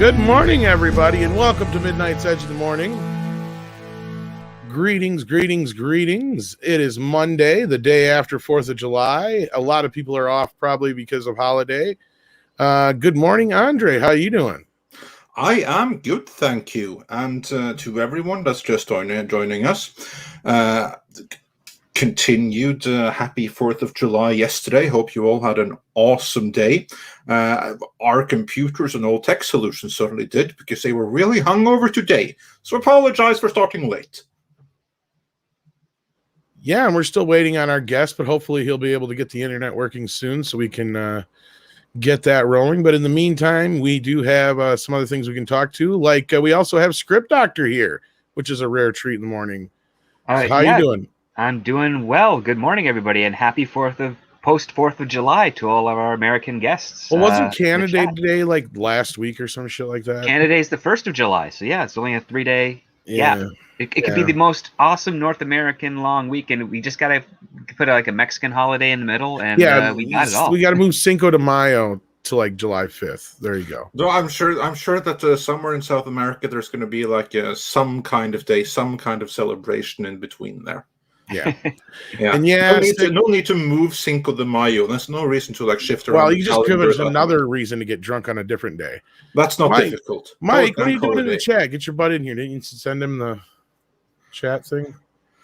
Good morning, everybody, and welcome to Midnight's Edge of the Morning. Greetings, greetings, greetings. It is Monday, the day after 4th of July. A lot of people are off probably because of holiday. Good morning, Andre. How are you doing? I am good, thank you. And to everyone that's just joining us, continued happy 4th of July yesterday. Hope you all had an awesome day. Our computers and all tech solutions certainly did, because they were really hungover today. So apologize for starting late. Yeah, and we're still waiting on our guest, but hopefully he'll be able to get the internet working soon so we can get that rolling. But in the meantime, we do have some other things we can talk to. Like we also have Script Doctor here, which is a rare treat in the morning. So how you doing? I'm doing well. Good morning, everybody, and happy post 4th of July to all of our American guests. Well, wasn't Canada Day like last week or some shit like that? Canada Day is the 1st of July, so yeah, it's only a 3-day gap. It could be the most awesome North American long weekend. We just gotta put like a Mexican holiday in the middle, and we got it all. We gotta move Cinco de Mayo to like July 5th. There you go. No, I'm sure that somewhere in South America there's going to be like some kind of day, some kind of celebration in between there. Yeah. And no need to move Cinco de Mayo. There's no reason to like shift around. Well, you just give us another reason to get drunk on a different day. That's not difficult. Mike, what are you doing in the chat? Get your butt in here. Didn't you send him the chat thing?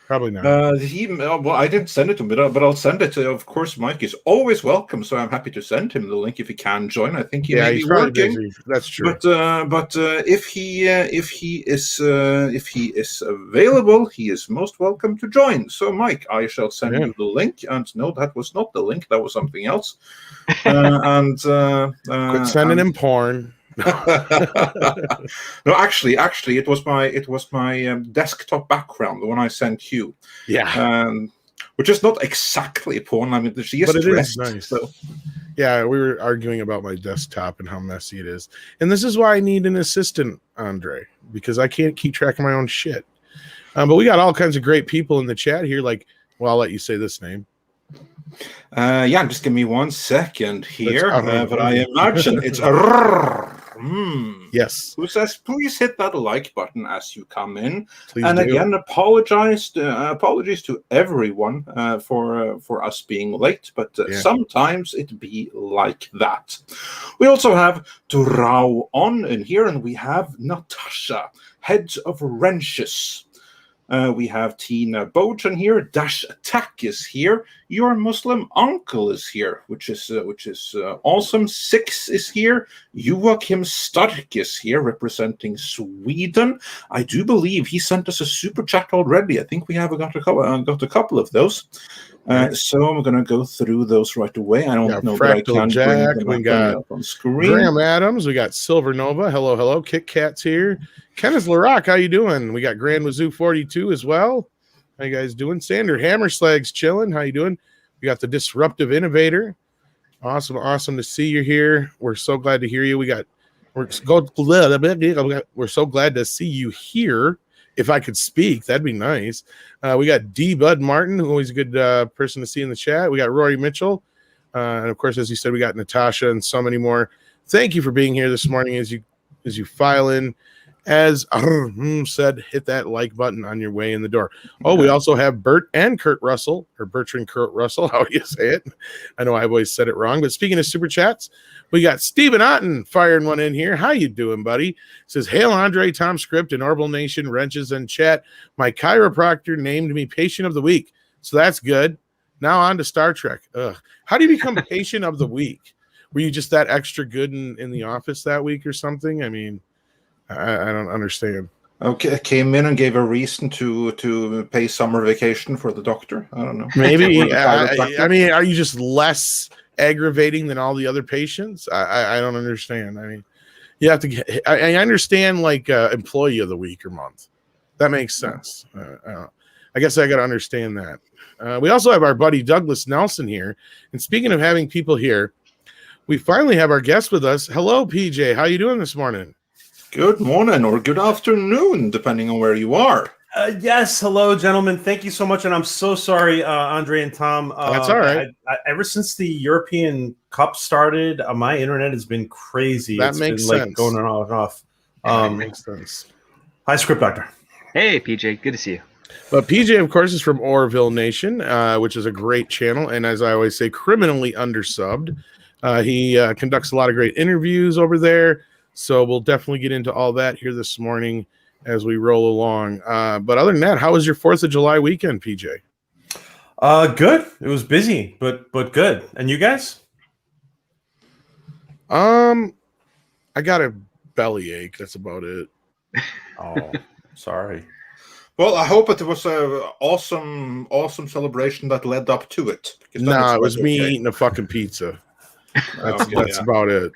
Probably not. Well, I didn't send it to him, but I'll send it. Of course, Mike is always welcome, so I'm happy to send him the link if he can join. I think he may be working. Busy. That's true. But if he is available, he is most welcome to join. So, Mike, I shall send you the link. And no, that was not the link. That was something else. Quit sending him porn. No, actually, it was my desktop background, the one I sent you. Yeah, which is not exactly porn. I mean, she is dressed. It is nice. So. Yeah, we were arguing about my desktop and how messy it is, and this is why I need an assistant, Andre, because I can't keep track of my own shit. But we got all kinds of great people in the chat here. Like, well, I'll let you say this name. Just give me 1 second here. But I imagine it's yes. Who says please hit that like button as you come in. Please and do. Again, apologies to everyone for us being late, but sometimes it be like that. We also have Durao on in here, and we have Natasha, Heads of Wrenches. We have Tina Bojan here. Dash Attack is here. Your Muslim uncle is here, which is awesome. Six is here. Joachim Stark is here, representing Sweden. I do believe he sent us a super chat already. I think we have got a couple of those. So I'm going to go through those right away. I don't know that I can Jack, bring them up on screen. Graham Adams, we got Silver Nova. Hello. Kit Kat's here. Kenneth LaRock, how you doing? We got Grand Wazoo 42 as well. How you guys doing? Sander Hammerslag's chilling. How you doing? We got the Disruptive Innovator. Awesome to see you here. We're so glad to hear you. We're so glad to see you here. If I could speak, that'd be nice. We got D. Bud Martin, who always a good person to see in the chat. We got Rory Mitchell. And of course, as you said, we got Natasha and so many more. Thank you for being here this morning as you file in. As said, hit that like button on your way in the door. Oh, we also have Bert and Kurt Russell, or Bertrand Kurt Russell. How do you say it? I know I've always said it wrong. But speaking of super chats, we got Stephen Otten firing one in here. How you doing, buddy? Says, hail Andre, Tom Script, and Orville Nation, Wrenches, and chat. My chiropractor named me Patient of the Week. So that's good. Now on to Star Trek. How do you become Patient of the Week? Were you just that extra good in the office that week or something? I mean, I don't understand. Okay, came in and gave a reason to pay summer vacation for the doctor. I don't know. Maybe. I mean, are you just less aggravating than all the other patients? I don't understand. I mean, you have to get. I understand like employee of the week or month. That makes sense. I guess I got to understand that. We also have our buddy Douglas Nelson here. And speaking of having people here, we finally have our guest with us. Hello, PJ. How you doing this morning? Good morning or good afternoon, depending on where you are. Yes, hello, gentlemen. Thank you so much, and I'm so sorry, Andre and Tom. That's all right. Ever since the European Cup started, my internet has been crazy. That it's makes been sense. Going on and off. That makes sense. Hi, Script Doctor. Hey, PJ. Good to see you. But PJ, of course, is from Orville Nation, which is a great channel, and as I always say, criminally undersubbed. He conducts a lot of great interviews over there, so we'll definitely get into all that here this morning as we roll along. But other than that, how was your 4th of July weekend, PJ? Good. It was busy, but good. And you guys? I got a bellyache. That's about it. Oh, sorry. Well, I hope it was an awesome celebration that led up to it. No, it was me eating a fucking pizza. That's about it.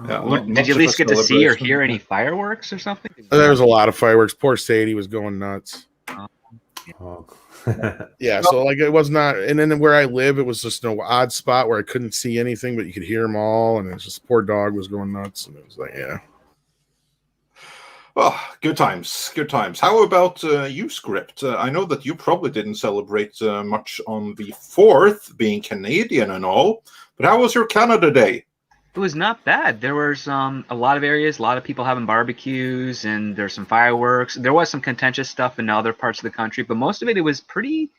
Did you at least get to see or hear any fireworks or something? There was a lot of fireworks. Poor Sadie was going nuts. Oh. Yeah, so like it was not, and then where I live, it was just an odd spot where I couldn't see anything, but you could hear them all, and it's just poor dog was going nuts, and it was like, yeah. Well, good times, good times. How about you, Script? I know that you probably didn't celebrate much on the 4th, being Canadian and all, but how was your Canada Day? It was not bad. There was a lot of areas, a lot of people having barbecues, and there's some fireworks. There was some contentious stuff in other parts of the country, but most of it was pretty.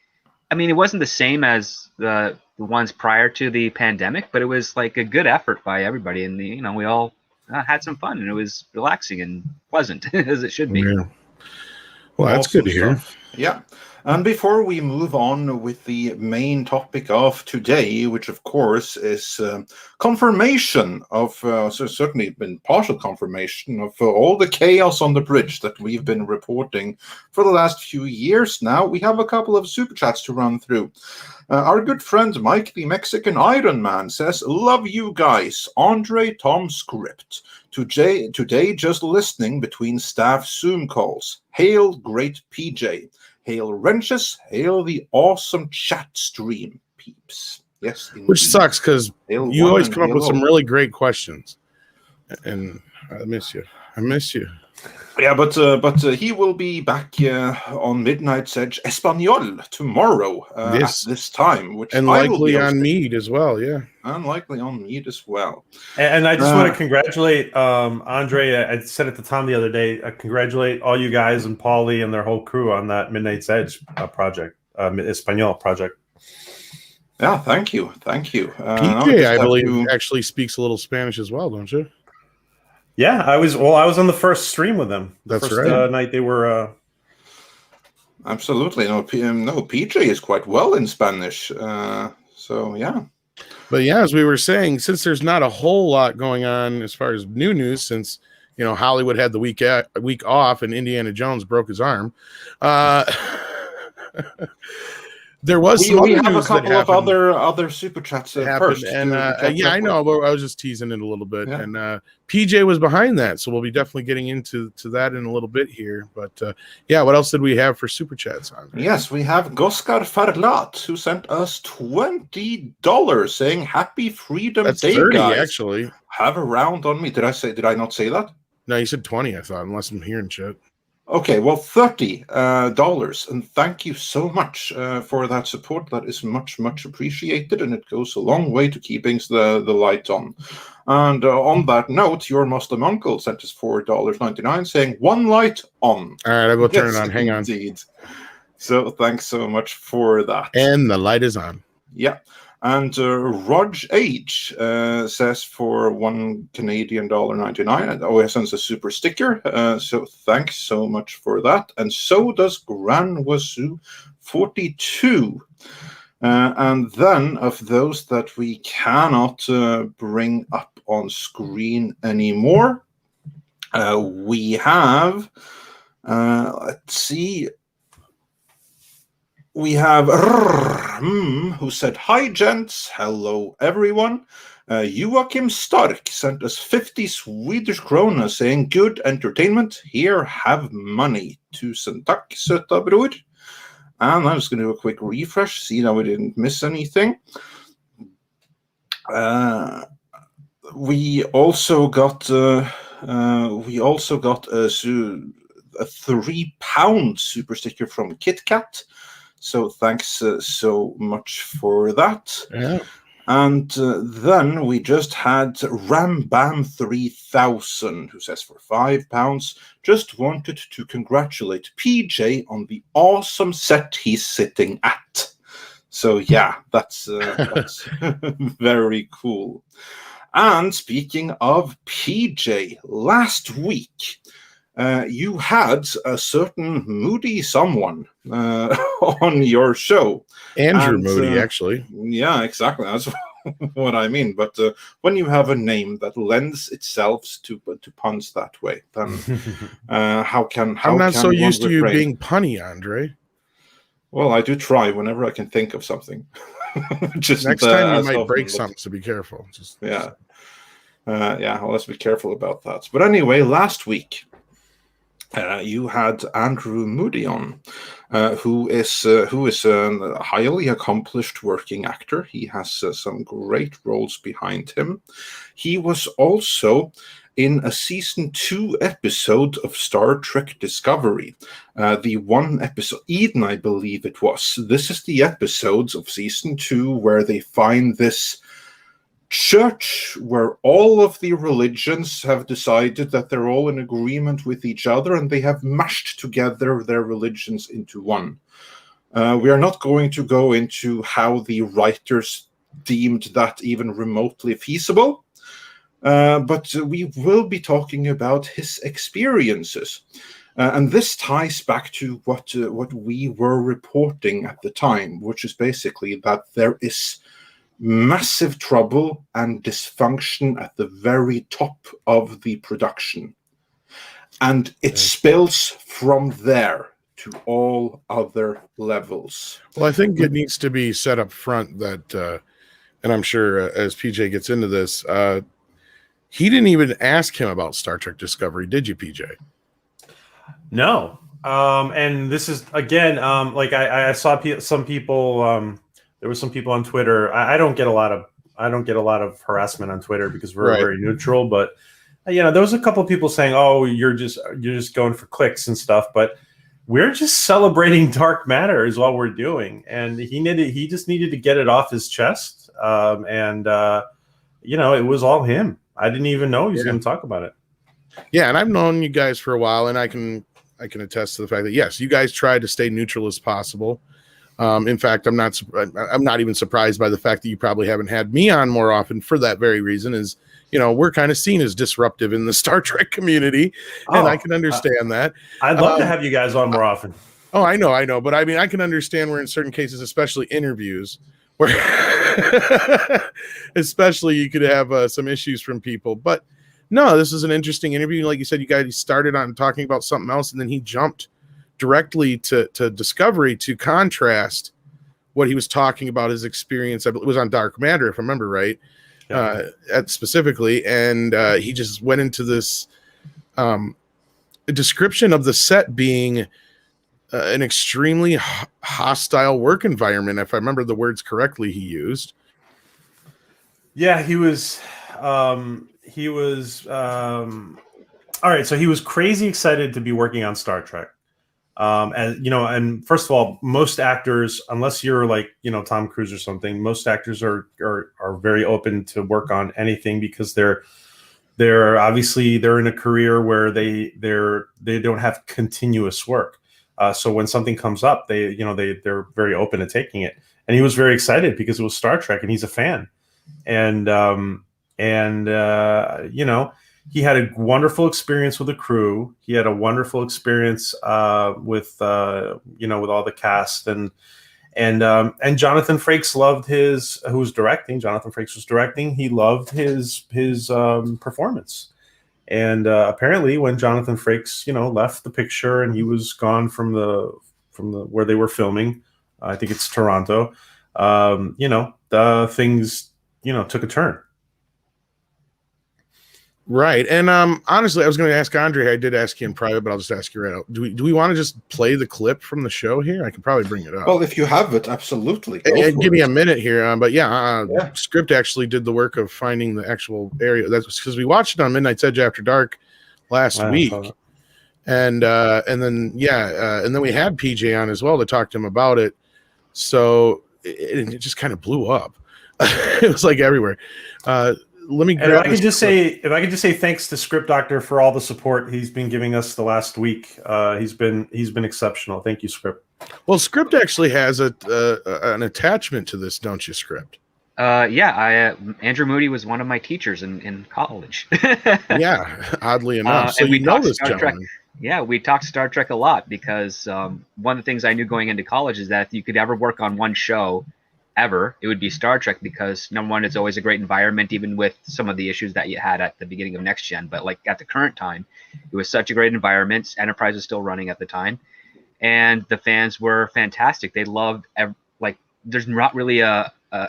I mean, it wasn't the same as the ones prior to the pandemic, but it was like a good effort by everybody, and we all had some fun, and it was relaxing and pleasant as it should be. Yeah. Well, that's Awesome good to hear. stuff. Yeah. And before we move on with the main topic of today, which of course is confirmation of, so certainly been partial confirmation of all the chaos on the bridge that we've been reporting for the last few years now, we have a couple of super chats to run through. Our good friend Mike, the Mexican Iron Man, says, "Love you guys, Andre, Tom, Script. Today just listening between staff Zoom calls. Hail great PJ. Hail wrenches, hail the awesome chat stream, peeps." Yes, indeed. Which sucks because you always come up with some really great questions, and I miss you. Yeah, but he will be back on Midnight's Edge Espanol tomorrow at this time, which and likely on Mead as well. Yeah, and likely on Mead as well. And I just want to congratulate Andre. I said at the time the other day, congratulate all you guys and Paulie and their whole crew on that Midnight's Edge project, Espanol project. Yeah, thank you. PJ, I believe, actually speaks a little Spanish as well, don't you? Yeah, I was on the first stream with them. That's first, right. Night they were. Absolutely, no. PJ is quite well in Spanish. So yeah. But yeah, as we were saying, since there's not a whole lot going on as far as new news, since Hollywood had the week off and Indiana Jones broke his arm. There was we have a couple of other super chats first, and I know, but I was just teasing it a little bit. Yeah. And PJ was behind that, so we'll be definitely getting into that in a little bit here. But what else did we have for super chats on there? Yes, we have Goskar Farlat, who sent us $20 saying Happy Freedom That's Day, 30, guys. Actually, have a round on me. Did I not say that? No, you said 20. I thought, unless I'm hearing shit. Okay, well, $30, and thank you so much for that support. That is much, much appreciated, and it goes a long way to keeping the light on. And on that note, your Muslim uncle sent us $4.99, saying "one light on." All right, I'll go turn it on. Hang on. Indeed. So thanks so much for that. And the light is on. Yeah. And Rog H says for $1 Canadian $1.99. Oh, sends a super sticker. So thanks so much for that. And so does Gran Wazoo 42. And then of those that we cannot bring up on screen anymore, we have, let's see. We have who said, "Hi, gents. Hello, everyone." Joachim Stark sent us 50 Swedish krona saying, "Good entertainment. Here, have money. Tusen tack, söta bror." And I'm just going to do a quick refresh, see that we didn't miss anything. We also got a £3 super sticker from KitKat. So thanks so much for that. Yeah. And then we just had Ram Bam 3000, who says for £5, just wanted to congratulate PJ on the awesome set he's sitting at. So yeah, that's very cool. And speaking of PJ, last week you had a certain moody someone on your show. Andrew Moody, actually. Yeah, exactly. That's what I mean. But when you have a name that lends itself to puns that way, then I'm not so used to you being punny, Andre. Well, I do try whenever I can think of something. Just next time you might break something, so be careful. Yeah. Well, let's be careful about that. But anyway, last week you had Andrew Moody on, who is a highly accomplished working actor. He has some great roles behind him. He was also in a season 2 episode of Star Trek Discovery, the one episode, Eden, I believe it was. This is the episode of season 2 where they find this church where all of the religions have decided that they're all in agreement with each other, and they have mashed together their religions into one. We are not going to go into how the writers deemed that even remotely feasible, but we will be talking about his experiences. And this ties back to what we were reporting at the time, which is basically that there is massive trouble and dysfunction at the very top of the production. And it spills from there to all other levels. Well, I think it needs to be set up front that, and I'm sure as PJ gets into this, he didn't even ask him about Star Trek Discovery, did you, PJ? No. And this is, again, like I saw some people... there were some people on Twitter. I don't get a lot of harassment on Twitter because we're very neutral. But there was a couple of people saying, "Oh, you're just going for clicks and stuff." But we're just celebrating dark matter is all we're doing, and he just needed to get it off his chest. It was all him. I didn't even know he was going to talk about it. Yeah, and I've known you guys for a while, and I can attest to the fact that yes, you guys tried to stay neutral as possible. In fact, I'm not even surprised by the fact that you probably haven't had me on more often for that very reason. Is we're kind of seen as disruptive in the Star Trek community, and I can understand that. I'd love to have you guys on more often. Oh, I know, but I mean, I can understand where in certain cases, especially interviews, where especially you could have some issues from people. But no, this is an interesting interview. Like you said, you guys started on talking about something else, and then he jumped directly to Discovery to contrast what he was talking about, his experience. It was on Dark Matter, if I remember right, specifically. And he just went into this description of the set being an extremely hostile work environment, if I remember the words correctly he used. Yeah, he was all right. So he was crazy excited to be working on Star Trek. And first of all, most actors, unless you're like, Tom Cruise or something, most actors are very open to work on anything because they're in a career where they don't have continuous work. So when something comes up, they're very open to taking it. And he was very excited because it was Star Trek and he's a fan. He had a wonderful experience with the crew. He had a wonderful experience with all the cast, and Jonathan Frakes loved who was directing. Jonathan Frakes was directing. He loved his performance, and apparently when Jonathan Frakes left the picture and he was gone from the where they were filming, I think it's Toronto. The things took a turn. Right. And honestly, I was going to ask Andre. I did ask you in private, but I'll just ask you right now. Do we want to just play the clip from the show here? I can probably bring it up. Well, if you have it, absolutely. And give me a minute here. Script actually did the work of finding the actual area. That's because we watched it on Midnight's Edge After Dark last week. and then and then we had PJ on as well to talk to him about it. So it just kind of blew up. It was like everywhere. Let me grab. If I could just say thanks to Script Doctor for all the support he's been giving us the last week. He's been exceptional. Thank you, Script. Well, Script actually has an attachment to this, don't you, Script? Andrew Moody was one of my teachers in college. Yeah, oddly enough. So we know this Star gentleman. Trek. Yeah, we talked Star Trek a lot because one of the things I knew going into college is that if you could ever work on one show ever, it would be Star Trek, because number one, it's always a great environment, even with some of the issues that you had at the beginning of Next Gen. But like at the current time, it was such a great environment. Enterprise was still running at the time, and the fans were fantastic. They loved there's not really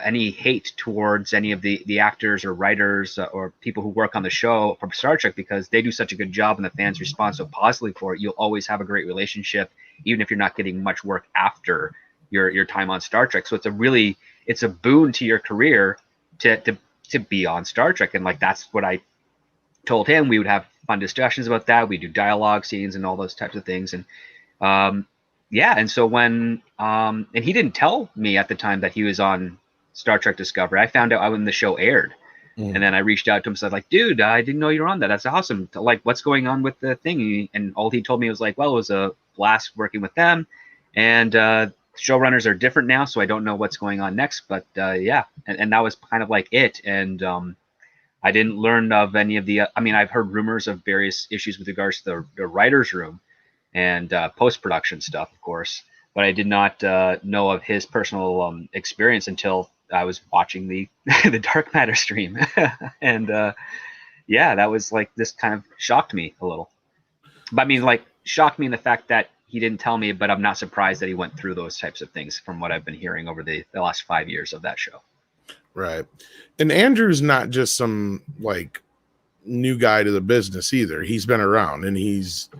any hate towards any of the actors or writers or people who work on the show from Star Trek, because they do such a good job and the fans respond so positively for it. You'll always have a great relationship, even if you're not getting much work after your time on Star Trek. So it's a boon to your career to be on Star Trek. And like, that's what I told him. We would have fun discussions about that. We do dialogue scenes and all those types of things. And and so when and he didn't tell me at the time that he was on Star Trek Discovery. I found out when the show aired. And then I reached out to him and said, like, dude, I didn't know you were on that. That's awesome. Like, what's going on with the thing? And all he told me was like, well, it was a blast working with them. And showrunners are different now, so I don't know what's going on next. But and that was kind of like it. And I didn't learn of any of the I've heard rumors of various issues with regards to the writer's room and post-production stuff, of course. But I did not know of his personal experience until I was watching the Dark Matter stream. And that was like, this kind of shocked me a little. But shocked me in the fact that he didn't tell me, but I'm not surprised that he went through those types of things from what I've been hearing over the last 5 years of that show. Right. And Andrew's not just some like new guy to the business either. He's been around and he's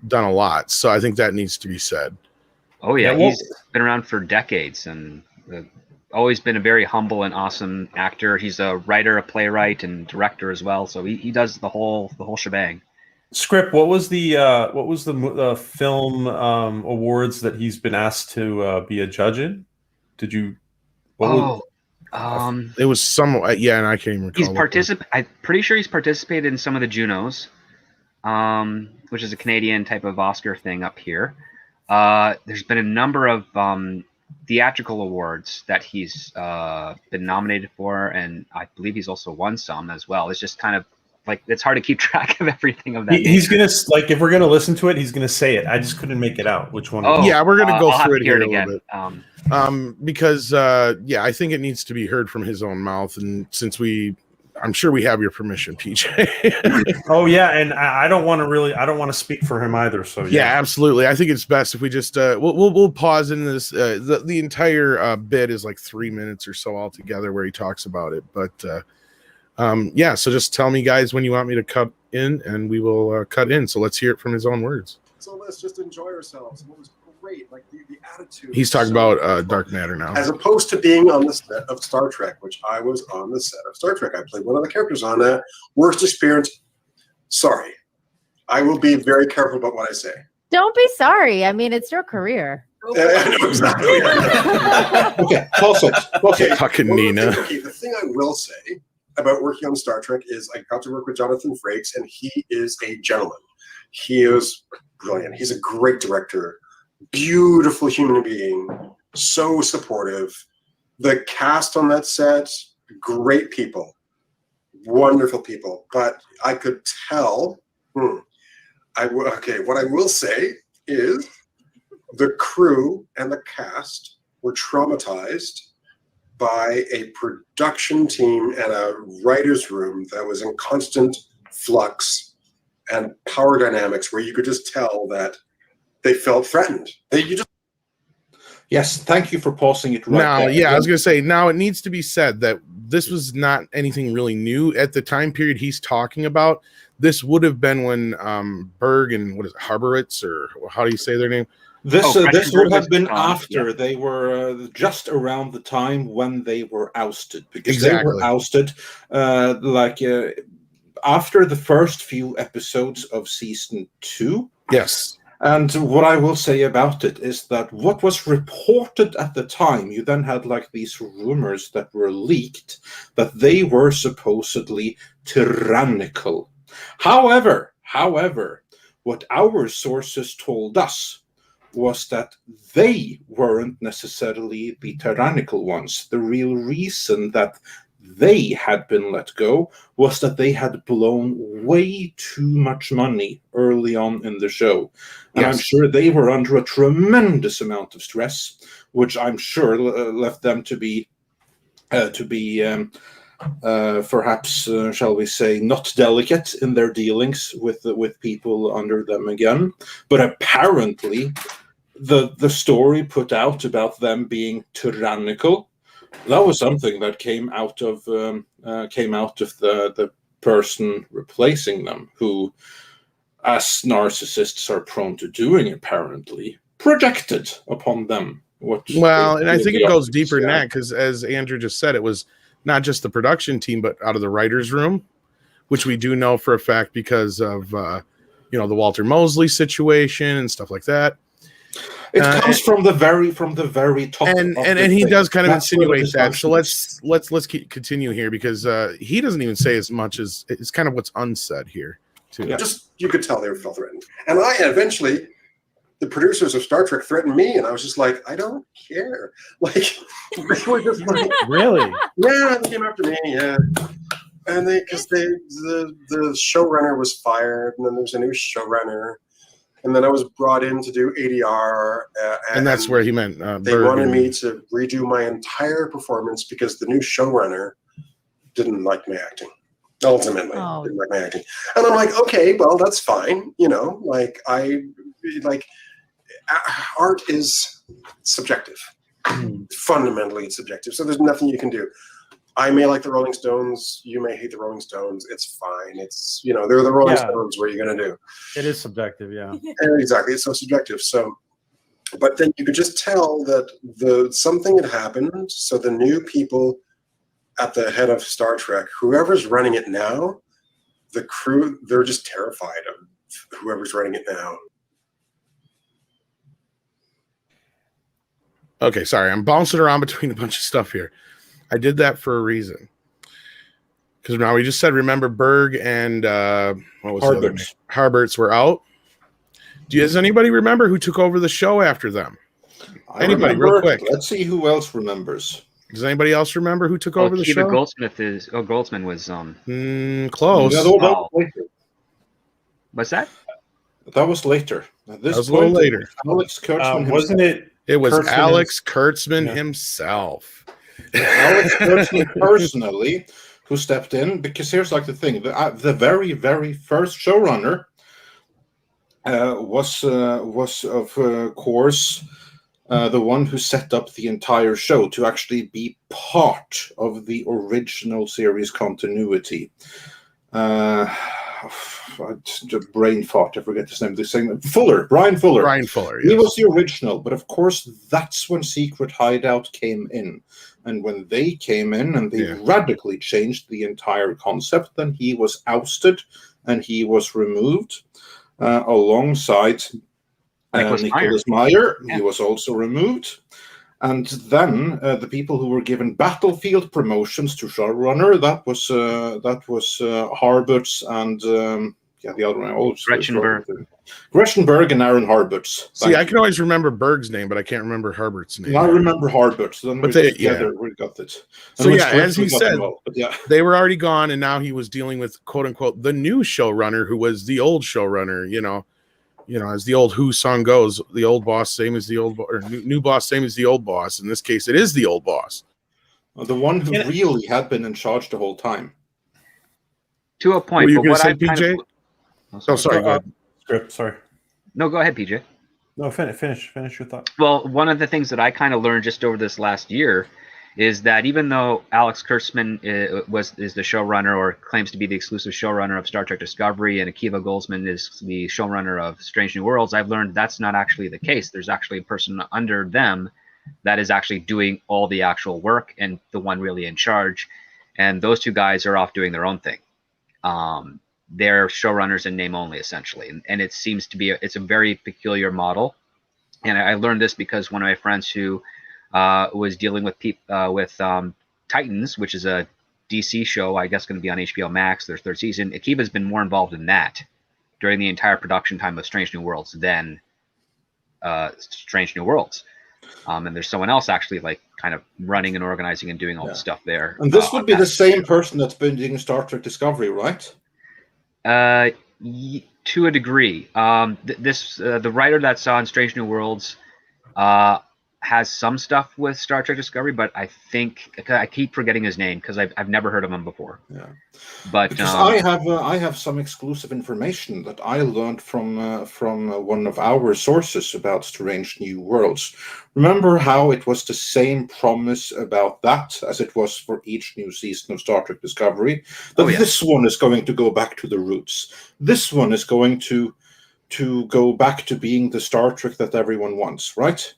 done a lot. So I think that needs to be said. Oh yeah. He's been around for decades and always been a very humble and awesome actor. He's a writer, a playwright, and director as well. So he does the whole shebang. Script, what was the film awards that he's been asked to be a judge in? Did you? It was some, and I can't even recall. I'm pretty sure he's participated in some of the Junos, which is a Canadian type of Oscar thing up here. There's been a number of theatrical awards that he's been nominated for, and I believe he's also won some as well. It's just kind of like, it's hard to keep track of everything of that. He's gonna, like, if we're gonna listen to it, he's gonna say it. I just couldn't make it out which one. We're gonna go through it here again. A little bit. Because I think it needs to be heard from his own mouth, and since I'm sure we have your permission, PJ. Oh yeah, and I don't want to speak for him either. So yeah, absolutely. I think it's best if we just we'll pause in this. The entire bit is like 3 minutes or so altogether where he talks about it. But so just tell me, guys, when you want me to cut in, and we will cut in. So let's hear it from his own words. So let's just enjoy ourselves. What was great, like the attitude. He's talking about Dark Matter now, as opposed to being on the set of Star Trek, which I was on the set of Star Trek. I played one of the characters on that. Worst experience. Sorry, I will be very careful about what I say. Don't be sorry. I mean, it's your career. I know exactly. Okay, pause it. Okay, fucking Nina. The thing I will say about working on Star Trek is I got to work with Jonathan Frakes, and he is a gentleman. He is brilliant. He's a great director. Beautiful human being, so supportive. The cast on that set, great people, wonderful people. But I could tell. What I will say is the crew and the cast were traumatized by a production team and a writer's room that was in constant flux and power dynamics, where you could just tell that they felt threatened. Yes, thank you for pausing it right now. there. Yeah, I was going to say, now it needs to be said that this was not anything really new at the time period he's talking about. This would have been when Berg and Harboritz, or how do you say their name? This would have been after they were just around the time when they were ousted, because they were ousted after the first few episodes of season 2. Yes. And what I will say about it is that what was reported at the time, you then had like these rumors that were leaked that they were supposedly tyrannical. However, what our sources told us was that they weren't necessarily the tyrannical ones. The real reason that they had been let go was that they had blown way too much money early on in the show. And I'm sure they were under a tremendous amount of stress, which I'm sure left them to be perhaps, shall we say, not delicate in their dealings with people under them again. But apparently, the story put out about them being tyrannical, that was something that came out of the person replacing them, who, as narcissists are prone to doing, apparently projected upon them. Well, and I think it goes deeper than that, because as Andrew just said, it was not just the production team, but out of the writers' room, which we do know for a fact because of the Walter Mosley situation and stuff like that. It comes from the very top, and he does kind of insinuate that. So let's continue here, because he doesn't even say as much as it's kind of what's unsaid here too. Yeah. Just you could tell they felt threatened, and eventually the producers of Star Trek threatened me, and I was just like, I don't care. Like they were just like, really? Yeah, they came after me. Yeah. And the showrunner was fired, and then there's a new showrunner. And then I was brought in to do ADR. And that's where he meant they wanted me to redo my entire performance because the new showrunner didn't like my acting. Ultimately, didn't like my acting. And I'm like, okay, well, that's fine. Art is subjective. Fundamentally, it's subjective. So there's nothing you can do. I may like the Rolling Stones. You may hate the Rolling Stones. It's fine. It's, they're the Rolling Stones. What are you going to do? It is subjective, yeah. Exactly. It's so subjective. So, but then you could just tell that something had happened. So the new people at the head of Star Trek, whoever's running it now, the crew, they're just terrified of whoever's running it now. Okay, sorry. I'm bouncing around between a bunch of stuff here. I did that for a reason. Because now we just said, remember, Berg and what was Harberts. Harberts were out. Does anybody remember who took over the show after them? Anybody, real quick. Let's see who else remembers. Does anybody else remember who took over the show? Goldsman was close. No, what's that? That was later. That was a little later. Alex Kurtzman wasn't it? It was Kurtzman Alex Kurtzman himself. Alex Kurtzman personally, who stepped in, because here's like the thing: the very, very first showrunner was of course the one who set up the entire show to actually be part of the original series continuity. Brain fart, I forget his name. Brian Fuller. Brian Fuller. Yes. He was the original, but of course that's when Secret Hideout came in. And when they came in and they radically changed the entire concept, then he was ousted and he was removed alongside Nicholas Meyer. Yeah. He was also removed. And then the people who were given battlefield promotions to showrunner, that was Harberts and the other one. Gretchenberg and Aaron Harberts. See, I can always remember Berg's name, but I can't remember Harbert's name. I remember Harberts. Then we got it. So as he said, they were already gone, and now he was dealing with quote unquote the new showrunner, who was the old showrunner. As the old Who song goes, the old boss same as the old or new boss same as the old boss. In this case, it is the old boss, the one who really had been in charge the whole time. To a point. Were you going to say, PJ? Sorry. Go ahead. Script. Sorry. No, go ahead, PJ. No, finish your thought. Well, one of the things that I kind of learned just over this last year is that even though Alex Kurtzman is the showrunner or claims to be the exclusive showrunner of Star Trek Discovery, and Akiva Goldsman is the showrunner of Strange New Worlds, I've learned that's not actually the case. There's actually a person under them that is actually doing all the actual work and the one really in charge. And those two guys are off doing their own thing. They're showrunners in name only, essentially, and it seems to be it's a very peculiar model. And I learned this because one of my friends who was dealing with Titans, which is a DC show, I guess going to be on HBO Max, their third season. Akiva's been more involved in that during the entire production time of Strange New Worlds than Strange New Worlds. And there's someone else actually like kind of running and organizing and doing all the stuff there. And this would be the same person that's been doing Star Trek Discovery, right? To a degree. The writer that's on Strange New Worlds has some stuff with Star Trek Discovery, but I think I keep forgetting his name because I've never heard of him before. Yeah, but because I have some exclusive information that I learned from one of our sources about Strange New Worlds. Remember how it was the same promise about that as it was for each new season of Star Trek Discovery? That this one is going to go back to the roots. This one is going to go back to being the Star Trek that everyone wants, right?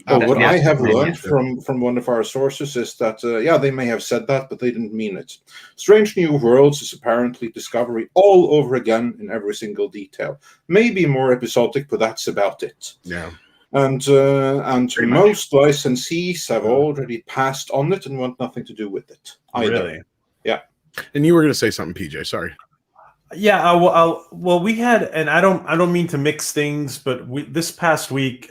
Well, what I have learned from one of our sources is that, they may have said that, but they didn't mean it. Strange New Worlds is apparently Discovery all over again in every single detail. Maybe more episodic, but that's about it. Yeah. And most licensees have already passed on it and want nothing to do with it either. Really? Yeah. And you were going to say something, PJ. Sorry. Yeah, well, we had, and I don't mean to mix things, but this past week,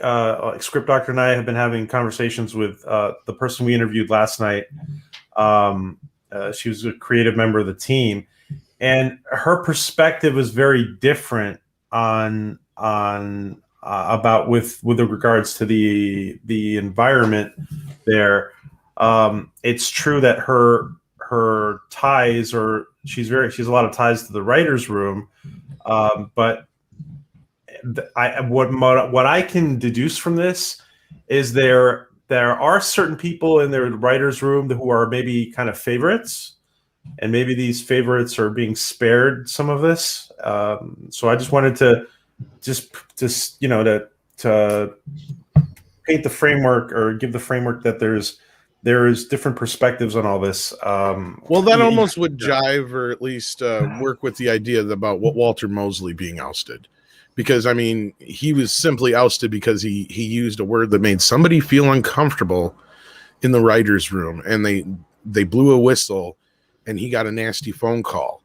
Script Doctor and I have been having conversations with the person we interviewed last night. She was a creative member of the team, and her perspective was very different on about with regards to the environment there. It's true that her ties, or she has a lot of ties to the writers' room, but what I can deduce from this is there are certain people in their writers' room who are maybe kind of favorites, and maybe these favorites are being spared some of this. So I just wanted to just to paint the framework, or give the framework that there is different perspectives on all this. Well, that almost would jive, or at least work with the idea about what Walter Mosley being ousted. Because, I mean, he was simply ousted because he used a word that made somebody feel uncomfortable in the writer's room. And they blew a whistle, and he got a nasty phone call.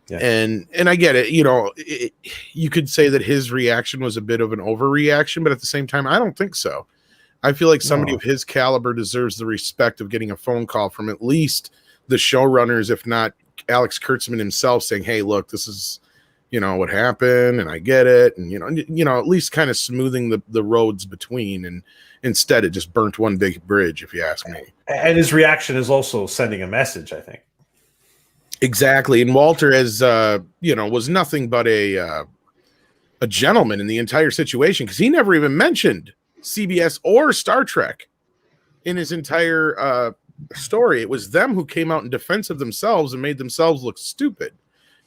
Yeah. And I get it. You could say that his reaction was a bit of an overreaction, but at the same time, I don't think so. I feel like somebody of his caliber deserves the respect of getting a phone call from at least the showrunners, if not Alex Kurtzman himself, saying, "Hey, look, this is, what happened, and I get it," and at least kind of smoothing the roads between. And instead, it just burnt one big bridge, if you ask me. And his reaction is also sending a message, I think. Exactly, and Walter, as was nothing but a gentleman in the entire situation, because he never even mentioned CBS or Star Trek in his entire story. It was them who came out in defense of themselves and made themselves look stupid,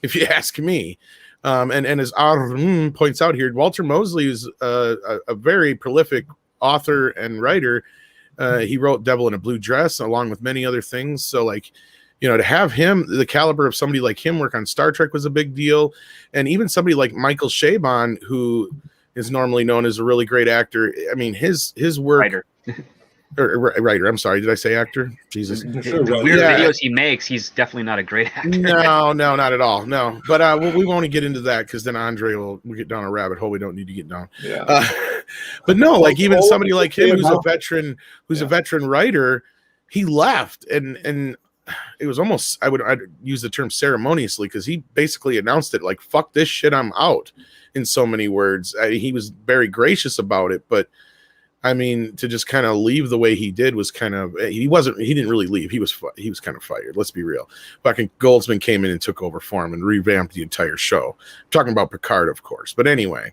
if you ask me. And as Arun points out here, Walter Mosley is a very prolific author and writer. He wrote Devil in a Blue Dress along with many other things. So to have him, the caliber of somebody like him, work on Star Trek was a big deal. And even somebody like Michael Chabon, who is normally known as a really great actor. I mean, his work. Writer. Writer. I'm sorry. Did I say actor? Jesus. The weird videos he makes, he's definitely not a great actor. No, not at all. No. But we won't get into that, because then Andre will get down a rabbit hole we don't need to get down. Yeah. But no, even somebody like him who's a veteran writer, he left, and it was almost, I'd use the term ceremoniously, because he basically announced it like, "Fuck this shit, I'm out," in so many words. He was very gracious about it, but I mean, to just kind of leave the way he did was kind of, he didn't really leave. He was kind of fired. Let's be real. Fucking Goldsman came in and took over for him and revamped the entire show. I'm talking about Picard, of course. But anyway,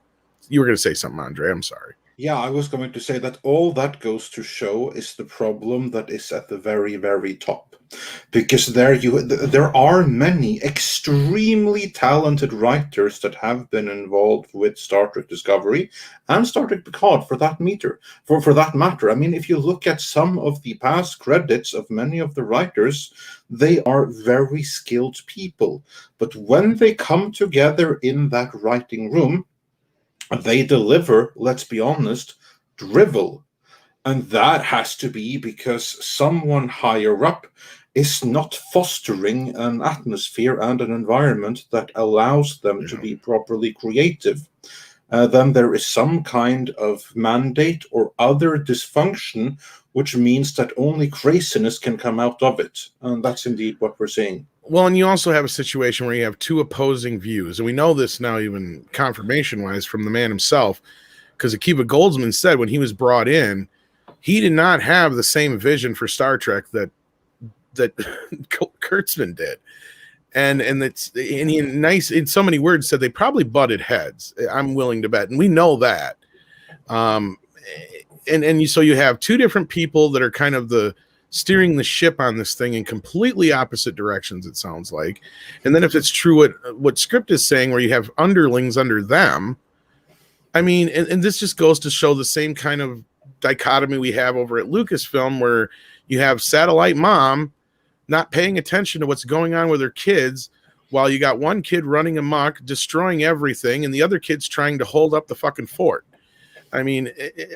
you were going to say something, Andre. I'm sorry. Yeah, I was going to say that all that goes to show is the problem that is at the very, very top. Because there are many extremely talented writers that have been involved with Star Trek Discovery and Star Trek Picard for that matter. I mean, if you look at some of the past credits of many of the writers, they are very skilled people. But when they come together in that writing room, they deliver, let's be honest, drivel. And that has to be because someone higher up is not fostering an atmosphere and an environment that allows them to be properly creative. Then there is some kind of mandate or other dysfunction, which means that only craziness can come out of it. And that's indeed what we're seeing. Well, and you also have a situation where you have two opposing views. And we know this now, even confirmation-wise, from the man himself, because Akiva Goldsman said when he was brought in, he did not have the same vision for Star Trek that Kurtzman did. And he in so many words said they probably butted heads. I'm willing to bet. And we know that. So you have two different people that are kind of steering the ship on this thing in completely opposite directions, it sounds like. And then if it's true what Script is saying, where you have underlings under them, I mean, and this just goes to show the same kind of dichotomy we have over at Lucasfilm, where you have satellite mom not paying attention to what's going on with her kids, while you got one kid running amok, destroying everything, and the other kid's trying to hold up the fucking fort. I mean,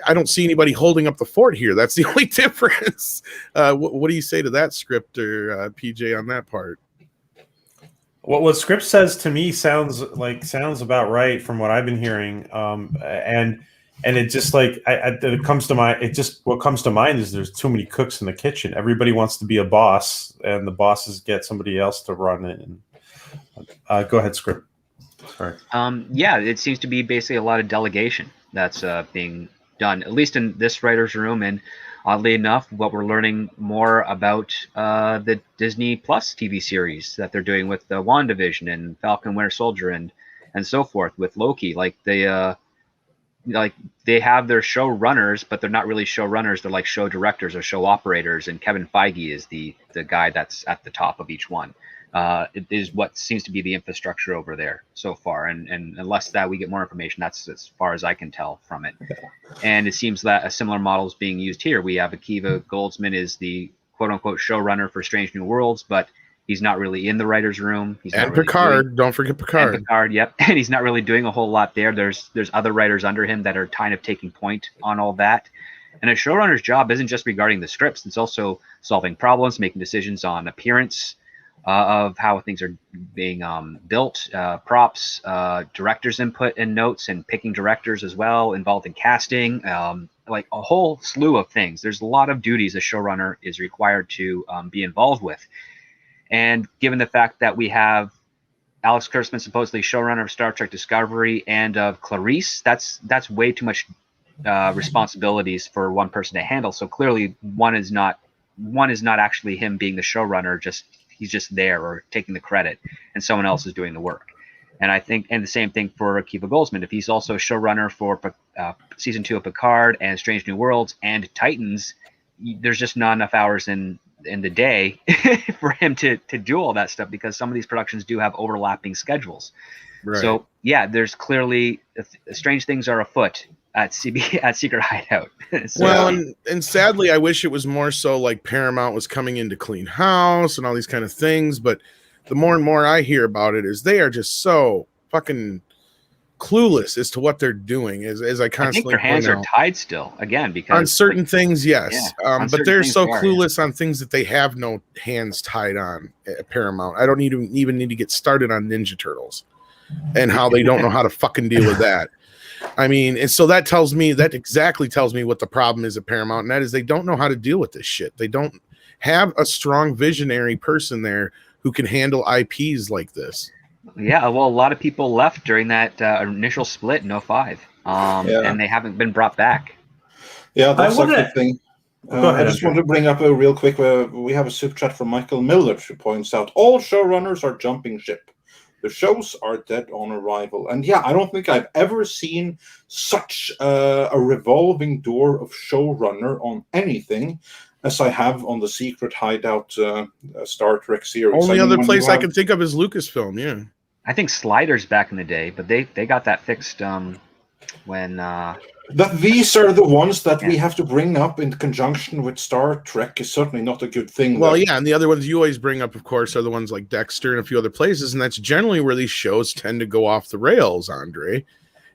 I don't see anybody holding up the fort here. That's the only difference. What do you say to that, Script or PJ, on that part? What Script says to me sounds about right from what I've been hearing, and it just like it comes to mind. What comes to mind is there's too many cooks in the kitchen. Everybody wants to be a boss, and the bosses get somebody else to run it. And go ahead, Script. Sorry. Yeah, it seems to be basically a lot of delegation that's being done, at least in this writer's room. And oddly enough, what we're learning more about the Disney Plus TV series that they're doing with the WandaVision and Falcon Winter Soldier and so forth with Loki. Like they have their show runners, but they're not really show runners. They're like show directors or show operators. And Kevin Feige is the guy that's at the top of each one. It is what seems to be the infrastructure over there so far, and unless that we get more information, that's as far as I can tell from it. And it seems that a similar model is being used here. We have Akiva Goldsman is the quote-unquote showrunner for Strange New Worlds, but he's not really in the writer's room. He's and not really Picard, don't forget Picard. And Picard, yep. And he's not really doing a whole lot there. There's other writers under him that are kind of taking point on all that. And a showrunner's job isn't just regarding the scripts. It's also solving problems, making decisions on appearance, of how things are being built, props, directors' input and notes, and picking directors as well, involved in casting, like a whole slew of things. There's a lot of duties a showrunner is required to be involved with. And given the fact that we have Alex Kurtzman supposedly showrunner of Star Trek Discovery and of Clarice, that's way too much responsibilities for one person to handle. So clearly one is not actually him being the showrunner, he's just there or taking the credit, and someone else is doing the work. And I think, and the same thing for Akiva Goldsman, if he's also showrunner for season 2 of Picard and Strange New Worlds and Titans, there's just not enough hours in the day for him to do all that stuff, because some of these productions do have overlapping schedules. Right. So yeah, there's clearly strange things are afoot at Secret Hideout. So, well, and sadly, I wish it was more so like Paramount was coming in to clean house and all these kind of things. But the more and more I hear about it, is they are just so fucking clueless as to what they're doing. As I constantly think their hands are tied still again, because on certain things, yes, yeah, but they're so clueless on things that they have no hands tied on at Paramount. I don't even need to get started on Ninja Turtles and how they don't know how to fucking deal with that. I mean, and so that exactly tells me what the problem is at Paramount, and that is they don't know how to deal with this shit. They don't have a strong visionary person there who can handle IPs like this. Yeah, well, a lot of people left during that initial split in 2005, and they haven't been brought back. Yeah, that's the thing. I just want to bring up real quick. We have a super chat from Michael Miller who points out all showrunners are jumping ship. The shows are dead on arrival. And yeah, I don't think I've ever seen such a revolving door of showrunner on anything as I have on the Secret Hideout Star Trek series. Only I mean, other when place you I have- can think of is Lucasfilm. Yeah. I think Sliders back in the day, but they got that fixed when That these are the ones that we Yeah. have to bring up in conjunction with Star Trek is certainly not a good thing. Well, though. yeah, and the other ones you always bring up, of course, are the ones like Dexter and a few other places, and that's generally where these shows tend to go off the rails, Andre,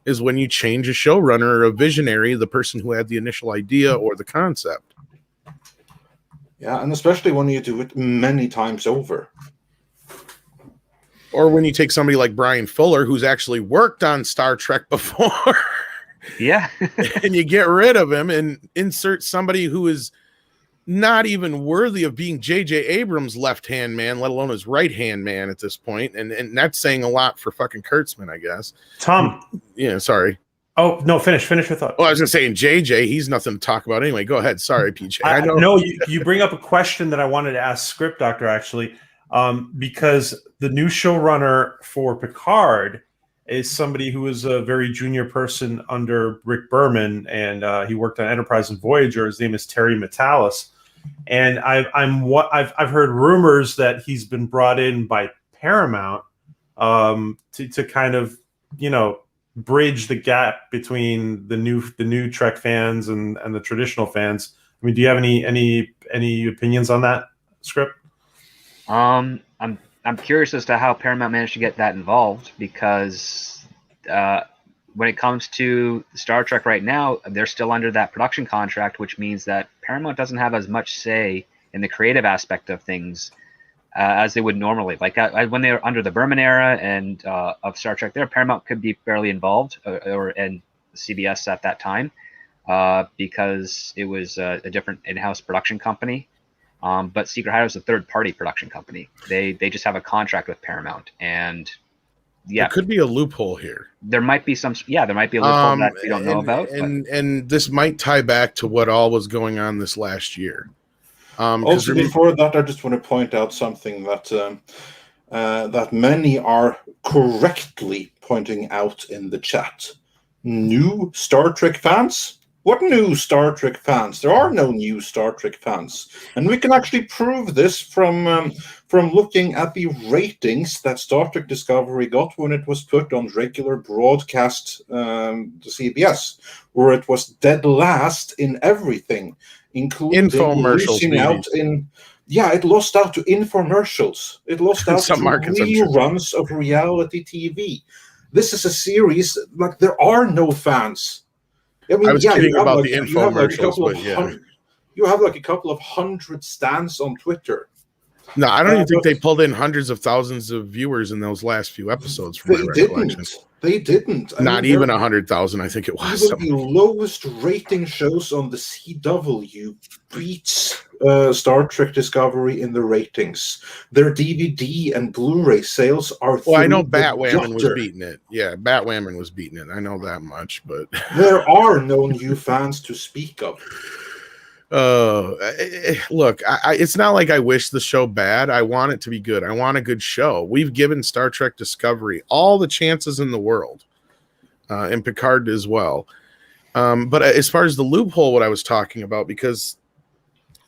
is when you change a showrunner or a visionary, the person who had the initial idea or the concept. Yeah, and especially when you do it many times over. Or when you take somebody like Brian Fuller, who's actually worked on Star Trek before, yeah. and you get rid of him and insert somebody who is not even worthy of being J.J. Abrams' left-hand man, let alone his right-hand man at this point. And that's saying a lot for fucking Kurtzman, I guess. Tom. Yeah, sorry. Oh, no, finish your thought. Well, I was going to say, in JJ, he's nothing to talk about anyway. Go ahead. Sorry, PJ. I know. No, you bring up a question that I wanted to ask Script Doctor, actually, because the new showrunner for Picard is somebody who is a very junior person under Rick Berman, and he worked on Enterprise and Voyager. His name is Terry Metalis, and I've heard rumors that he's been brought in by Paramount to kind of, you know, bridge the gap between the new Trek fans and the traditional fans. I mean, do you have any opinions on that, Script? I'm curious as to how Paramount managed to get that involved, because when it comes to Star Trek right now, they're still under that production contract, which means that Paramount doesn't have as much say in the creative aspect of things as they would normally. Like when they were under the Berman era and of Star Trek, there Paramount could be fairly involved, and CBS at that time, because it was a different in-house production company. But Secret Hideout is a third-party production company. They just have a contract with Paramount, and yeah, There could be a loophole here. there might be some. Yeah, there might be a loophole that we don't know about. And this might tie back to what all was going on this last year. Also, before that, I just want to point out something that that many are correctly pointing out in the chat. New Star Trek fans? What new Star Trek fans? There are no new Star Trek fans, and we can actually prove this from looking at the ratings that Star Trek Discovery got when it was put on regular broadcast to CBS, where it was dead last in everything, including Infomercials, losing out in. Yeah, it lost out to infomercials. It lost out to Some markets, I'm sure. reruns of reality TV. This is a series like there are no fans. I mean, I was kidding about the infomercials, but yeah. You have like a couple of hundred stands on Twitter. No, I don't even think they pulled in hundreds of thousands of viewers in those last few episodes. From my recollection. They didn't. Not even 100,000. I think it was. Even the lowest rating shows on the CW beats Star Trek Discovery in the ratings. Their DVD and Blu-ray sales are. Well, I know Batwoman was beating it. Yeah, Batwoman was beating it. I know that much, but there are no new fans to speak of. Look, it's not like I wish the show bad. I want it to be good. I want a good show. We've given Star Trek Discovery all the chances in the world, and Picard as well. But as far as the loophole, what I was talking about, because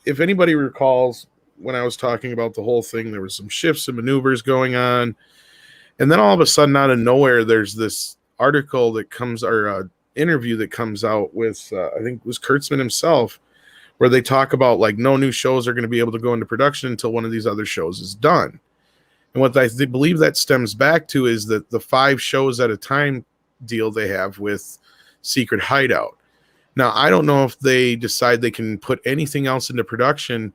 if anybody recalls when I was talking about the whole thing, there was some shifts and maneuvers going on, and then all of a sudden, out of nowhere, there's this article that comes, or interview that comes out with, I think it was Kurtzman himself, where they talk about like no new shows are going to be able to go into production until one of these other shows is done. And what I believe that stems back to is that the 5 shows at a time deal they have with Secret Hideout. Now, I don't know if they decide they can put anything else into production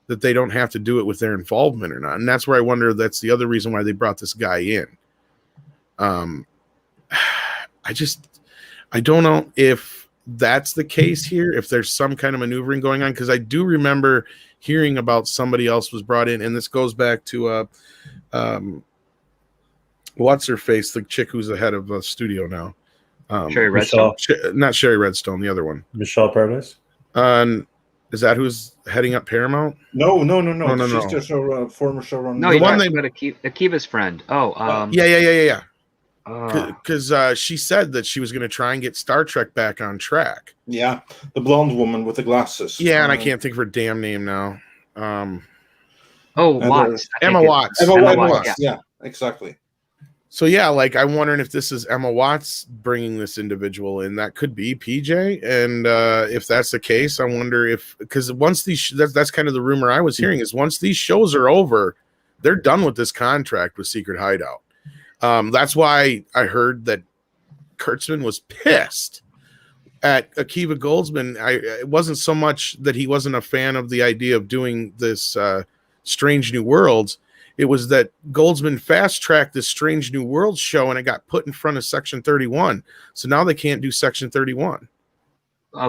that they don't have to do it with their involvement or not. And that's where I wonder if that's the other reason why they brought this guy in. I don't know if that's the case here, if there's some kind of maneuvering going on, because I do remember hearing about somebody else was brought in, and this goes back to what's her face, the chick who's the head of the studio now, Sherry Redstone. not Sherry Redstone, the other one, Michelle Paradise. Is that who's heading up Paramount? No. No. She's just a former showrunner. No, The you're one talking about Akiva's friend. Oh, Yeah. uh, Because she said that she was going to try and get Star Trek back on track. Yeah, the blonde woman with the glasses. Yeah, and I can't think of her damn name now. Watts. I Emma think Watts. Emma Watts, Watts. Yeah, exactly. So yeah, like I'm wondering if this is Emma Watts bringing this individual in. That could be PJ, and if that's the case, I wonder if because once these that's kind of the rumor I was hearing is once these shows are over, they're done with this contract with Secret Hideout. That's why I heard that Kurtzman was pissed at Akiva Goldsman. It wasn't so much that he wasn't a fan of the idea of doing this Strange New Worlds. It was that Goldsman fast-tracked this Strange New Worlds show, and it got put in front of Section 31. So now they can't do Section 31.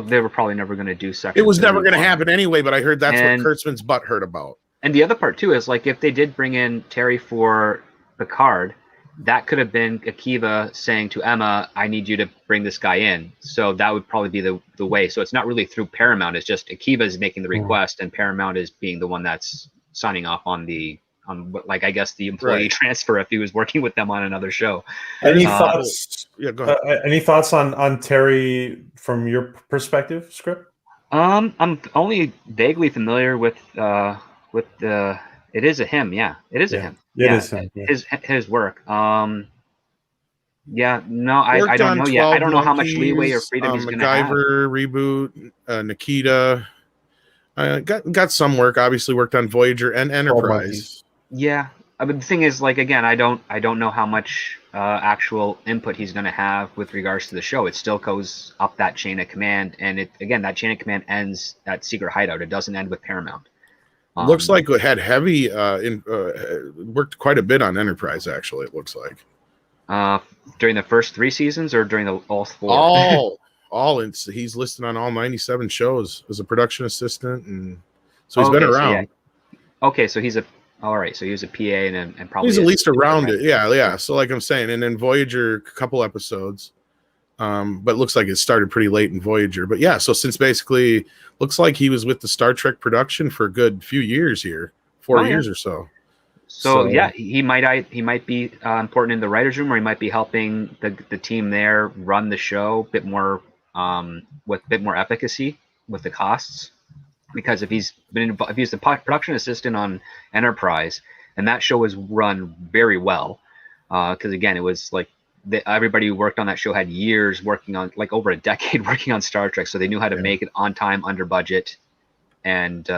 They were probably never going to do Section. It was never going to 31. happen anyway, but I heard that's what Kurtzman's butt hurt about. And the other part, too, is like if they did bring in Terry for Picard, that could have been Akiva saying to Emma, I need you to bring this guy in. So that would probably be the way. So it's not really through Paramount. It's just Akiva is making the request, and Paramount is being the one that's signing off on like I guess the employee transfer if he was working with them on another show. Any thoughts? Yeah, go ahead. Any thoughts on Terry from your perspective, Script? I'm only vaguely familiar with the. It is a him, yeah. It is a him. It is him. Yeah. His work. I don't know yet. I don't know how much leeway or freedom he's going to have. MacGyver reboot, Nikita. Got some work. Obviously, worked on Voyager and Enterprise. Yeah, but the thing is, like again, I don't know how much actual input he's going to have with regards to the show. It still goes up that chain of command, and that chain of command ends at Secret Hideout. It doesn't end with Paramount. Looks like it had heavy worked quite a bit on Enterprise. Actually, it looks like during the first 3 seasons or during all 4. He's listed on all 97 shows as a production assistant, and so he's been around. So he's all right. So he was a PA and probably he's at least around it. Yeah. So like I'm saying, and then Voyager, a couple episodes, but it looks like it started pretty late in Voyager. But yeah, so since basically looks like he was with the Star Trek production for a good few years here, 4 years or so. So yeah, he might be important in the writers' room, or he might be helping the team there run the show a bit more with a bit more efficacy with the costs. Because if he's the production assistant on Enterprise, and that show was run very well, because again, it was like everybody who worked on that show had years working on, like over a decade working on Star Trek, so they knew how to make it on time, under budget, and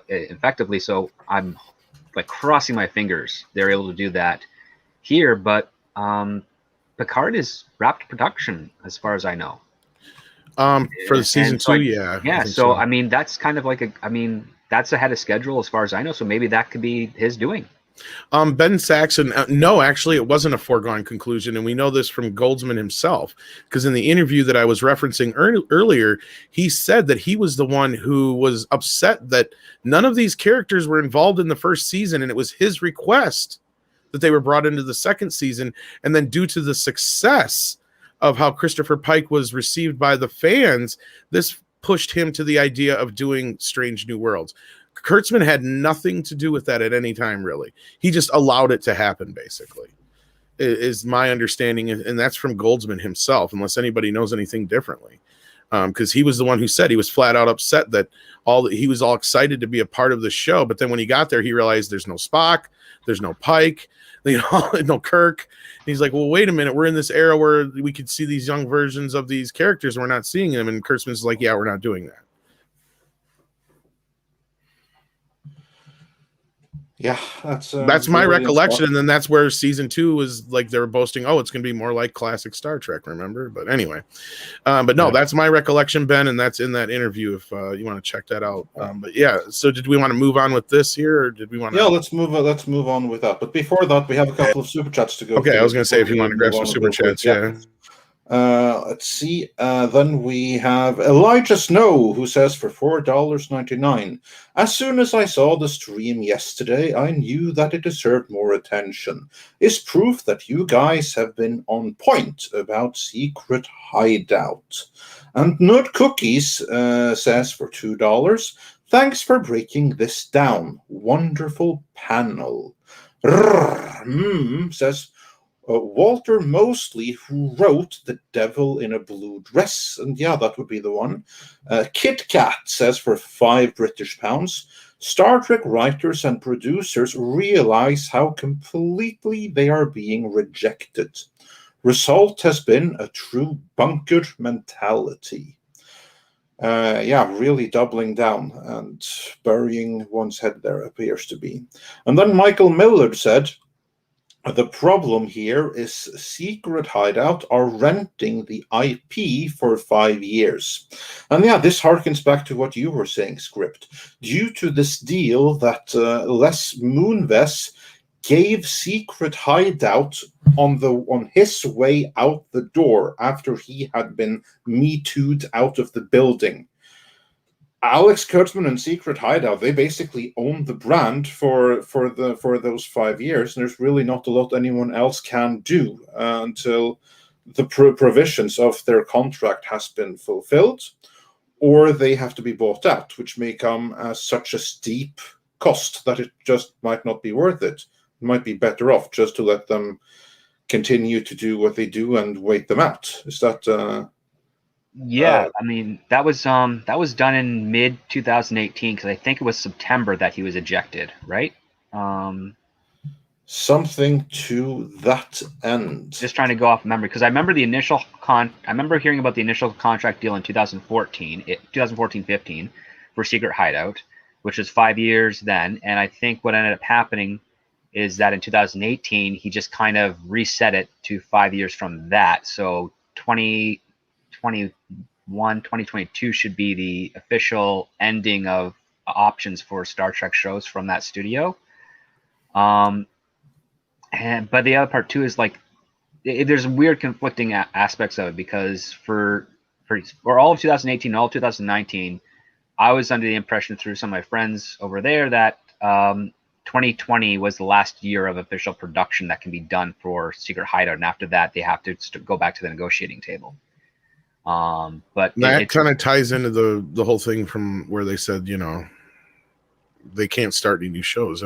effectively. So I'm like crossing my fingers they're able to do that here, but Picard is wrapped production as far as I know. For the season 2, yeah. So I mean, that's kind of like that's ahead of schedule as far as I know. So maybe that could be his doing. Ben Saxon, no, actually, it wasn't a foregone conclusion, and we know this from Goldsman himself, because in the interview that I was referencing earlier, he said that he was the one who was upset that none of these characters were involved in the first season, and it was his request that they were brought into the second season, and then due to the success of how Christopher Pike was received by the fans, this pushed him to the idea of doing Strange New Worlds. Kurtzman had nothing to do with that at any time, really. He just allowed it to happen, basically, is my understanding, and that's from Goldsman himself, unless anybody knows anything differently. Because he was the one who said he was flat out upset that he was all excited to be a part of the show, but then when he got there, he realized there's no Spock, there's no Pike, no Kirk. And he's like, well, wait a minute, we're in this era where we could see these young versions of these characters, and we're not seeing them. And Kurtzman's like, yeah, we're not doing that. Yeah, that's my recollection, and then that's where season 2 was like they were boasting, it's going to be more like classic Star Trek, remember? But anyway, but no, that's my recollection, Ben, and that's in that interview if you want to check that out. But yeah, so did we want to move on with this here, or did we want to? Yeah, let's move on with that. But before that, we have a couple of super chats to go. Okay, I was going to say if you want to grab some super chats, yeah. Let's see. Then we have Elijah Snow, who says for $4.99. As soon as I saw the stream yesterday, I knew that it deserved more attention. Is proof that you guys have been on point about Secret Hideout. And Nerd Cookies says for $2. Thanks for breaking this down. Wonderful panel. Says Walter Mosley, who wrote The Devil in a Blue Dress. And yeah, that would be the one. Kit Kat says for £5 Star Trek writers and producers realize how completely they are being rejected. Result has been a true bunker mentality. Really doubling down and burying one's head there appears to be. And then Michael Millard said, the problem here is Secret Hideout are renting the IP for 5 years. And yeah, this harkens back to what you were saying, Script. Due to this deal that Les Moonves gave Secret Hideout on his way out the door after he had been Me Too'd out of the building. Alex Kurtzman and Secret Hideout, they basically own the brand for those 5 years, and there's really not a lot anyone else can do until the provisions of their contract has been fulfilled, or they have to be bought out, which may come as such a steep cost that it just might not be worth it. It might be better off just to let them continue to do what they do and wait them out. Is that? Yeah, I mean that was done in mid 2018 because I think it was September that he was ejected, right? Something to that end. Just trying to go off memory because I remember I remember hearing about the initial contract deal in 2014-15 for Secret Hideout, which was 5 years then, and I think what ended up happening is that in 2018 he just kind of reset it to 5 years from that. So 2022 should be the official ending of options for Star Trek shows from that studio. But the other part too is like there's weird conflicting aspects of it because for all of 2018, all of 2019, I was under the impression through some of my friends over there that 2020 was the last year of official production that can be done for Secret Hideout, and after that they have to go back to the negotiating table. But that kind of ties into the whole thing from where they said, they can't start any new shows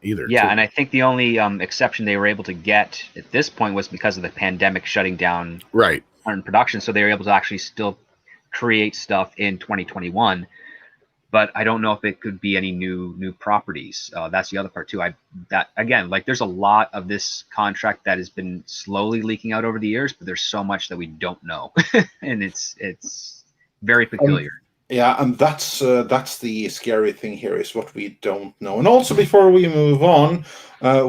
either. Yeah, too. and I think the only exception they were able to get at this point was because of the pandemic shutting down right certain production, so they were able to actually still create stuff in 2021. But I don't know if it could be any new properties. That's the other part too. There's a lot of this contract that has been slowly leaking out over the years, but there's so much that we don't know, and it's very peculiar. And that's the scary thing here is what we don't know. And also, before we move on,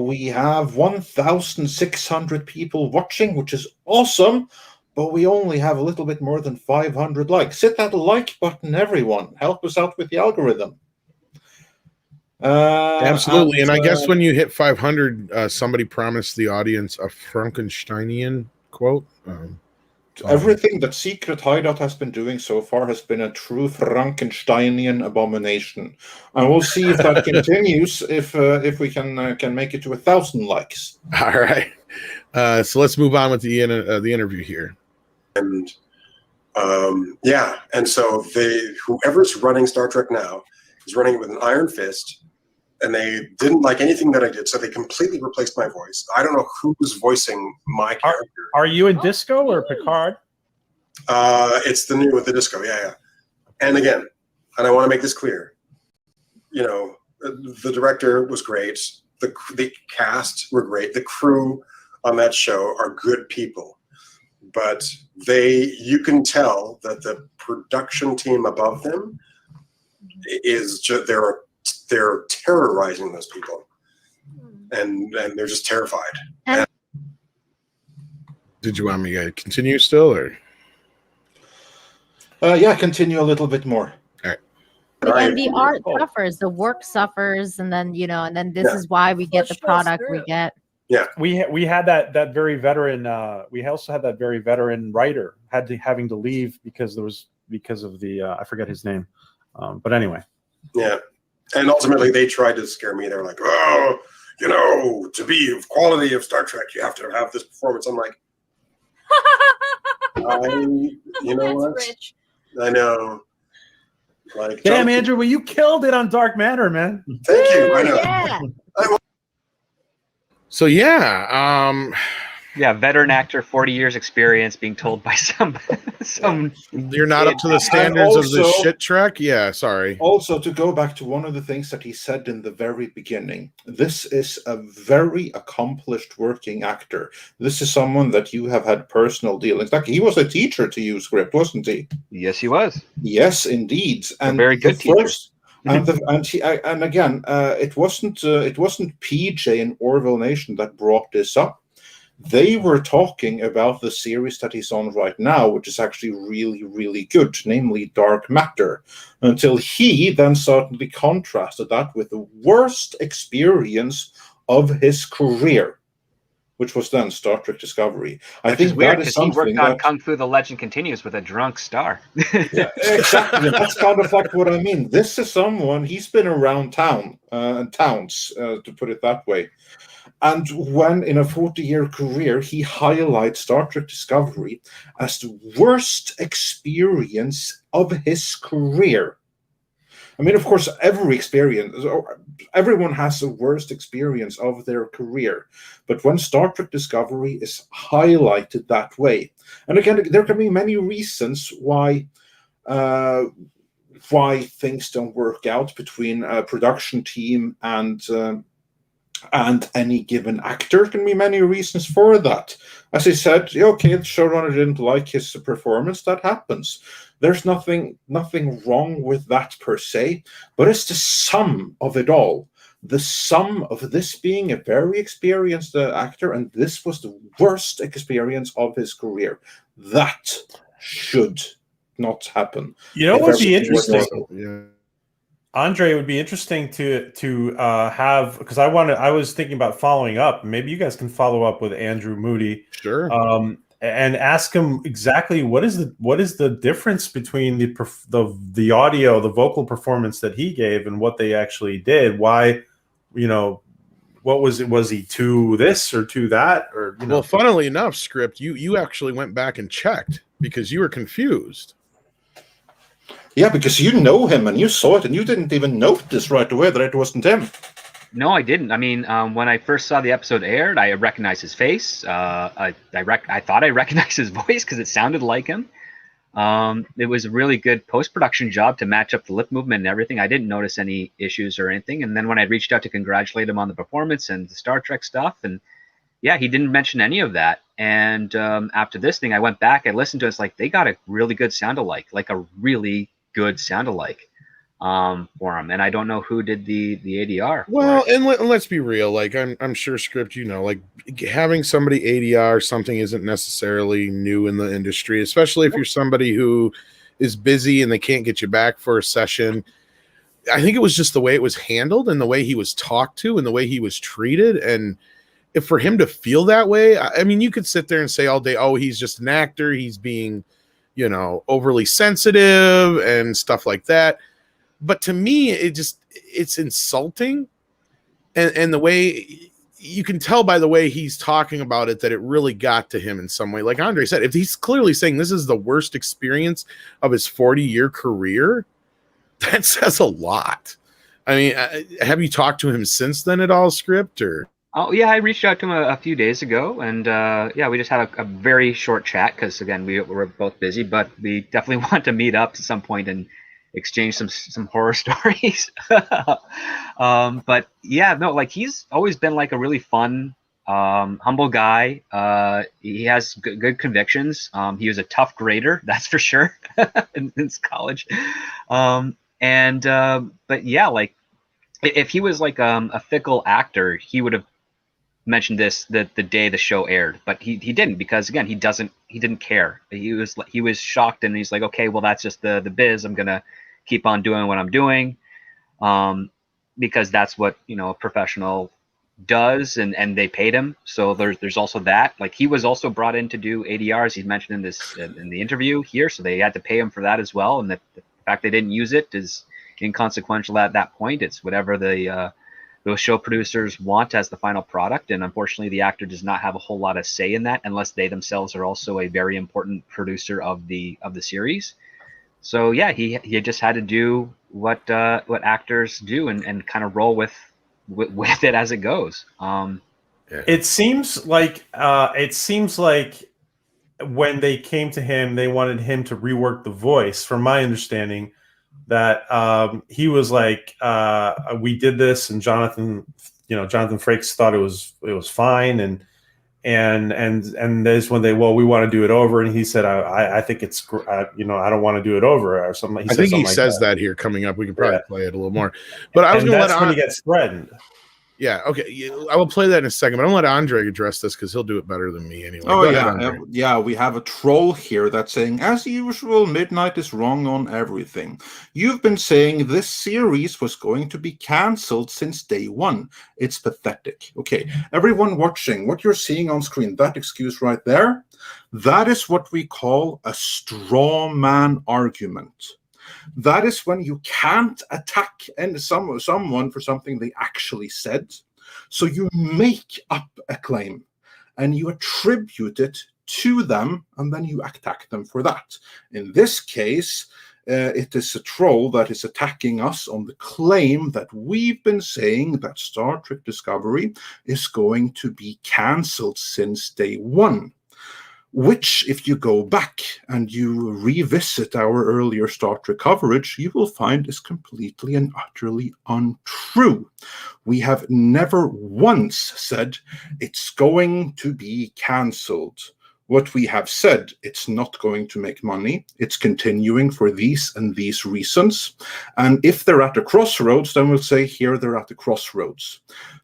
we have 1,600 people watching, which is awesome. But we only have a little bit more than 500 likes. Hit that like button, everyone. Help us out with the algorithm. Absolutely. And I guess when you hit 500, somebody promised the audience a Frankensteinian quote. Everything that Secret Hideout has been doing so far has been a true Frankensteinian abomination. And we'll see if that continues, if we can make it to 1,000 likes. All right. So let's move on with the interview here. And and so whoever's running Star Trek now is running it with an iron fist, and they didn't like anything that I did, so they completely replaced my voice. I don't know who's voicing my character. Are you in Disco or Picard? It's the new with the Disco, yeah. And again, and I want to make this clear, the director was great, the cast were great, the crew on that show are good people. But you can tell that the production team above them is just they're terrorizing those people, and they're just terrified. Did you want me to continue still, or? Continue a little bit more. All right. And the art suffers, the work suffers, and then this is why we get the product we get. Yeah. We had that very veteran. We also had that very veteran writer having to leave because of the I forget his name, but anyway. Yeah, and ultimately they tried to scare me. They were like, "Oh, to be of quality of Star Trek, you have to have this performance." I'm like, That's what? rich. I know. Like, Damn, Andrew, well, you killed it on Dark Matter, man. Thank you. I know. Yeah. So yeah, Yeah, veteran actor, 40 years experience, being told by some you're not up to the standards of this also- shit Trek. Yeah, sorry. Also, to go back to one of the things that he said in the very beginning, this is a very accomplished working actor. This is someone that you have had personal dealings. Like, he was a teacher to you, Script, wasn't he? Yes, he was. Yes, indeed. And very good the teacher. first, and again, it wasn't PJ and Orville Nation that brought this up. They were talking about the series that he's on right now, which is actually really, really good, namely Dark Matter, until he then suddenly contrasted that with the worst experience of his career, which was then Star Trek Discovery. I think weird that is because he something worked on that... Kung Fu: The Legend Continues with a drunk star. Yeah, exactly. That's kind of like what I mean. This is someone, he's been around towns, to put it that way. And when in a 40-year career, he highlights Star Trek Discovery as the worst experience of his career. I mean, of course, everyone has the worst experience of their career. But when Star Trek Discovery is highlighted that way, and again, there can be many reasons why things don't work out between a production team and any given actor. Can be many reasons for that. As I said, okay, the showrunner didn't like his performance. That happens. There's nothing wrong with that per se, but it's the sum of it all. The sum of this being a very experienced actor, and this was the worst experience of his career. That should not happen. You know what would be everything was interesting? normal. Yeah. Andre, it would be interesting to have, because I was thinking about following up. Maybe you guys can follow up with Andrew Moody, Sure. and ask him exactly what is the difference between the audio, the vocal performance that he gave, and what they actually did. Why, what was it? Was he to this or to that, or Well, funnily enough, Script, you actually went back and checked because you were confused. Yeah, because you know him and you saw it and you didn't even notice right away that it wasn't him. No, I didn't. I mean, when I first saw the episode aired, I recognized his face. I thought I recognized his voice because it sounded like him. It was a really good post-production job to match up the lip movement and everything. I didn't notice any issues or anything. And then when I reached out to congratulate him on the performance and the Star Trek stuff, and yeah, he didn't mention any of that. And after this thing, I went back and listened to it. It's like they got a really good sound-alike, like a really good sound-alike for him. And I don't know who did the ADR. Well, and let's be real. Like I'm sure, Script, like having somebody ADR something isn't necessarily new in the industry, especially if you're somebody who is busy and they can't get you back for a session. I think it was just the way it was handled and the way he was talked to and the way he was treated. And if for him to feel that way, I mean, you could sit there and say all day, oh, he's just an actor. He's being, overly sensitive and stuff like that. But to me, it's insulting. And the way you can tell by the way he's talking about it, that it really got to him in some way. Like Andre said, if he's clearly saying this is the worst experience of his 40-year career, that says a lot. I mean, have you talked to him since then at all, Script, or? Oh, yeah, I reached out to him a few days ago, and yeah, we just had a very short chat because, again, we were both busy, but we definitely want to meet up at some point and exchange some horror stories. But yeah, no, like he's always been like a really fun, humble guy. He has good convictions. He was a tough grader, that's for sure, in college. But yeah, like if he was like a fickle actor, he would have mentioned this the day the show aired, but he didn't, because again, he didn't care. He was shocked, and he's like, okay, well, that's just the biz. I'm gonna keep on doing what I'm doing, because that's what a professional does, and they paid him. So there's also that. Like, he was also brought in to do ADRs. He's mentioned in this in the interview here, so they had to pay him for that as well. And the fact they didn't use it is inconsequential at that point. It's whatever those show producers want as the final product, and unfortunately the actor does not have a whole lot of say in that unless they themselves are also a very important producer of the series. So yeah, he just had to do what actors do and kind of roll with it as it goes. It seems like when they came to him, they wanted him to rework the voice. From my understanding, that he was like, we did this, and Jonathan Frakes thought it was fine, and there's when we want to do it over, and he said, I think it's I don't want to do it over or something. I think he says that here coming up. We can probably play it a little more, but I was going to let when he gets threatened. Yeah, okay. I will play that in a second, but I'm going to let Andre address this because he'll do it better than me anyway. Oh, yeah. We have a troll here that's saying, as usual, Midnight is wrong on everything. You've been saying this series was going to be cancelled since day one. It's pathetic. Okay, everyone watching, what you're seeing on screen, that excuse right there, that is what we call a straw man argument. That is when you can't attack someone for something they actually said. So you make up a claim and you attribute it to them, and then you attack them for that. In this case, it is a troll that is attacking us on the claim that we've been saying that Star Trek Discovery is going to be cancelled since day one. Which, if you go back and you revisit our earlier Star Trek coverage, you will find is completely and utterly untrue. We have never once said it's going to be cancelled. What we have said, it's not going to make money. It's continuing for these and these reasons. And if they're at a crossroads, then we'll say here they're at the crossroads.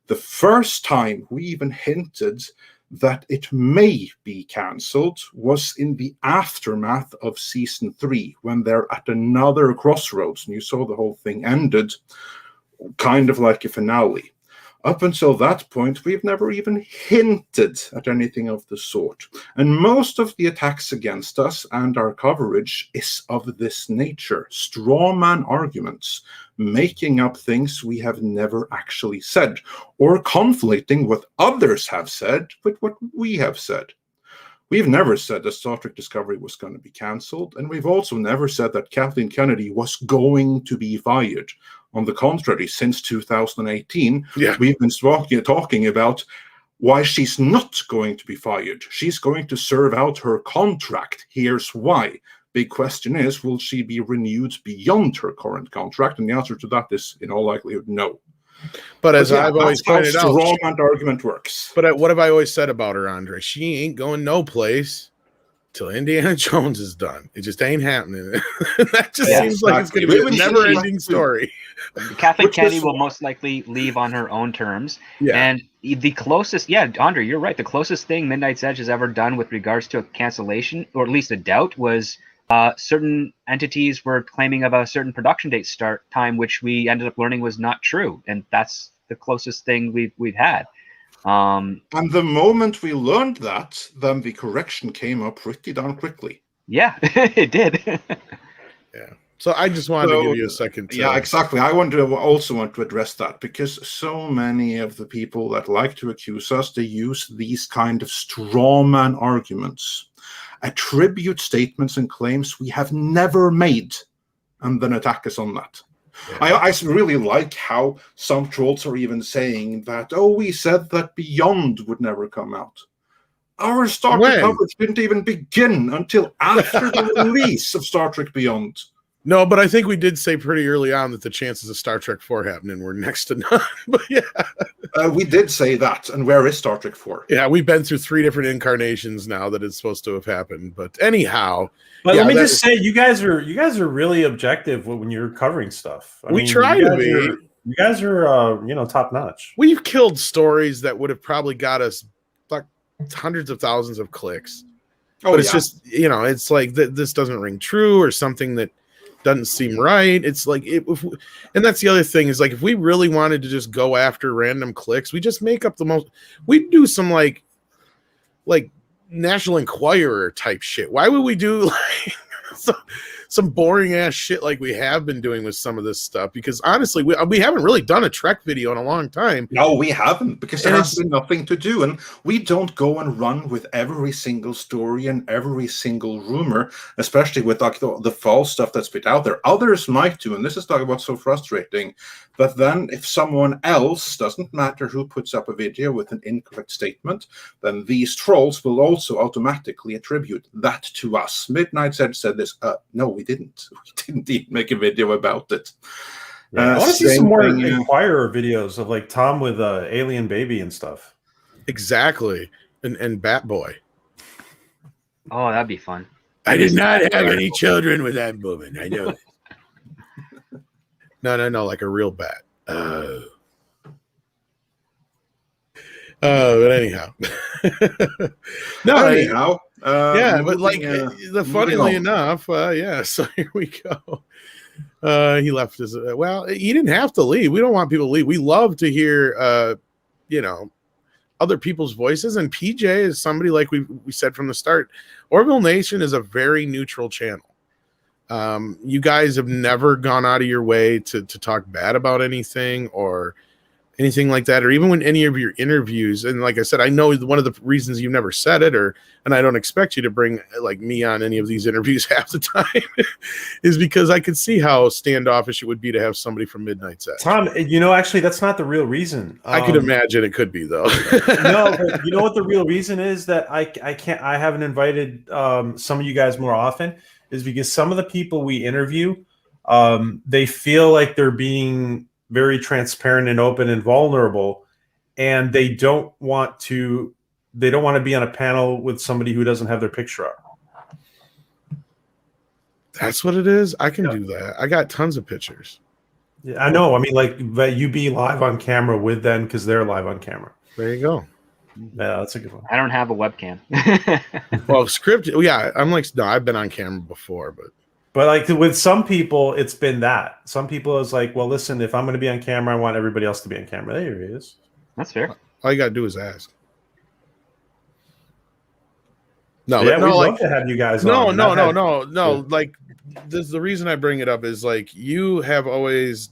The first time we even hinted that it may be cancelled was in the aftermath of season 3, when they're at another crossroads and you saw the whole thing ended kind of like a finale. Up until that point, we've never even hinted at anything of the sort. And most of the attacks against us and our coverage is of this nature. Straw man arguments, making up things we have never actually said, or conflicting what others have said with what we have said. We've never said that Star Trek Discovery was going to be cancelled, and we've also never said that Kathleen Kennedy was going to be fired. On the contrary, since 2018, we've been talking about why she's not going to be fired. She's going to serve out her contract. Here's why. Big question is, will she be renewed beyond her current contract? And the answer to that is, in all likelihood, no. But as I've always pointed out, strong argument works. But what have I always said about her, Andre? She ain't going no place till Indiana Jones is done. It just ain't happening. That just seems like it's going to be a never-ending story. Kathleen Kennedy will most likely leave on her own terms. Yeah. And the closest, Andre, you're right. The closest thing Midnight's Edge has ever done with regards to a cancellation, or at least a doubt, was certain entities were claiming of a certain production date start time, which we ended up learning was not true. And that's the closest thing we've had. And the moment we learned that, then the correction came up pretty darn quickly. Yeah, it did. Yeah. So I just wanted to give you a second. Yeah, exactly. I also want to address that, because so many of the people that like to accuse us, they use these kind of straw man arguments, attribute statements and claims we have never made, and then attack us on that. Yeah. I really like how some trolls are even saying that, we said that Beyond would never come out. Our Star Trek coverage didn't even begin until after the release of Star Trek Beyond. No, but I think we did say pretty early on that the chances of Star Trek 4 happening were next to none. But we did say that. And where is Star Trek 4? Yeah, we've been through 3 different incarnations now that it's supposed to have happened. But anyhow, let me just say, you guys are really objective when you're covering stuff. We try to be. You guys are top notch. We've killed stories that would have probably got us like hundreds of thousands of clicks. But it's just, it's like this doesn't ring true, or something that doesn't seem right. It's like and that's the other thing is like if we really wanted to just go after random clicks, we just make up the most. We do some like National Enquirer type shit. Why would we do like some boring ass shit like we have been doing with some of this stuff? Because honestly, we haven't really done a Trek video in a long time. No, we haven't, because there has been nothing to do, and we don't go and run with every single story and every single rumor, especially with like the false stuff that's put out there. Others might do, and this is talking about so frustrating. But then if someone else, doesn't matter who puts up a video with an incorrect statement, then these trolls will also automatically attribute that to us. Midnight said this. No, we didn't. We didn't even make a video about it. Yeah, I want to see some more Inquirer videos of like Tom with alien baby and stuff. Exactly. And Bat Boy. Oh, that'd be fun. I did not have any children with that woman. I know. No, like a real bat. But anyhow. Anyhow. Yeah, but like, funnily enough, so here we go. He left us. Well, he didn't have to leave. We don't want people to leave. We love to hear, other people's voices. And PJ is somebody, like we said from the start, Orville Nation is a very neutral channel. You guys have never gone out of your way to talk bad about anything or anything like that, or even when any of your interviews. And like I said, I know one of the reasons you've never said it, and I don't expect you to bring like me on any of these interviews half the time, is because I could see how standoffish it would be to have somebody from Midnight's Edge. Tom, actually, that's not the real reason. I could imagine it could be though. No, but you know what the real reason is that I haven't invited some of you guys more often is because some of the people we interview, they feel like they're being very transparent and open and vulnerable, and they don't want to be on a panel with somebody who doesn't have their picture up. That's what it is. I can do that. I got tons of pictures. Yeah, I know. I mean, like that you be live on camera with them because they're live on camera. There you go. Yeah, that's a good one. I don't have a webcam. Well, scripted. Yeah, I'm like, no, I've been on camera before, but like with some people, it's been that. Some people is like, well, listen, if I'm going to be on camera, I want everybody else to be on camera. There he is. That's fair. All you got to do is ask. No, yeah, we'd like, love to have you guys on. No. Yeah. Like, the reason I bring it up is like you have always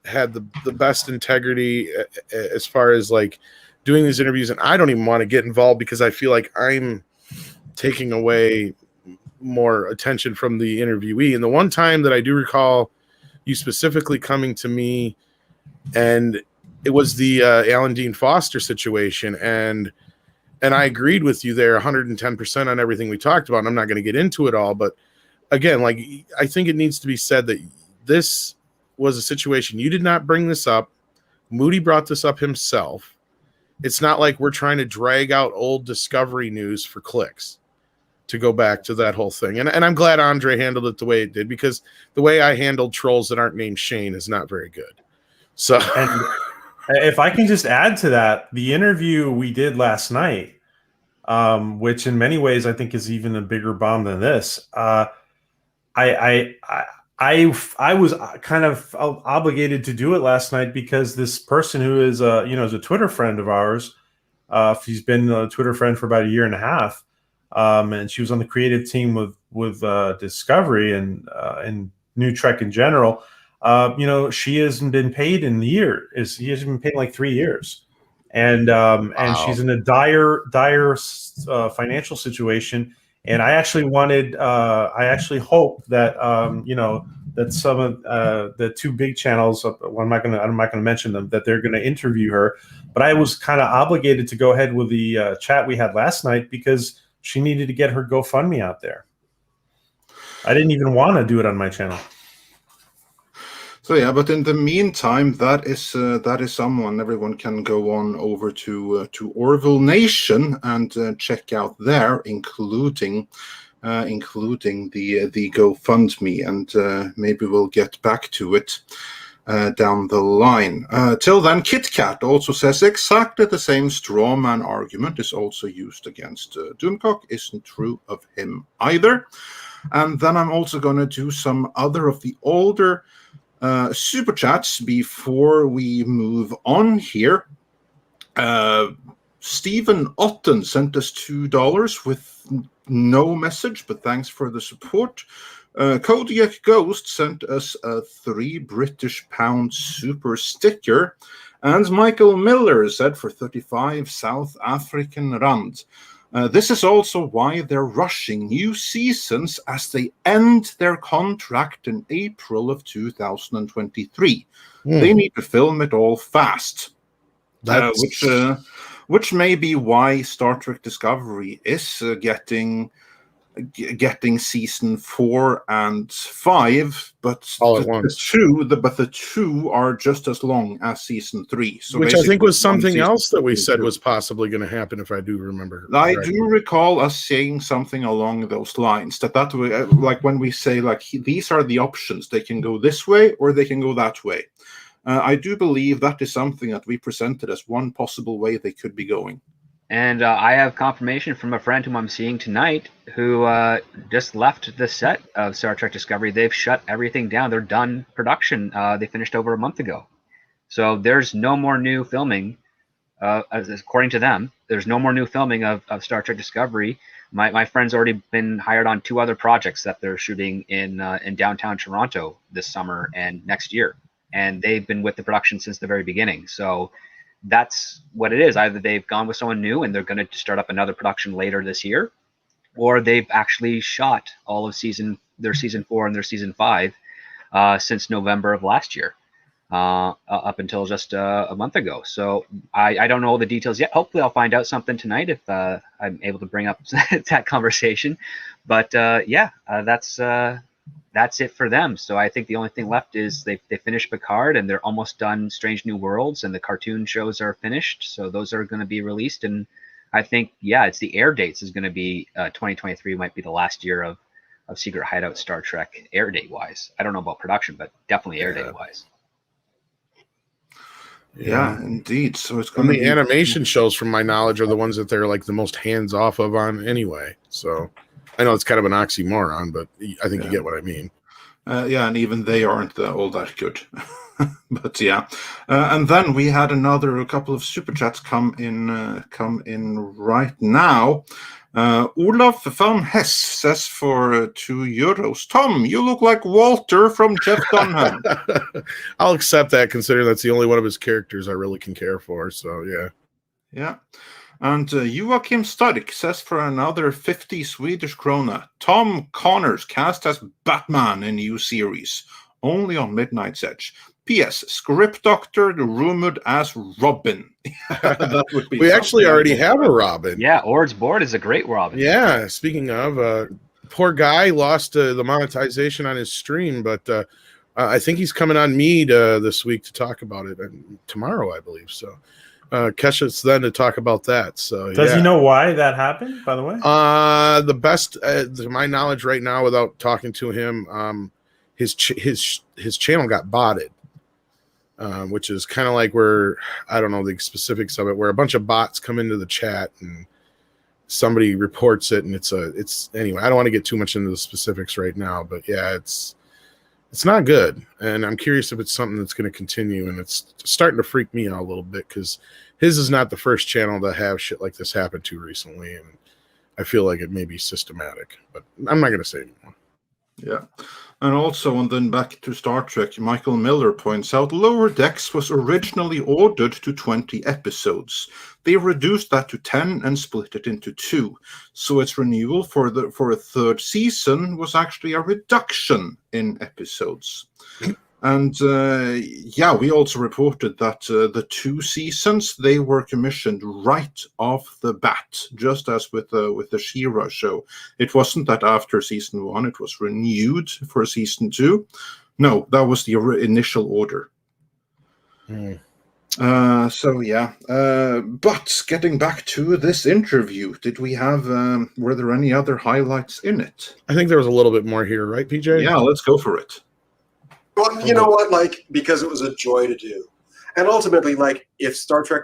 had the best integrity as far as like doing these interviews, and I don't even want to get involved because I feel like I'm taking away more attention from the interviewee. And the one time that I do recall you specifically coming to me, and it was the Alan Dean Foster situation, and I agreed with you there 110% on everything we talked about. And I'm not going to get into it all, but again, like, I think it needs to be said that this was a situation. You did not bring this up. Moody brought this up himself. It's not like we're trying to drag out old Discovery news for clicks to go back to that whole thing. And I'm glad Andre handled it the way it did, because the way I handled trolls that aren't named Shane is not very good. So, and if I can just add to that, the interview we did last night, which in many ways I think is even a bigger bomb than this. I was kind of obligated to do it last night because this person who is is a Twitter friend of ours. She's been a Twitter friend for about a year and a half, and she was on the creative team with Discovery and New Trek in general. She hasn't been paid in the year. She hasn't been paid in like 3 years, and she's in a dire financial situation. And I actually hope that that some of the two big channels, I'm not gonna mention them, that they're gonna interview her. But I was kind of obligated to go ahead with the chat we had last night because she needed to get her GoFundMe out there. I didn't even want to do it on my channel. So yeah, but in the meantime, that is someone everyone can go on over to Orville Nation and check out there, including the GoFundMe, and maybe we'll get back to it. down the line. Till then, Kit Kat also says exactly the same straw man argument is also used against Doomcock. Isn't true of him either. And then I'm also going to do some other of the older super chats before we move on here. Stephen Otten sent us $2 with no message, but thanks for the support. Kodiak Ghost sent us a £3 British super sticker. And Michael Miller said for 35 South African rand. This is also why they're rushing new seasons as they end their contract in April of 2023. They need to film it all fast. Which may be why Star Trek Discovery is getting season 4 and 5, but all at once. The two are just as long as season 3. So which I think was something else that we said was possibly going to happen, if I do remember. I do recall us saying something along those lines. That way, like when we say like these are the options, they can go this way or they can go that way. I do believe that is something that we presented as one possible way they could be going. And I have confirmation from a friend whom I'm seeing tonight who just left the set of Star Trek Discovery. They've shut everything down. They're done production. They finished over a month ago. So there's no more new filming, according to them. There's no more new filming of Star Trek Discovery. My friend's already been hired on 2 other projects that they're shooting in downtown Toronto this summer and next year. And they've been with the production since the very beginning. So that's what it is. Either they've gone with someone new and they're going to start up another production later this year, or they've actually shot all of their season 4 and their season 5 since November of last year, up until just a month ago. So I don't know all the details yet. Hopefully I'll find out something tonight if I'm able to bring up that conversation. But that's it for them. So I think the only thing left is they finished Picard and they're almost done Strange New Worlds, and the cartoon shows are finished. So those are going to be released. And I think, it's the air dates is going to be 2023 might be the last year of Secret Hideout Star Trek air date wise. I don't know about production, but definitely air date wise. Yeah, indeed. So it's going to be animation shows, from my knowledge, are the ones that they're like the most hands off of on anyway. So I know it's kind of an oxymoron, but I think you get what I mean. And even they aren't all that good. But and then we had a couple of super chats come in right now. Olaf van Hess says for €2, Tom, you look like Walter from Jeff Dunham. I'll accept that, considering that's the only one of his characters I really can care for. So yeah. And Joachim Stark says for another 50 Swedish krona, Tom Connors cast as Batman in new series, only on Midnight's Edge. P.S. Script Doctor rumored as Robin. That would be. We actually already have a Robin. Yeah, Ord's Board is a great Robin. Yeah, speaking of, poor guy lost the monetization on his stream, but I think he's coming on Mead this week to talk about it, and tomorrow, I believe. So catch us then to talk about that. So does he know why that happened, by the way? The best, to my knowledge right now, without talking to him, his channel got botted. Which is kind of like where, I don't know the specifics of it, where a bunch of bots come into the chat and somebody reports it, and it's anyway. I don't want to get too much into the specifics right now, but it's not good, and I'm curious if it's something that's going to continue, and it's starting to freak me out a little bit because his is not the first channel to have shit like this happen to recently, and I feel like it may be systematic, but I'm not going to say anymore. Yeah. And also, and then back to Star Trek, Michael Miller points out Lower Decks was originally ordered to 20 episodes. They reduced that to 10 and split it into 2. So its renewal for a third season was actually a reduction in episodes. And we also reported that the 2 seasons, they were commissioned right off the bat, just as with the She-Ra show. It wasn't that after season 1 it was renewed for season 2. No, that was the initial order. But getting back to this interview, did we have? Were there any other highlights in it? I think there was a little bit more here, right, PJ? Yeah, let's go for it. Well, you know what? Like, because it was a joy to do, and ultimately, like, if Star Trek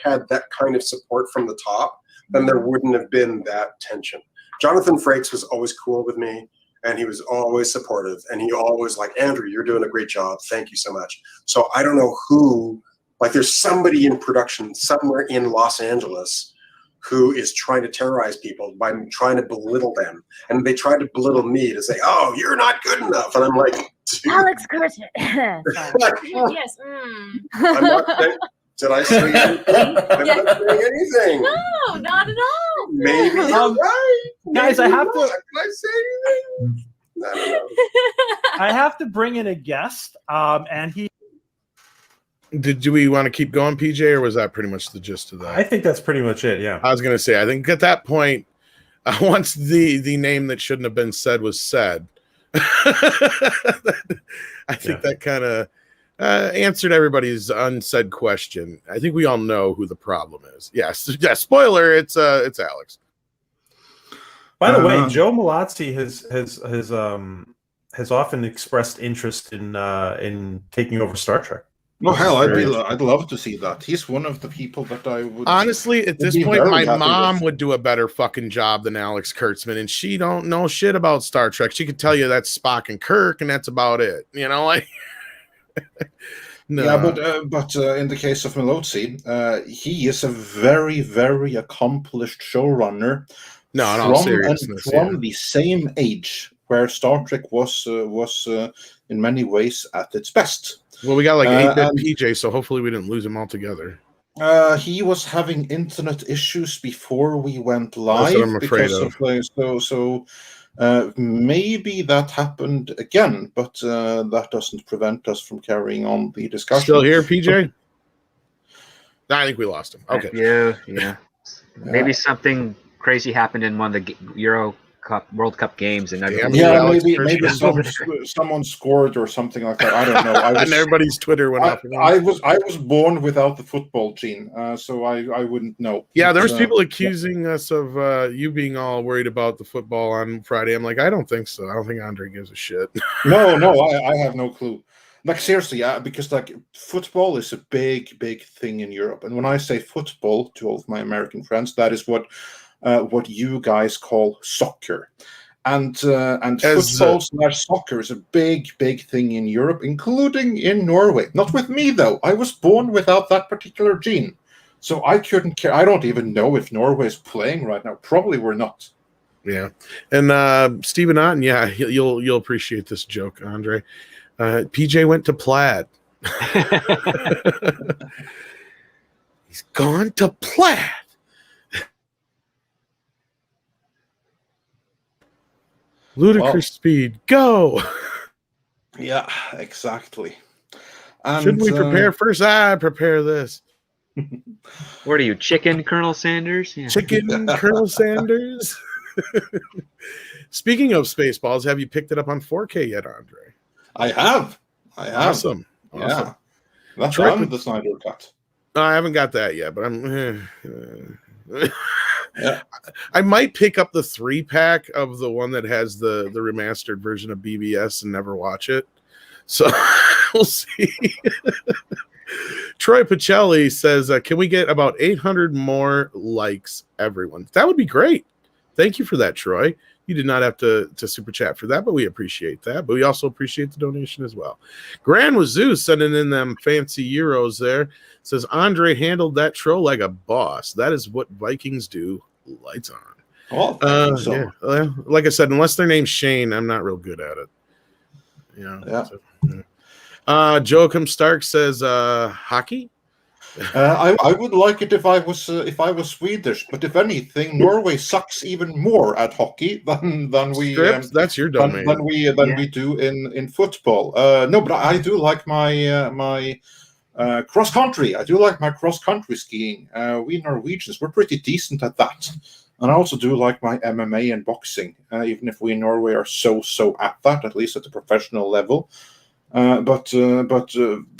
had that kind of support from the top, then there wouldn't have been that tension. Jonathan Frakes was always cool with me, and he was always supportive, and he always like, Andrew, you're doing a great job. Thank you so much. So I don't know who, like, there's somebody in production somewhere in Los Angeles who is trying to terrorize people by trying to belittle them. And they tried to belittle me to say, oh, you're not good enough. And I'm like, dude. Alex Curtin. Yes. I'm not saying, did I say anything? I'm not saying anything. No, not at all. Maybe you're right. Guys, Maybe I have not. to. Did I say anything? I don't know. I have to bring in a guest, and he. Do we want to keep going, PJ, or was that pretty much the gist of that? I think that's pretty much it. Yeah. I was going to say, I think at that point, once the name that shouldn't have been said was said, I think that kind of answered everybody's unsaid question. I think we all know who the problem is. Yes, yeah. Spoiler, it's Alex. By the way, Joe Malazzi has often expressed interest in taking over Star Trek. Oh hell, I'd love to see that. He's one of the people that I would honestly at this point. My mom would do a better fucking job than Alex Kurtzman, and she don't know shit about Star Trek. She could tell you that's Spock and Kirk, and that's about it. You know, like no. Yeah, but in the case of Malozzi, he is a very, very accomplished showrunner. No, in all seriousness, from the same age where Star Trek was in many ways at its best. Well, we got like 8-bit PJ, so hopefully we didn't lose him altogether. He was having internet issues before we went live. That's what I'm afraid of. Maybe that happened again, but that doesn't prevent us from carrying on the discussion. Still here, PJ? I think we lost him. Okay. Yeah. Maybe something crazy happened in one of the World Cup games, and maybe someone scored or something like that. I don't know. And everybody's Twitter went off. I was born without the football gene, so I wouldn't know. Yeah, there was people accusing us of you being all worried about the football on Friday. I'm like, I don't think so. I don't think Andre gives a shit. No, I have no clue. Like seriously, because like football is a big thing in Europe, and when I say football to all of my American friends, that is what you guys call soccer, and football/soccer is a big thing in Europe, including in Norway. Not with me though. I was born without that particular gene, so I couldn't care. I don't even know if Norway is playing right now. Probably we're not. Yeah, and Stephen Otten, yeah, you'll appreciate this joke, Andre. PJ went to Plaid. He's gone to Plaid. Ludicrous speed, go! Yeah, exactly. And, should we prepare first? I prepare this. What are you, chicken, Colonel Sanders? Yeah. Chicken, Colonel Sanders. Speaking of Spaceballs, have you picked it up on 4K yet, Andre? I have. Awesome. Yeah. That's on the Snyder Cut. I haven't got that yet, but I'm. Yeah. I might pick up the 3-pack of the one that has the remastered version of BBS and never watch it. So we'll see. Troy Pacelli says, can we get about 800 more likes, everyone? That would be great. Thank you for that, Troy. You did not have to super chat for that, but we appreciate that. But we also appreciate the donation as well. Grand Wazoo sending in them fancy euros there. Says, Andre handled that troll like a boss. That is what Vikings do. Lights on. Oh, yeah. Well, like I said, unless their name's Shane, I'm not real good at it. Yeah. Joachim Stark says, hockey? I would like it if I was Swedish, but if anything, Norway sucks even more at hockey than we. That's your domain. Than we do in football. No, but I do like my cross country. I do like my cross country skiing. We Norwegians, we're pretty decent at that, and I also do like my MMA and boxing. Even if we in Norway are so at that, at least at the professional level. But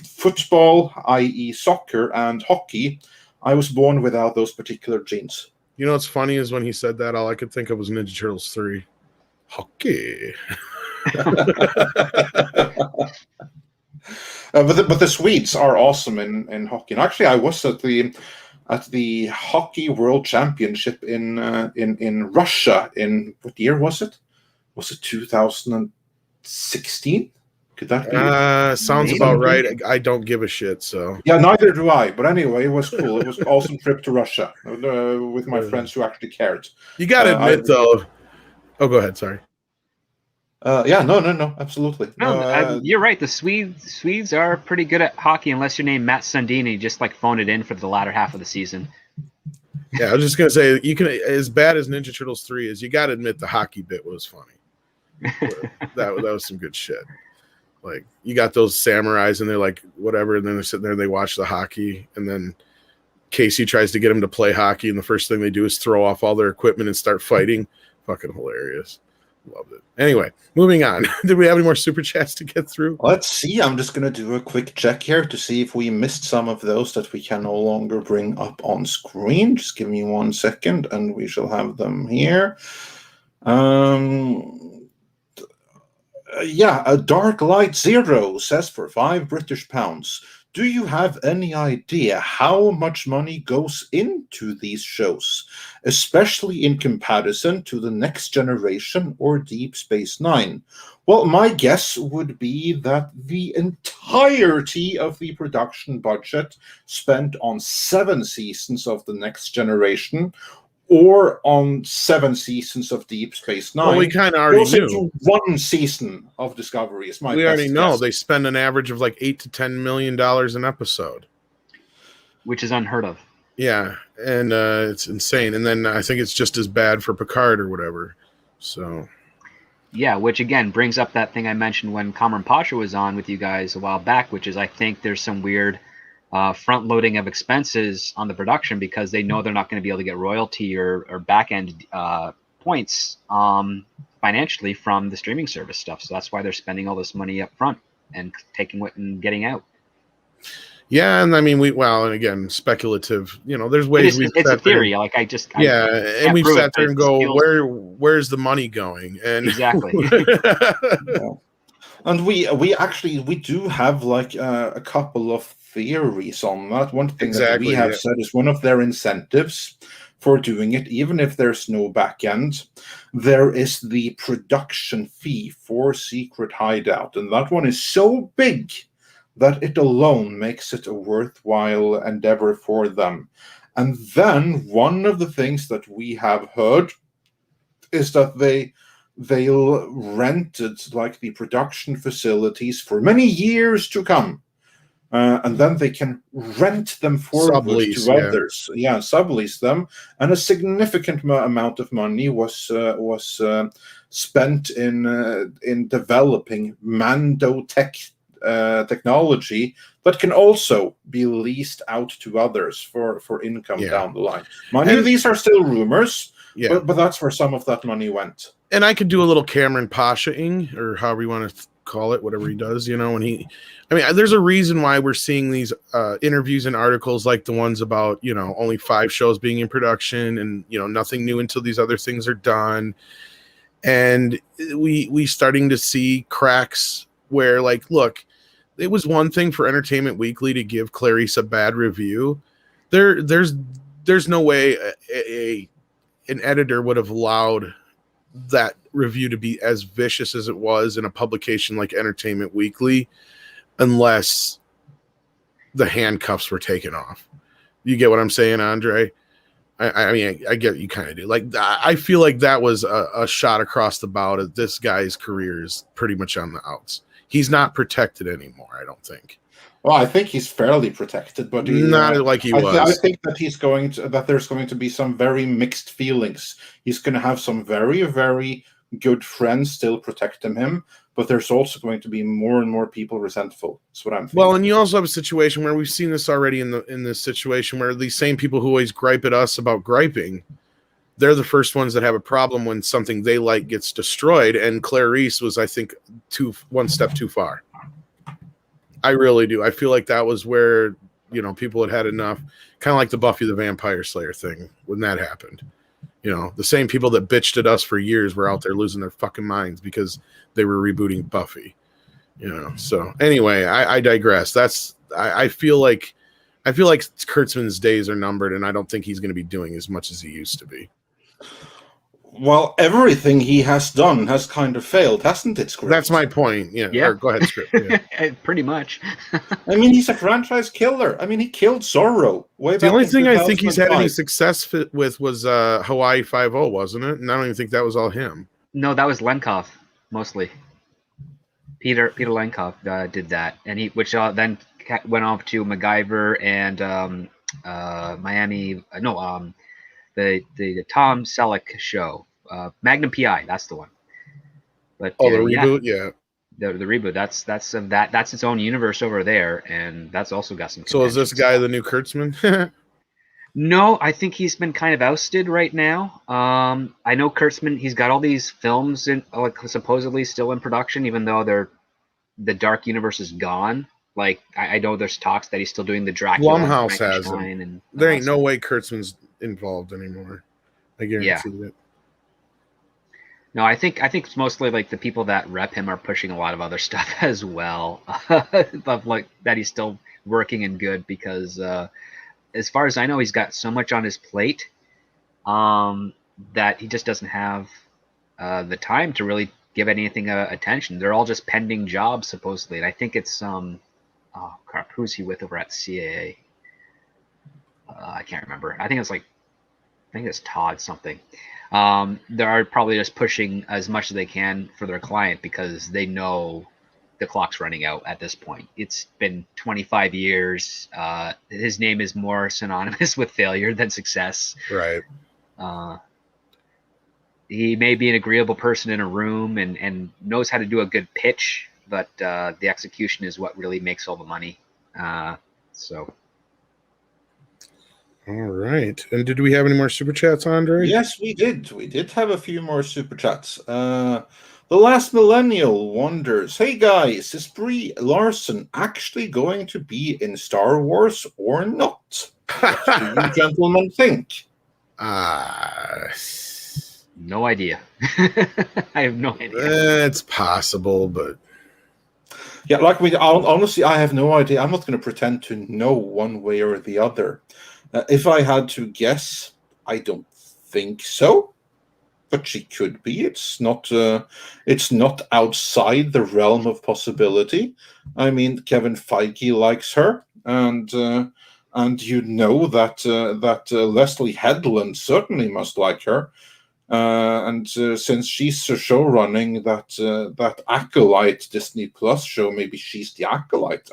football, i.e. soccer, and hockey, I was born without those particular genes. You know what's funny is when he said that, all I could think of was Ninja Turtles 3. Hockey. But the Swedes are awesome in hockey. And actually, I was at the Hockey World Championship in Russia in what year was it? Was it 2016? Could that be? Sounds Maybe. about right. I don't give a shit. So Yeah, neither do I. But anyway, it was cool. It was an awesome trip to Russia with my friends who actually cared. you got to admit, though. Oh, go ahead. Sorry. No, absolutely. No, you're right. The Swedes are pretty good at hockey, unless you're named Matt Sundin, just like phoned it in for the latter half of the season. Yeah, I was just gonna say, you can, as bad as Ninja Turtles 3 is, you got to admit the hockey bit was funny. that was some good shit. Like, you got those samurais and they're like whatever, and then they're sitting there and they watch the hockey, and then Casey tries to get them to play hockey, and the first thing they do is throw off all their equipment and start fighting. Fucking hilarious. Loved it. Anyway, moving on. Did we have any more super chats to get through? Let's see. I'm just going to do a quick check here to see if we missed some of those that we can no longer bring up on screen. Just give me 1 second and we shall have them here. A Dark Light Zero says for £5 do you have any idea how much money goes into these shows, especially in comparison to The Next Generation or Deep Space Nine? Well, my guess would be that the entirety of the production budget spent on 7 seasons of The Next Generation or on 7 seasons of Deep Space Nine. Well, we kind of already knew. 1 season of Discovery is my We already know guess. they spend an average of like $8 to $10 million an episode, which is unheard of. Yeah, and it's insane. And then I think it's just as bad for Picard or whatever. So, yeah, which again brings up that thing I mentioned when Cameron Pasha was on with you guys a while back, which is I think there's some weird front loading of expenses on the production because they know they're not going to be able to get royalty or back end points financially from the streaming service stuff. So that's why they're spending all this money up front and taking what and getting out. Yeah, and I mean, and again, speculative. You know, there's ways it's a theory. Like and we've sat there and go, where's the money going? And exactly. Yeah. And we actually do have like a couple of theories on that. One thing that we have said is one of their incentives for doing it, even if there's no back end, there is the production fee for Secret Hideout, and that one is so big that it alone makes it a worthwhile endeavor for them. And then one of the things that we have heard is that they'll rented like the production facilities for many years to come. And then they can rent them forward sublease, to others. Yeah, sublease them. And a significant amount of money was spent in developing Mando technology that can also be leased out to others for income down the line. Mind you, these are still rumors, but that's where some of that money went. And I could do a little Cameron Pasha-ing, or however you want to call it, whatever he does, you know, there's a reason why we're seeing these interviews and articles like the ones about, you know, only 5 shows being in production and, you know, nothing new until these other things are done. And we starting to see cracks where, like, look, it was one thing for Entertainment Weekly to give Clarice a bad review. There's no way an editor would have allowed that review to be as vicious as it was in a publication like Entertainment Weekly unless the handcuffs were taken off. You get what I'm saying, Andre? I mean, I get you kind of do. Like, I feel like that was a shot across the bow. This guy's career is pretty much on the outs. He's not protected anymore, I don't think. Well, I think he's fairly protected, but not like he was. I think that there's going to be some very mixed feelings. He's going to have some very, very good friends still protecting him, but there's also going to be more and more people resentful. That's what I'm thinking. Well, and you also have a situation where we've seen this already in this situation where these same people who always gripe at us about griping, they're the first ones that have a problem when something they like gets destroyed. And Clarice was, I think, one step too far. I really do. I feel like that was where, you know, people had enough, kind of like the Buffy the Vampire Slayer thing when that happened. the same people that bitched at us for years were out there losing their fucking minds because they were rebooting Buffy. So anyway, I digress. I feel like Kurtzman's days are numbered, and I don't think he's going to be doing as much as he used to be. Well, everything he has done has kind of failed, hasn't it, Script? That's my point. Yeah. Or go ahead, Script. Yeah. Pretty much. I mean, he's a franchise killer. I mean, he killed Zorro way back. The only in thing I think he's had any 2005. success with was Hawaii 5-0, wasn't it? And I don't even think that was all him. No, that was Lenkov mostly. Peter Lenkov did that, and which then went off to MacGyver and Miami. The Tom Selleck show, Magnum PI. That's the one. But the reboot, yeah. The reboot. That's its own universe over there, and that's also got some. So is this guy the new Kurtzman? No, I think he's been kind of ousted right now. I know Kurtzman. He's got all these films supposedly still in production, even though the Dark Universe is gone. Like I know there's talks that he's still doing the Dracula. Blumhouse has him. And there ain't no way Kurtzman's involved anymore. I guarantee it. No, I think it's mostly like the people that rep him are pushing a lot of other stuff as well, of like that he's still working and good because as far as I know, he's got so much on his plate that he just doesn't have the time to really give anything attention. They're all just pending jobs supposedly, and I think it's oh crap, who's he with over at CAA? I can't remember. I think it's Todd something. They're probably just pushing as much as they can for their client because they know the clock's running out at this point. It's been 25 years. His name is more synonymous with failure than success. Right. He may be an agreeable person in a room and knows how to do a good pitch, but the execution is what really makes all the money. All right. And did we have any more super chats, Andre? Yes, we did. We did have a few more super chats. The Last Millennial wonders, hey guys, is Brie Larson actually going to be in Star Wars or not? What do you gentlemen think? No idea. I have no idea. It's possible, but yeah, honestly, I have no idea. I'm not going to pretend to know one way or the other. If I had to guess, I don't think so, but she could be. It's not outside the realm of possibility. I mean, Kevin Feige likes her, and you know that Leslie Headland certainly must like her. And since she's show running that Acolyte Disney Plus show, maybe she's the Acolyte.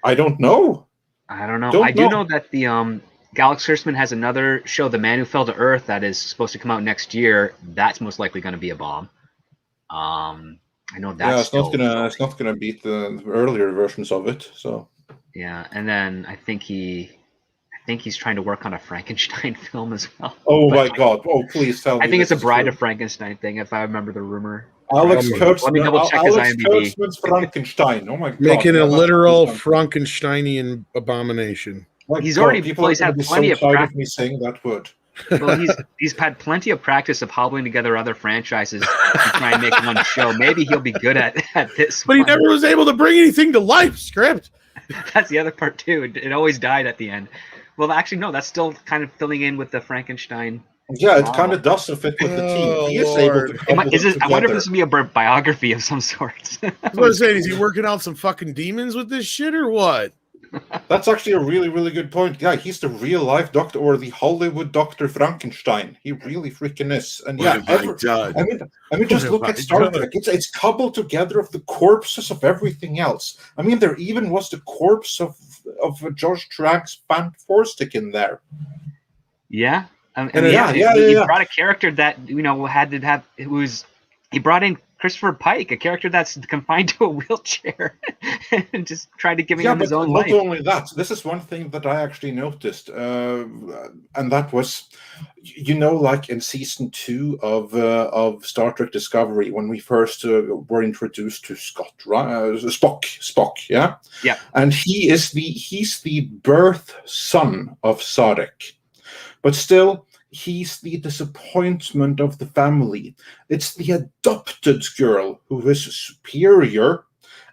I don't know. I don't know. I do know that the Alex Kurtzman has another show, The Man Who Fell to Earth, that is supposed to come out next year. That's most likely going to be a bomb. I know that's it's not gonna beat the earlier versions of it. So yeah, and then I think he's trying to work on a Frankenstein film as well. Oh my God! Oh, please tell me. I think it's a Bride of Frankenstein thing, if I remember the rumor. Alex Kurtzman. Let me double check his IMDb. Kurtzman's Frankenstein. Oh my God! Making a literal Frankensteinian abomination. He's had plenty of practice. Me saying that word. Well, he's had plenty of practice of hobbling together other franchises to try and make one show. Maybe he'll be good at this. But he never was able to bring anything to life. Script. That's the other part too. It always died at the end. Well, actually, no. That's still kind of filling in with the Frankenstein. Yeah, it kind of doesn't fit with the team. He is able to. I wonder if this would be a biography of some sort. I was going to say, is he working out some fucking demons with this shit or what? That's actually a really, really good point. Yeah, he's the real life doctor, or the Hollywood Dr. Frankenstein. He really freaking is. And yeah, I mean, just look at Star Trek. It's cobbled together of the corpses of everything else. I mean, there even was the corpse of Josh Trank's Band 4 stick in there. Yeah. He brought a character that had to have. He brought in Christopher Pike, a character that's confined to a wheelchair, and just tried to give him his own life. Not only that, this is one thing that I actually noticed, and that was, like in season 2 of Star Trek Discovery, when we first were introduced to Spock, yeah, and he's the birth son of Sarek, but still. he's the disappointment of the family. It's the adopted girl who is superior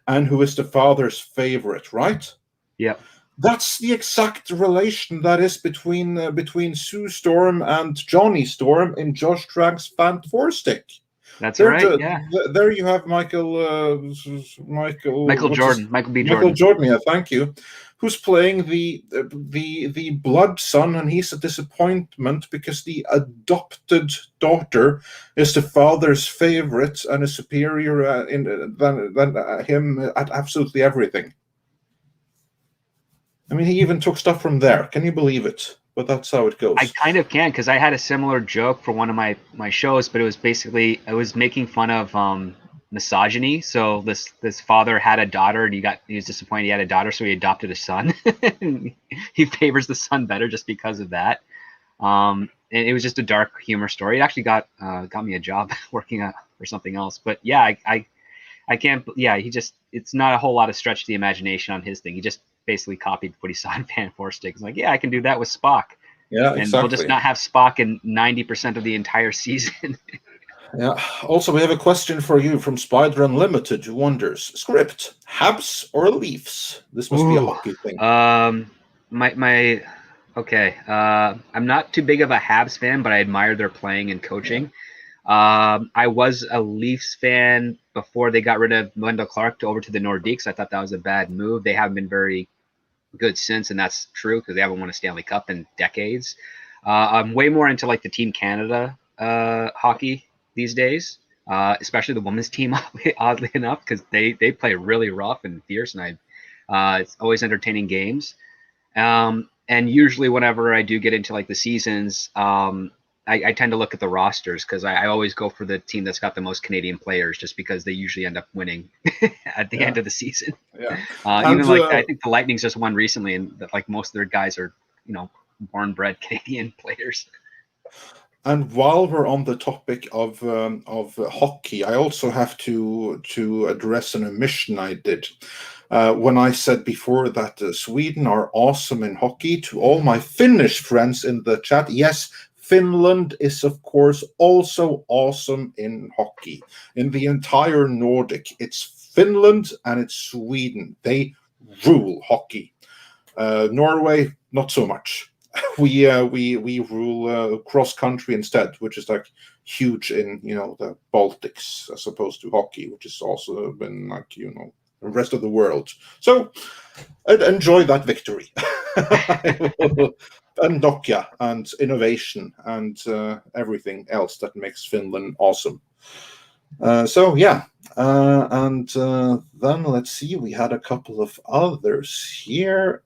and who is the father's favorite, right? Yep. That's the exact relation that is between Sue Storm and Johnny Storm in Josh Trank's Fant Four Stick. That's There, right. Yeah. there you have Michael Jordan. Michael B. Michael Jordan. Jordan, yeah, thank you. Who's playing the blood son, and he's a disappointment because the adopted daughter is the father's favorite and is superior than him at absolutely everything. I mean, he even took stuff from there. Can you believe it? But that's how it goes. I kind of can, because I had a similar joke for one of my shows, but it was basically, I was making fun of misogyny. So this father had a daughter, and he was disappointed he had a daughter, so he adopted a son. He favors the son better just because of that. And it was just a dark humor story. It actually got me a job working for something else. But yeah, I can't. Yeah, it's not a whole lot of stretch to the imagination on his thing. He just basically copied what he saw in Fan Four Stick. He's like, yeah, I can do that with Spock. Yeah, and exactly. We'll just not have Spock in 90% of the entire season. Yeah. Also, we have a question for you from Spider Unlimited, who wonders: script, Habs or Leafs? This must be a hockey thing. Okay. I'm not too big of a Habs fan, but I admire their playing and coaching. I was a Leafs fan before they got rid of Wendell Clark over to the Nordiques. I thought that was a bad move. They haven't been very good since, and that's true because they haven't won a Stanley Cup in decades. I'm way more into like the Team Canada hockey these days, especially the women's team, oddly enough, because they play really rough and fierce, and it's always entertaining games. And usually whenever I do get into like the seasons, I tend to look at the rosters because I always go for the team that's got the most Canadian players, just because they usually end up winning at the end of the season. Yeah. Even I think the Lightning's just won recently, and like most of their guys are, born bred Canadian players. And while we're on the topic of hockey, I also have to address an omission I did. When I said before that Sweden are awesome in hockey, to all my Finnish friends in the chat, yes, Finland is, of course, also awesome in hockey. In the entire Nordic, it's Finland and it's Sweden. They rule hockey. Norway, not so much. We rule cross country instead, which is like huge in the Baltics as opposed to hockey, which has also been like the rest of the world. So I'd enjoy that victory. And Nokia and innovation and everything else that makes Finland awesome. So yeah, and then let's see, we had a couple of others here.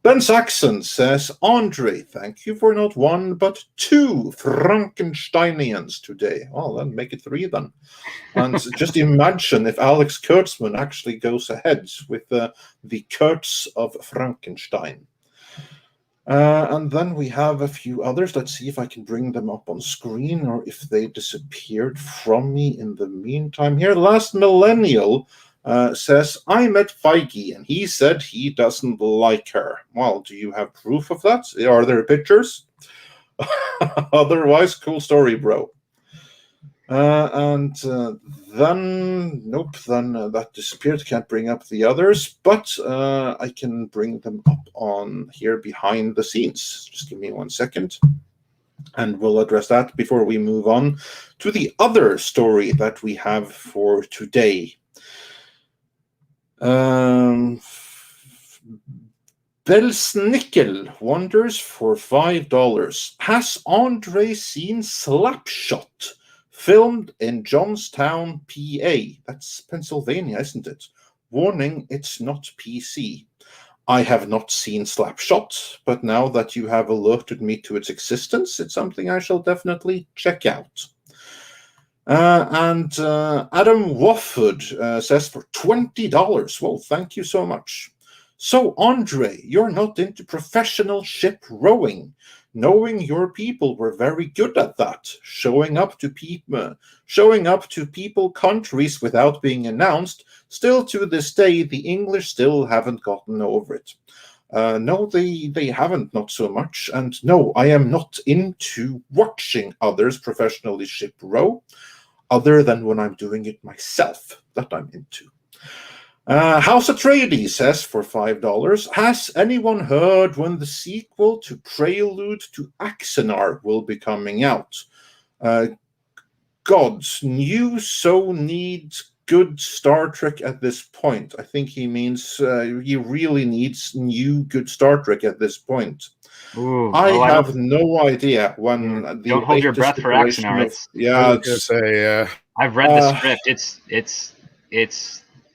Ben Saxon says, Andre, thank you for not one but two Frankensteinians today. Oh, then make it three then. And just imagine if Alex Kurtzman actually goes ahead with the Kurtz of Frankenstein. And then we have a few others. Let's see if I can bring them up on screen or if they disappeared from me in the meantime. Here, Last Millennial says, I met Feige and he said he doesn't like her. Well, do you have proof of that? Are there pictures? Otherwise, cool story, bro. And then, nope, then that disappeared. Can't bring up the others, but I can bring them up on here behind the scenes. Just give me 1 second. And we'll address that before we move on to the other story that we have for today. Belsnickel wonders for $5. Has Andre seen Slapshot? Filmed in Johnstown, PA. That's Pennsylvania, isn't it? Warning, it's not PC. I have not seen Slapshot, but now that you have alerted me to its existence, it's something I shall definitely check out. And Adam Wofford says for $20. Well, thank you so much. So, Andre, you're not into professional ship rowing. Knowing your people were very good at that, showing up to people countries without being announced. Still to this day, the English still haven't gotten over it. No, they haven't, not so much. And no, I am not into watching others professionally ship row, other than when I'm doing it myself, that I'm into. House Atreides says for $5, has anyone heard when the sequel to Prelude to Axanar will be coming out? Gods, new so needs good Star Trek at this point. I think he means he really needs new good Star Trek at this point. Ooh, I well, have no idea when the don't hold your latest breath for iteration Axanar. of- It's, I yeah, was gonna say, yeah. I've read the script.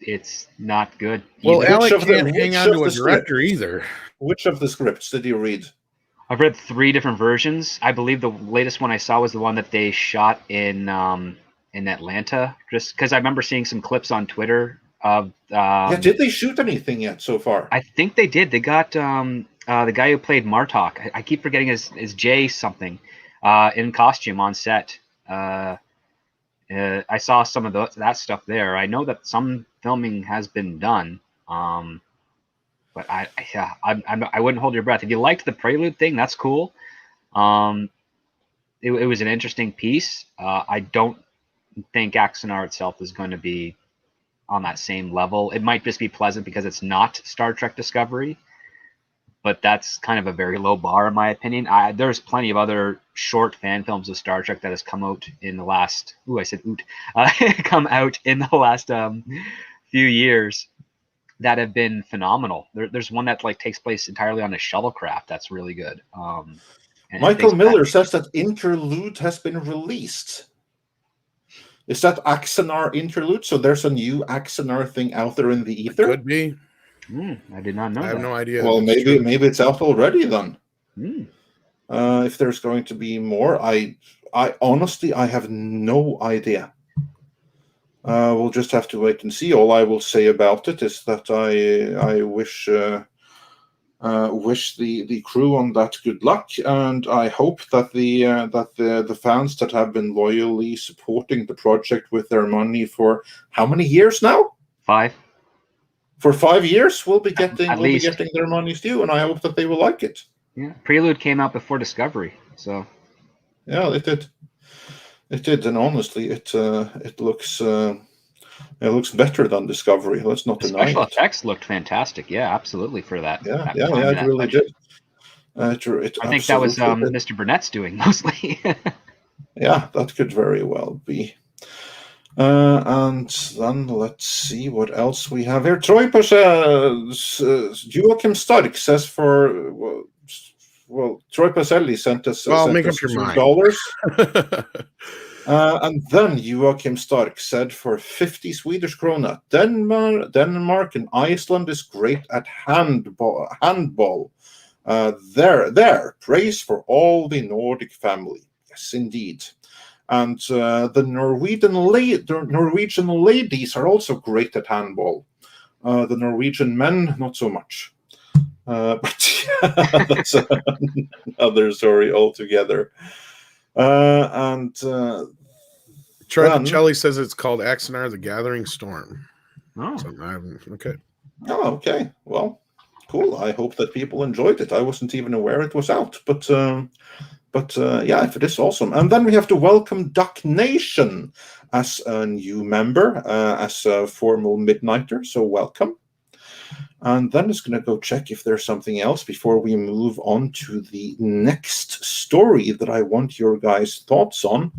It's not good. Well, either. Alec of the- can't hang which on of to a the script? director either. which of the scripts did you read? I've read 3 different versions. I believe the latest one I saw was the one that they shot in Atlanta. Just because I remember seeing some clips on Twitter of. Yeah, did they shoot anything yet so far? I think they did. They got the guy who played Martok. I keep forgetting his Jay something in costume on set. I saw some of that stuff there. I know that some filming has been done. But I wouldn't hold your breath. If you liked the Prelude thing, that's cool. It was an interesting piece. I don't think Axanar itself is going to be on that same level. It might just be pleasant because it's not Star Trek Discovery, but that's kind of a very low bar in my opinion. There's plenty of other short fan films of Star Trek that has come out in the last come out in the last few years that have been phenomenal. There's one that takes place entirely on a shuttlecraft that's really good. Michael Miller says that Interlude has been released. Is that Axanar Interlude? So there's a new Axanar thing out there in the ether? Could be. I did not know. I have no idea. Well, maybe it's out already then. If there's going to be more, I honestly I have no idea. We'll just have to wait and see. All I will say about it is that I wish the crew on that good luck, and I hope that the fans that have been loyally supporting the project with their money for how many years now? 5. For 5 years, we'll be getting their money's due, and I hope that they will like it. Yeah, Prelude came out before Discovery, so yeah, it did. It did, and honestly, it looks better than Discovery. Let's not deny it. Special effects looked fantastic. Yeah, absolutely for that. Yeah, it really did. I think that was Mr. Burnett's doing mostly. Yeah, that could very well be. And then let's see what else we have here. Joachim Stark says for Troy Pacelli sent us. Make up your mind. $2. And then Joachim Stark said for 50 Swedish krona, Denmark and Iceland is great at handball. There, praise for all the Nordic family. Yes, indeed. And the Norwegian ladies are also great at handball. The Norwegian men, not so much. But that's another story altogether. Troy Pacelli says it's called Axanar: The Gathering Storm. Oh, okay. Oh, okay. Well, cool. I hope that people enjoyed it. I wasn't even aware it was out, but yeah, if it is awesome. And then we have to welcome Duck Nation as a new member, as a formal Midnighter. So welcome. And then it's going to go check if there's something else before we move on to the next story that I want your guys' thoughts on.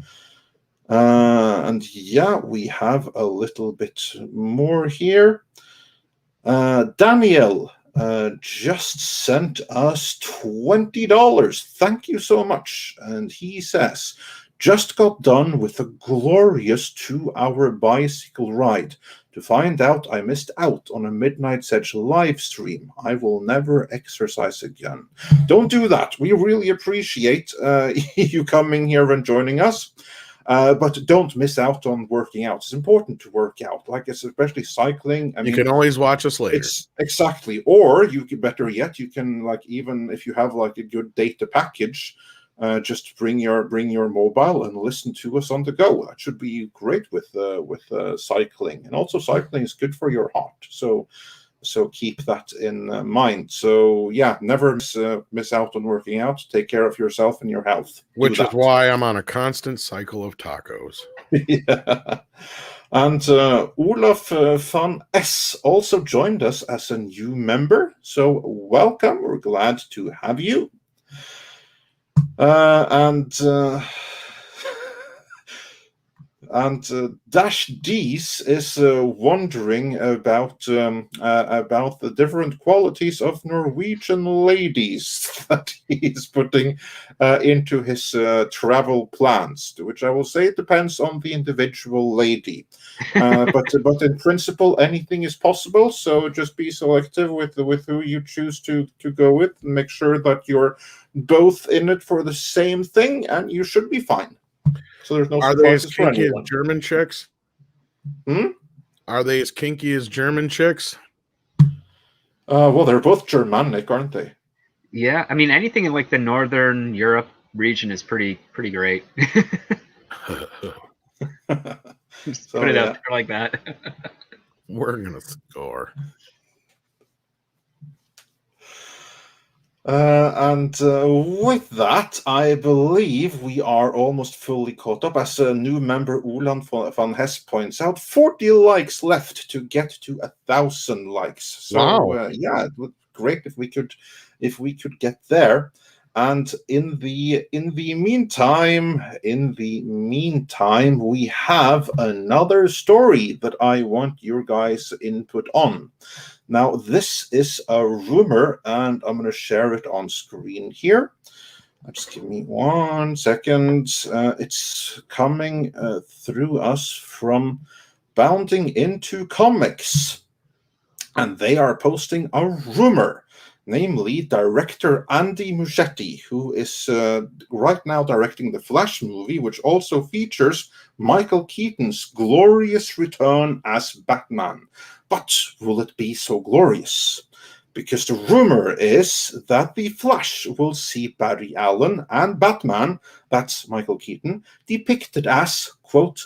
And yeah, we have a little bit more here. Daniel just sent us $20. Thank you so much. And he says, just got done with a glorious 2-hour bicycle ride to find out I missed out on a Midnight's Edge live stream. I will never exercise again. Don't do that. We really appreciate you coming here and joining us. But don't miss out on working out. It's important to work out, especially cycling. You can always watch us later. Exactly. Or better yet, you can even if you have a good data package, just bring your mobile and listen to us on the go. That should be great with cycling, and also cycling is good for your heart. So So keep that in mind. So yeah, never miss out on working out. Take care of yourself and your health. Which is why I'm on a constant cycle of tacos. Yeah. And Olaf van S also joined us as a new member. So welcome. We're glad to have you. And Dash D's is wondering about the different qualities of Norwegian ladies that he's putting into his travel plans. To which I will say it depends on the individual lady, but in principle anything is possible. So just be selective with who you choose to go with, and make sure that you're both in it for the same thing, and you should be fine. So there's no Are they as surprises for kinky as anyone. German chicks? Hmm? Are they as kinky as German chicks? Well, they're both Germanic, aren't they? Yeah, I mean anything in like the Northern Europe region is pretty great. Just put it out there like that. We're gonna score. And with that, I believe we are almost fully caught up. As a new member, Ulan van Hess points out, 40 likes left to get to 1,000 likes. So Wow. yeah, it would be great if we could get there. And in the meantime, we have another story that I want your guys' input on. Now, this is a rumor, and I'm going to share it on screen here. Just give me 1 second. It's coming through us from Bounding Into Comics, and they are posting a rumor. Namely, director Andy Muschietti, who is right now directing the Flash movie, which also features Michael Keaton's glorious return as Batman. But will it be so glorious? Because the rumor is that the Flash will see Barry Allen and Batman, that's Michael Keaton, depicted as, quote,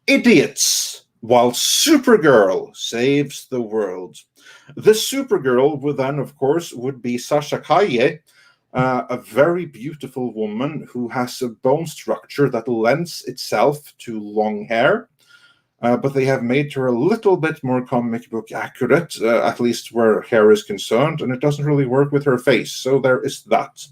idiots, while Supergirl saves the world. The Supergirl would then, of course, would be Sasha Calle, a very beautiful woman who has a bone structure that lends itself to long hair. But they have made her a little bit more comic book accurate, at least where hair is concerned, and it doesn't really work with her face, so there is that.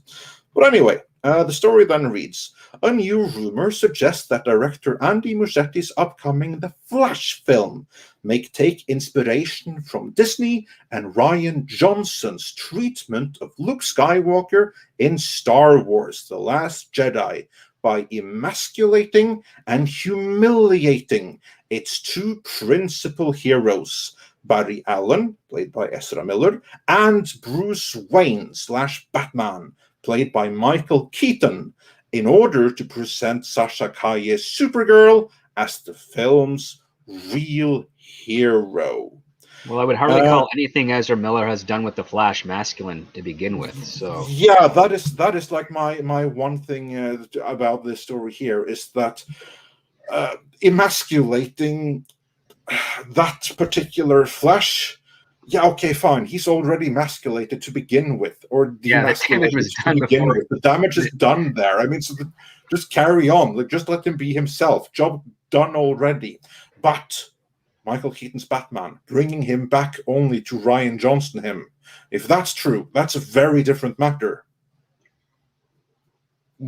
But anyway, the story then reads, a new rumor suggests that director Andy Muschietti's upcoming The Flash film may take inspiration from Disney and Rian Johnson's treatment of Luke Skywalker in Star Wars: The Last Jedi by emasculating and humiliating its two principal heroes, Barry Allen, played by Ezra Miller, and Bruce Wayne / Batman, played by Michael Keaton, in order to present Sasha Calle's Supergirl as the film's real hero. Well, I would hardly call anything Ezra Miller has done with the Flash masculine to begin with. So yeah, that is like my one thing about this story here is that emasculating that particular Flash. Yeah, okay, fine. He's already emasculated to begin with, or demasculated to begin with. The damage is done there. I mean, so just carry on. Like, just let him be himself. Job done already. But Michael Keaton's Batman, bringing him back only to Rian Johnson him. If that's true, that's a very different matter.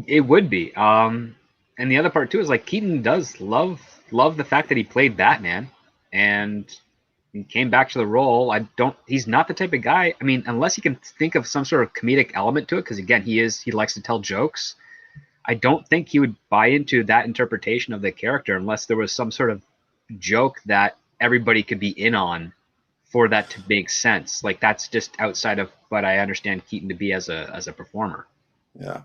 It would be. And the other part too is like Keaton does love the fact that he played Batman, and he came back to the role. He's not the type of guy. I mean, unless he can think of some sort of comedic element to it, because again, he likes to tell jokes. I don't think he would buy into that interpretation of the character unless there was some sort of joke that everybody could be in on for that to make sense. Like, that's just outside of what I understand Keaton to be as a performer. Yeah.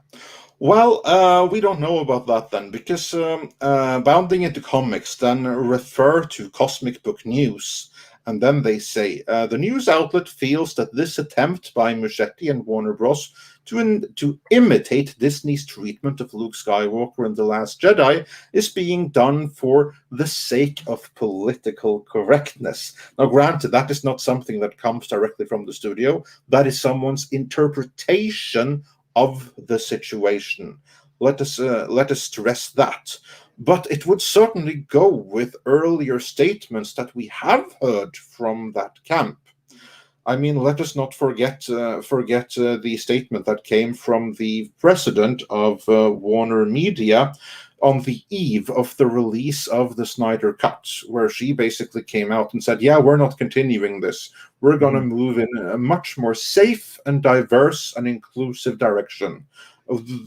Well, we don't know about that then, because Bounding Into Comics then refer to Cosmic Book News And then they say, the news outlet feels that this attempt by Muschietti and Warner Bros. To imitate Disney's treatment of Luke Skywalker in The Last Jedi is being done for the sake of political correctness. Now, granted, that is not something that comes directly from the studio. That is someone's interpretation of the situation. Let us stress that. But it would certainly go with earlier statements that we have heard from that camp. I mean, let us not forget the statement that came from the president of Warner Media on the eve of the release of the Snyder Cut, where she basically came out and said, yeah, we're not continuing this. We're going to move in a much more safe and diverse and inclusive direction,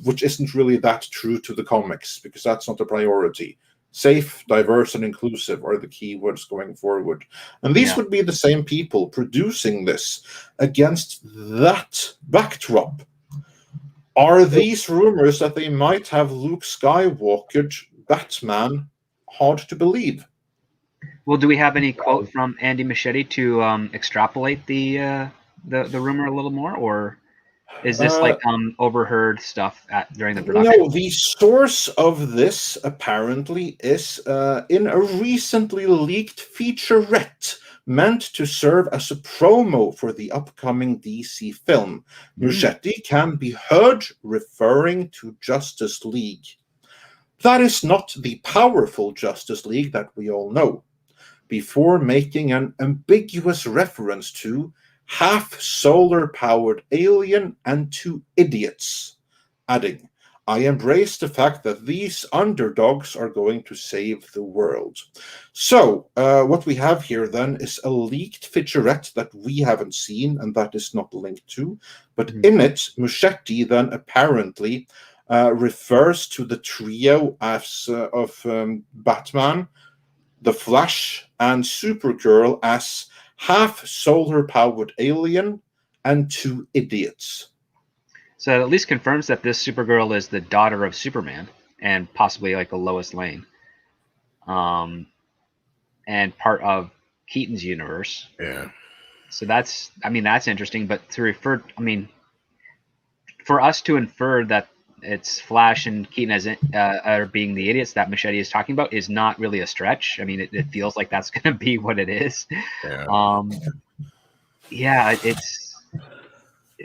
which isn't really that true to the comics, because that's not a priority. Safe, diverse, and inclusive are the key words going forward. And these would be the same people producing this against that backdrop. Are these rumors that they might have Luke Skywalker Batman hard to believe? Well, do we have any quote from Andy Muschietti to extrapolate the rumor a little more, or is this like overheard stuff during the production? No, the source of this apparently is in a recently leaked featurette meant to serve as a promo for the upcoming DC film. Muschietti can be heard referring to Justice League. That is not the powerful Justice League that we all know, before making an ambiguous reference to half solar-powered alien and 2 idiots, adding, I embrace the fact that these underdogs are going to save the world. So, what we have here then is a leaked featurette that we haven't seen and that is not linked to, but in it, Muschietti then apparently refers to the trio of Batman, the Flash, and Supergirl as half solar-powered alien and 2 idiots. So it at least confirms that this Supergirl is the daughter of Superman and possibly like a Lois Lane, and part of Keaton's universe. Yeah. So that's interesting. But to refer, for us to infer that it's Flash and Keaton as are being the idiots that Muschietti is talking about is not really a stretch. I mean, it feels like that's going to be what it is. Yeah.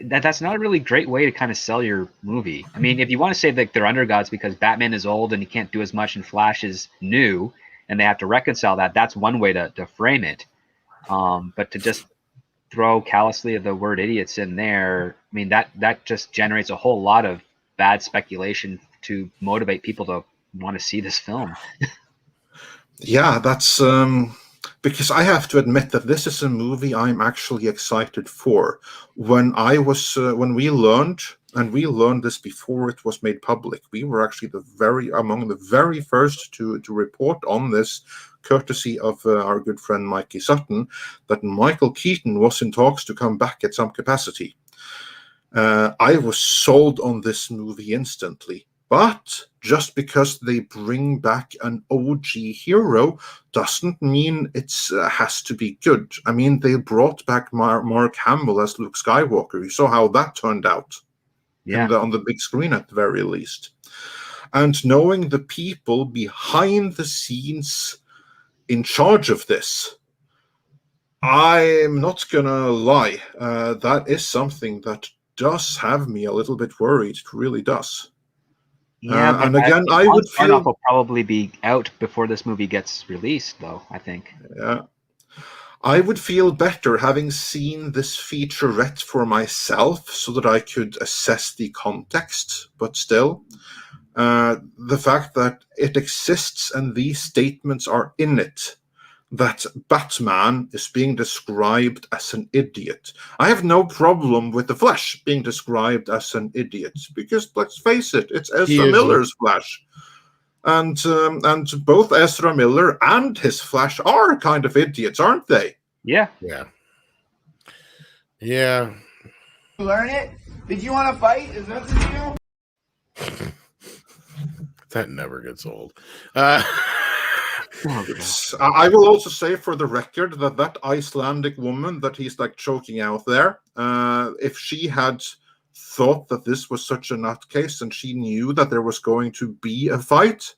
That's not a really great way to kind of sell your movie. I mean, if you want to say that they're undergods because Batman is old and he can't do as much and Flash is new and they have to reconcile that, that's one way to frame it. But to just throw callously the word idiots in there, I mean, that just generates a whole lot of bad speculation to motivate people to want to see this film. Yeah, that's because I have to admit that this is a movie I'm actually excited for. When we learned, and we learned this before it was made public, we were actually among the very first to report on this, courtesy of our good friend Mikey Sutton, that Michael Keaton was in talks to come back at some capacity. I was sold on this movie instantly. But just because they bring back an OG hero doesn't mean it has to be good. I mean, they brought back Mark Hamill as Luke Skywalker. You saw how that turned out on the big screen at the very least. And knowing the people behind the scenes in charge of this, I'm not going to lie. That is something that does have me a little bit worried. It really does. Yeah, and again, I would feel will probably be out before this movie gets released, though. I think. Yeah, I would feel better having seen this featurette for myself, so that I could assess the context. But still, the fact that it exists and these statements are in it, that Batman is being described as an idiot. I have no problem with the Flash being described as an idiot, because let's face it, it's Ezra Miller's Flash. And both Ezra Miller and his Flash are kind of idiots, aren't they? Yeah. Yeah. Yeah. Learn it? Did you want to fight? Is that the deal? That never gets old. Oh, I will also say for the record that Icelandic woman that he's like choking out there, if she had thought that this was such a nutcase and she knew that there was going to be a fight,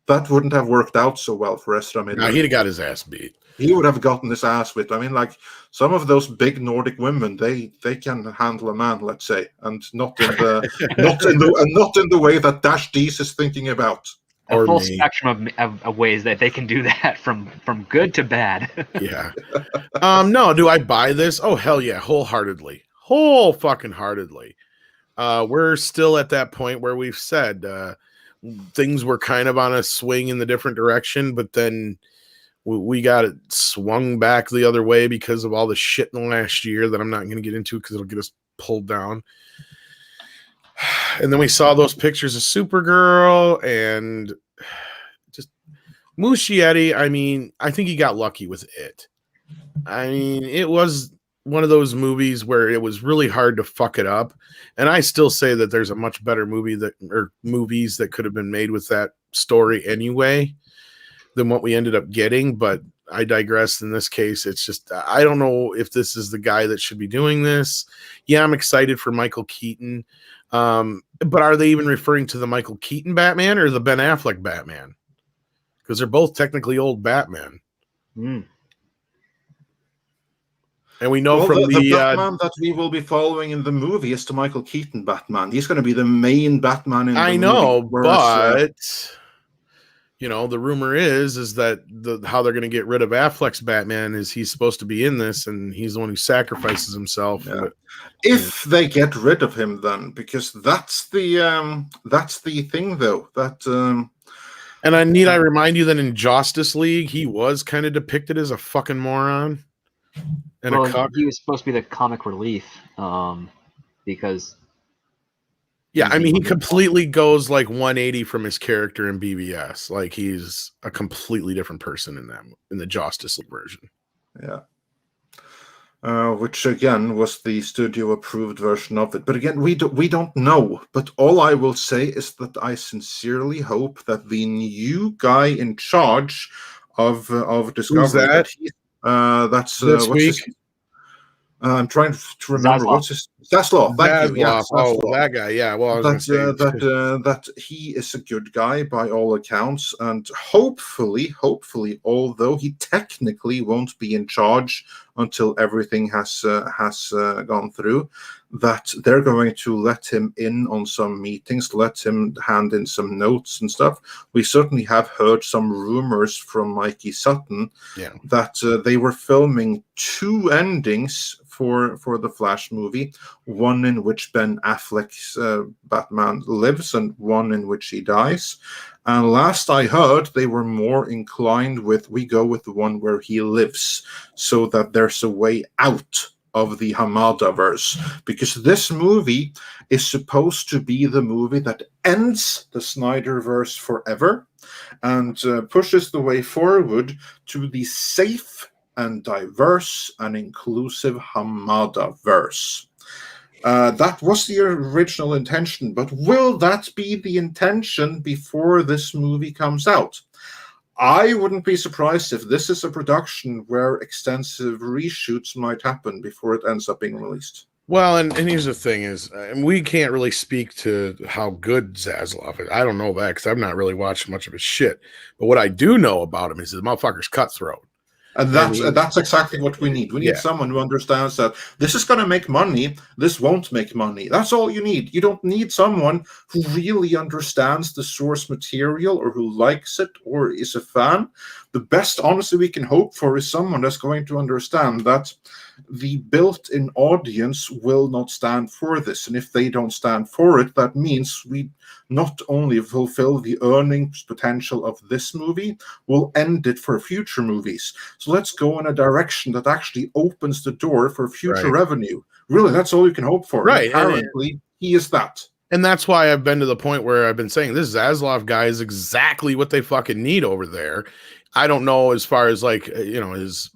that wouldn't have worked out so well for Ezra Miller. Nah, he'd have got his ass beat. He would have gotten his ass whipped. I mean, like some of those big Nordic women, they can handle a man, let's say, and not in the way that Dash D's is thinking about. A full spectrum of ways that they can do that, from good to bad. Yeah. No, do I buy this? Oh, hell yeah, wholeheartedly. Whole fucking heartedly. We're still at that point where we've said things were kind of on a swing in the different direction, but then we got it swung back the other way because of all the shit in the last year that I'm not going to get into because it'll get us pulled down. And then we saw those pictures of Supergirl and just Muschietti. I mean, I think he got lucky with it. I mean, it was one of those movies where it was really hard to fuck it up. And I still say that there's a much better movies that could have been made with that story anyway than what we ended up getting. But I digress. In this case, it's just, I don't know if this is the guy that should be doing this. Yeah, I'm excited for Michael Keaton. But are they even referring to the Michael Keaton Batman or the Ben Affleck Batman? Because they're both technically old Batman. Mm. And we know from the Batman that we will be following in the movie is the Michael Keaton Batman. He's going to be the main Batman in the movie. I know, but you know, the rumor is that how they're going to get rid of Affleck's Batman is he's supposed to be in this, and he's the one who sacrifices himself. Yeah. If they get rid of him, then, because that's the thing, though. That and I remind you that in Justice League, he was kind of depicted as a fucking moron. And he was supposed to be the comic relief, because. Yeah, I mean, he completely goes like 180 from his character in BVS. Like he's a completely different person in the Justice League version. Yeah. Which again was the studio approved version of it. But again, we don't know. But all I will say is that I sincerely hope that the new guy in charge of Discovery. Who's that? That's this week. I'm trying to remember Zaslav. What's his Zaslav. Thank you. Yeah, oh, that guy. Yeah. Well, I was that he is a good guy by all accounts, and hopefully, although he technically won't be in charge until everything has gone through, that they're going to let him in on some meetings, let him hand in some notes and stuff. We certainly have heard some rumors from Mikey Sutton that they were filming 2 endings for the Flash movie, one in which Ben Affleck's Batman lives and one in which he dies. And last I heard, they were more inclined with, we go with the one where he lives, so that there's a way out of the Hamadaverse, because this movie is supposed to be the movie that ends the Snyderverse forever and pushes the way forward to the safe and diverse and inclusive Hamadaverse. That was the original intention, but will that be the intention before this movie comes out? I wouldn't be surprised if this is a production where extensive reshoots might happen before it ends up being released. Well, and here's the thing is, we can't really speak to how good Zaslav is. I don't know that because I've not really watched much of his shit. But what I do know about him is the motherfucker's cutthroat. And that's exactly what we need. We need someone who understands that this is going to make money, this won't make money. That's all you need. You don't need someone who really understands the source material or who likes it or is a fan. The best, honestly, we can hope for is someone that's going to understand that the built-in audience will not stand for this. And if they don't stand for it, that means we not only fulfill the earnings potential of this movie, we'll end it for future movies. So let's go in a direction that actually opens the door for future revenue. Really, that's all you can hope for. Right. And apparently, he is that. And that's why I've been to the point where I've been saying this Zaslav guy is exactly what they fucking need over there. I don't know as far as like, his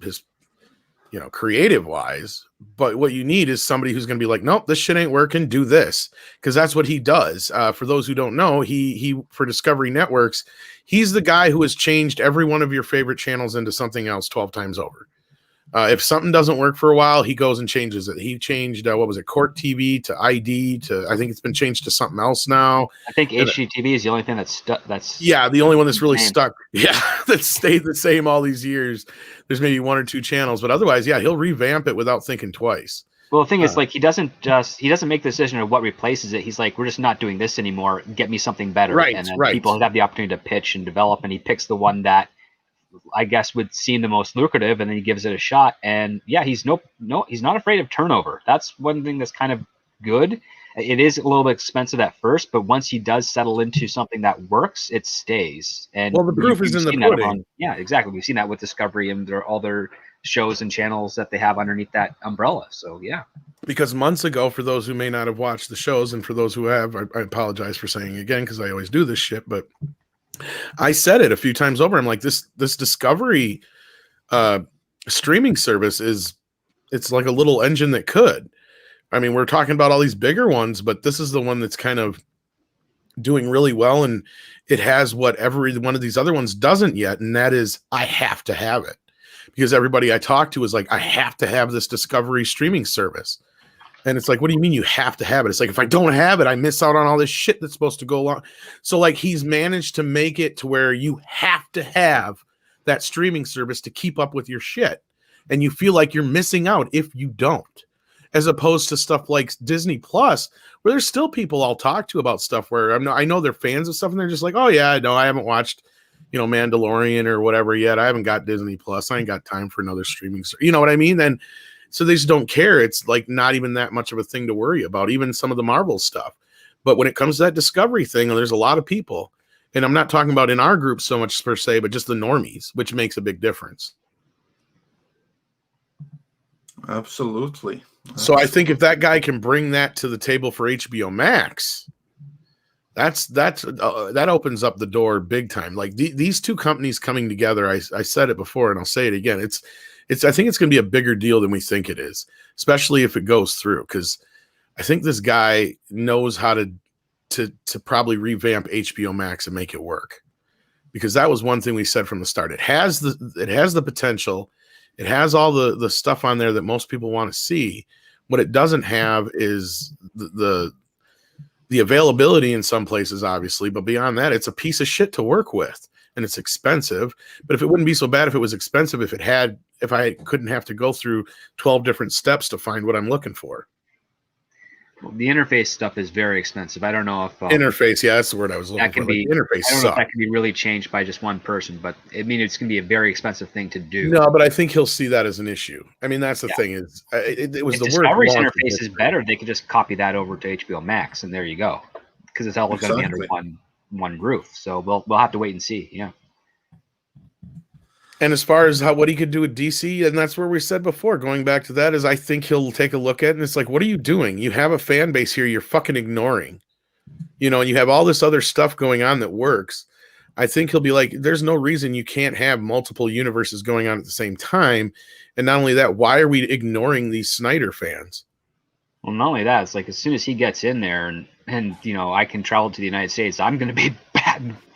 creative wise. But what you need is somebody who's going to be like, nope, this shit ain't working. Do this, because that's what he does. For those who don't know, he for Discovery Networks, he's the guy who has changed every one of your favorite channels into something else 12 times over. If something doesn't work for a while, he goes and changes it. He changed what was it, Court TV to ID to I think it's been changed to something else now. I think HGTV is the only thing that's stuck. That's the only one that's really stuck. Yeah, that stayed the same all these years. There's maybe one or two channels, but otherwise, he'll revamp it without thinking twice. Well, the thing is, like, he doesn't make the decision of what replaces it. He's like, we're just not doing this anymore. Get me something better. Right, and then right. people have the opportunity to pitch and develop, and he picks the one that I guess would seem the most lucrative, and then he gives it a shot. And he's he's not afraid of turnover. That's one thing that's kind of good. It is a little bit expensive at first, but once he does settle into something that works, it stays. And the proof is in the pudding. Exactly. We've seen that with Discovery and all their shows and channels that they have underneath that umbrella. So because months ago, for those who may not have watched the shows, and for those who have, I apologize for saying it again, because I always do this shit, but I said it a few times over. I'm like, this Discovery streaming service it's like a little engine that could. I mean, we're talking about all these bigger ones, but this is the one that's kind of doing really well, and it has what every one of these other ones doesn't yet, and that is I have to have it. Because everybody I talk to is like, I have to have this Discovery streaming service. And it's like, what do you mean you have to have it? It's like, if I don't have it, I miss out on all this shit that's supposed to go along. So like, he's managed to make it to where you have to have that streaming service to keep up with your shit. And you feel like you're missing out if you don't, as opposed to stuff like Disney Plus, where there's still people I'll talk to about stuff where I know they're fans of stuff and they're just like, oh yeah, no, I haven't watched, Mandalorian or whatever yet. I haven't got Disney Plus. I ain't got time for another streaming service. You know what I mean? And so they just don't care. It's like not even that much of a thing to worry about, even some of the Marvel stuff. But when it comes to that Discovery thing, there's a lot of people, and I'm not talking about in our group so much per se, but just the normies, which makes a big difference. Absolutely. So I think if that guy can bring that to the table for HBO Max, that opens up the door big time. Like these two companies coming together, I said it before and I'll say it again. I think it's going to be a bigger deal than we think it is, especially if it goes through. Because I think this guy knows how to probably revamp HBO Max and make it work. Because that was one thing we said from the start. It has the potential. It has all the stuff on there that most people want to see. What it doesn't have is the availability in some places, obviously, but beyond that, it's a piece of shit to work with, and it's expensive. But if it wouldn't be so bad if it was expensive, if I couldn't have to go through 12 different steps to find what I'm looking for. Well, the interface stuff is very expensive. I don't know if interface, that's the word I was looking for. Interface I don't know if that can be really changed by just one person, but I mean, it's going to be a very expensive thing to do. No, but I think he'll see that as an issue. I mean, that's the thing is, it was if the Discovery's word. Interface is better. They could just copy that over to HBO Max, and there you go, because it's all going to be under one roof. So we'll have to wait and see. Yeah. And as far as what he could do with DC, and that's where we said before, going back to that, is I think he'll take a look at it, and it's like, what are you doing? You have a fan base here you're fucking ignoring. And you have all this other stuff going on that works. I think he'll be like, there's no reason you can't have multiple universes going on at the same time. And not only that, why are we ignoring these Snyder fans? Well, not only that, it's like as soon as he gets in there and I can travel to the United States, I'm going to be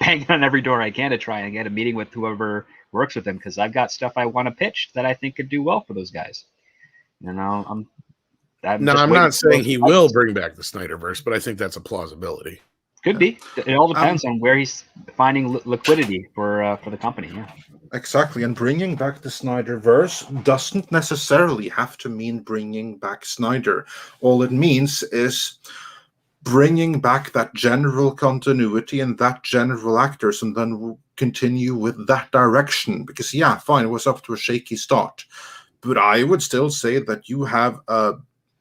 banging on every door I can to try and get a meeting with whoever works with them, because I've got stuff I want to pitch that I think could do well for those guys. I'm not saying he will bring back the Snyderverse, but I think that's a plausibility. Could be. It all depends on where he's finding liquidity for the company. Yeah. Exactly, and bringing back the Snyderverse doesn't necessarily have to mean bringing back Snyder. All it means is bringing back that general continuity and that general actors, and then continue with that direction. Because fine, it was up to a shaky start, but I would still say that you have a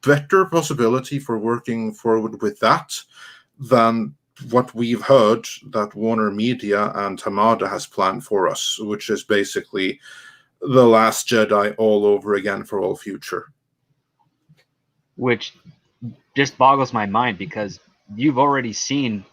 better possibility for working forward with that than what we've heard that Warner Media and Hamada has planned for us, which is basically The Last Jedi all over again for all future. Which just boggles my mind, because you've already seen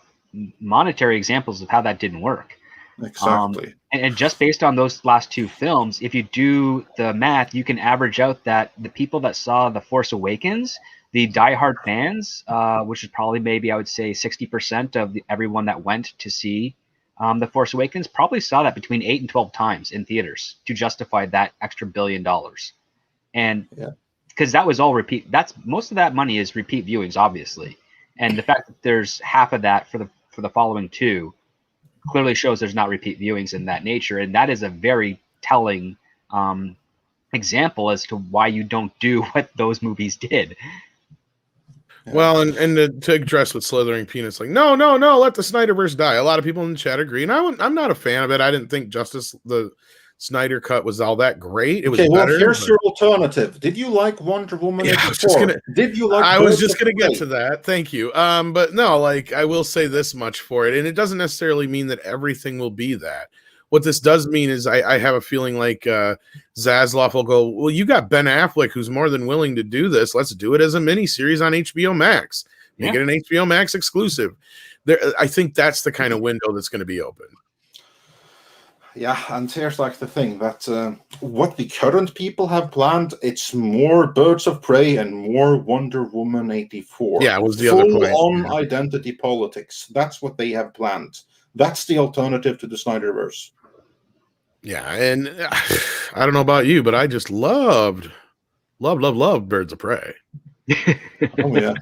monetary examples of how that didn't work. Exactly. And just based on those last two films, if you do the math, you can average out that the people that saw The Force Awakens, the diehard fans, which is probably maybe I would say 60% of everyone that went to see The Force Awakens, probably saw that between 8 and 12 times in theaters to justify that extra $1 billion. And because that was all repeat, most of that money is repeat viewings, obviously. And the fact that there's half of that for the following two clearly shows there's not repeat viewings in that nature, and that is a very telling example as to why you don't do what those movies did. Well, and to address with Slithering Peanuts, like, no, let the Snyderverse die. A lot of people in the chat agree, and I'm not a fan of it. I didn't think the Snyder cut was all that great. It was better. Well, here's your alternative. Did you like Wonder Woman 84? Did you like? I was just gonna get to that. Thank you. But no, like, I will say this much for it, and it doesn't necessarily mean that everything will be that. What this does mean is I have a feeling like Zaslav will go, well, you got Ben Affleck, who's more than willing to do this. Let's do it as a miniseries on HBO Max. Make it an HBO Max exclusive. I think that's the kind of window that's going to be open. Yeah, and here's like the thing that what the current people have planned, it's more Birds of Prey and more Wonder Woman 84. Yeah, it was the other point. Full-on identity politics. That's what they have planned. That's the alternative to the Snyderverse. Yeah, and I don't know about you, but I just loved Birds of Prey. Oh, yeah.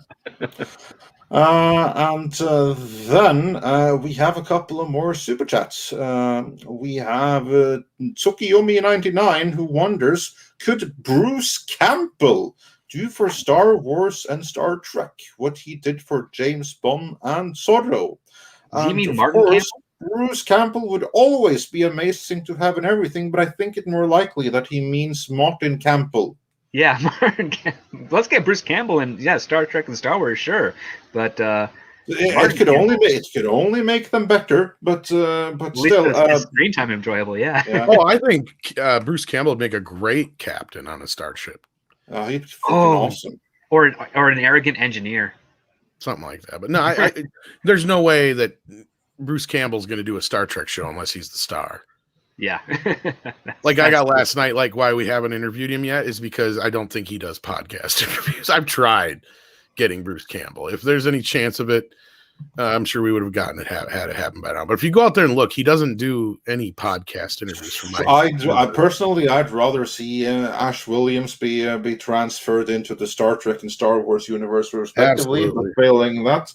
Then we have a couple of more super chats. We have Tsukiyomi99 who wonders, could Bruce Campbell do for Star Wars and Star Trek what he did for James Bond and Zorro? Do you mean Martin Campbell? Bruce Campbell would always be amazing to have in everything, but I think it more likely that he means Martin Campbell. Yeah, let's get Bruce Campbell in. Star Trek and Star Wars, sure, but it could only make them better. But still, screen time enjoyable. Yeah. Oh, I think Bruce Campbell would make a great captain on a starship. He'd be awesome. Or an arrogant engineer, something like that. But no, I there's no way that Bruce Campbell's going to do a Star Trek show unless he's the star. Yeah. Like I got last night, like why we haven't interviewed him yet is because I don't think he does podcast interviews. I've tried getting Bruce Campbell. If there's any chance of it, I'm sure we would have gotten it had it happen by now. But if you go out there and look, he doesn't do any podcast interviews for my. I personally, I'd rather see Ash Williams be transferred into the Star Trek and Star Wars universe respectively. But failing that,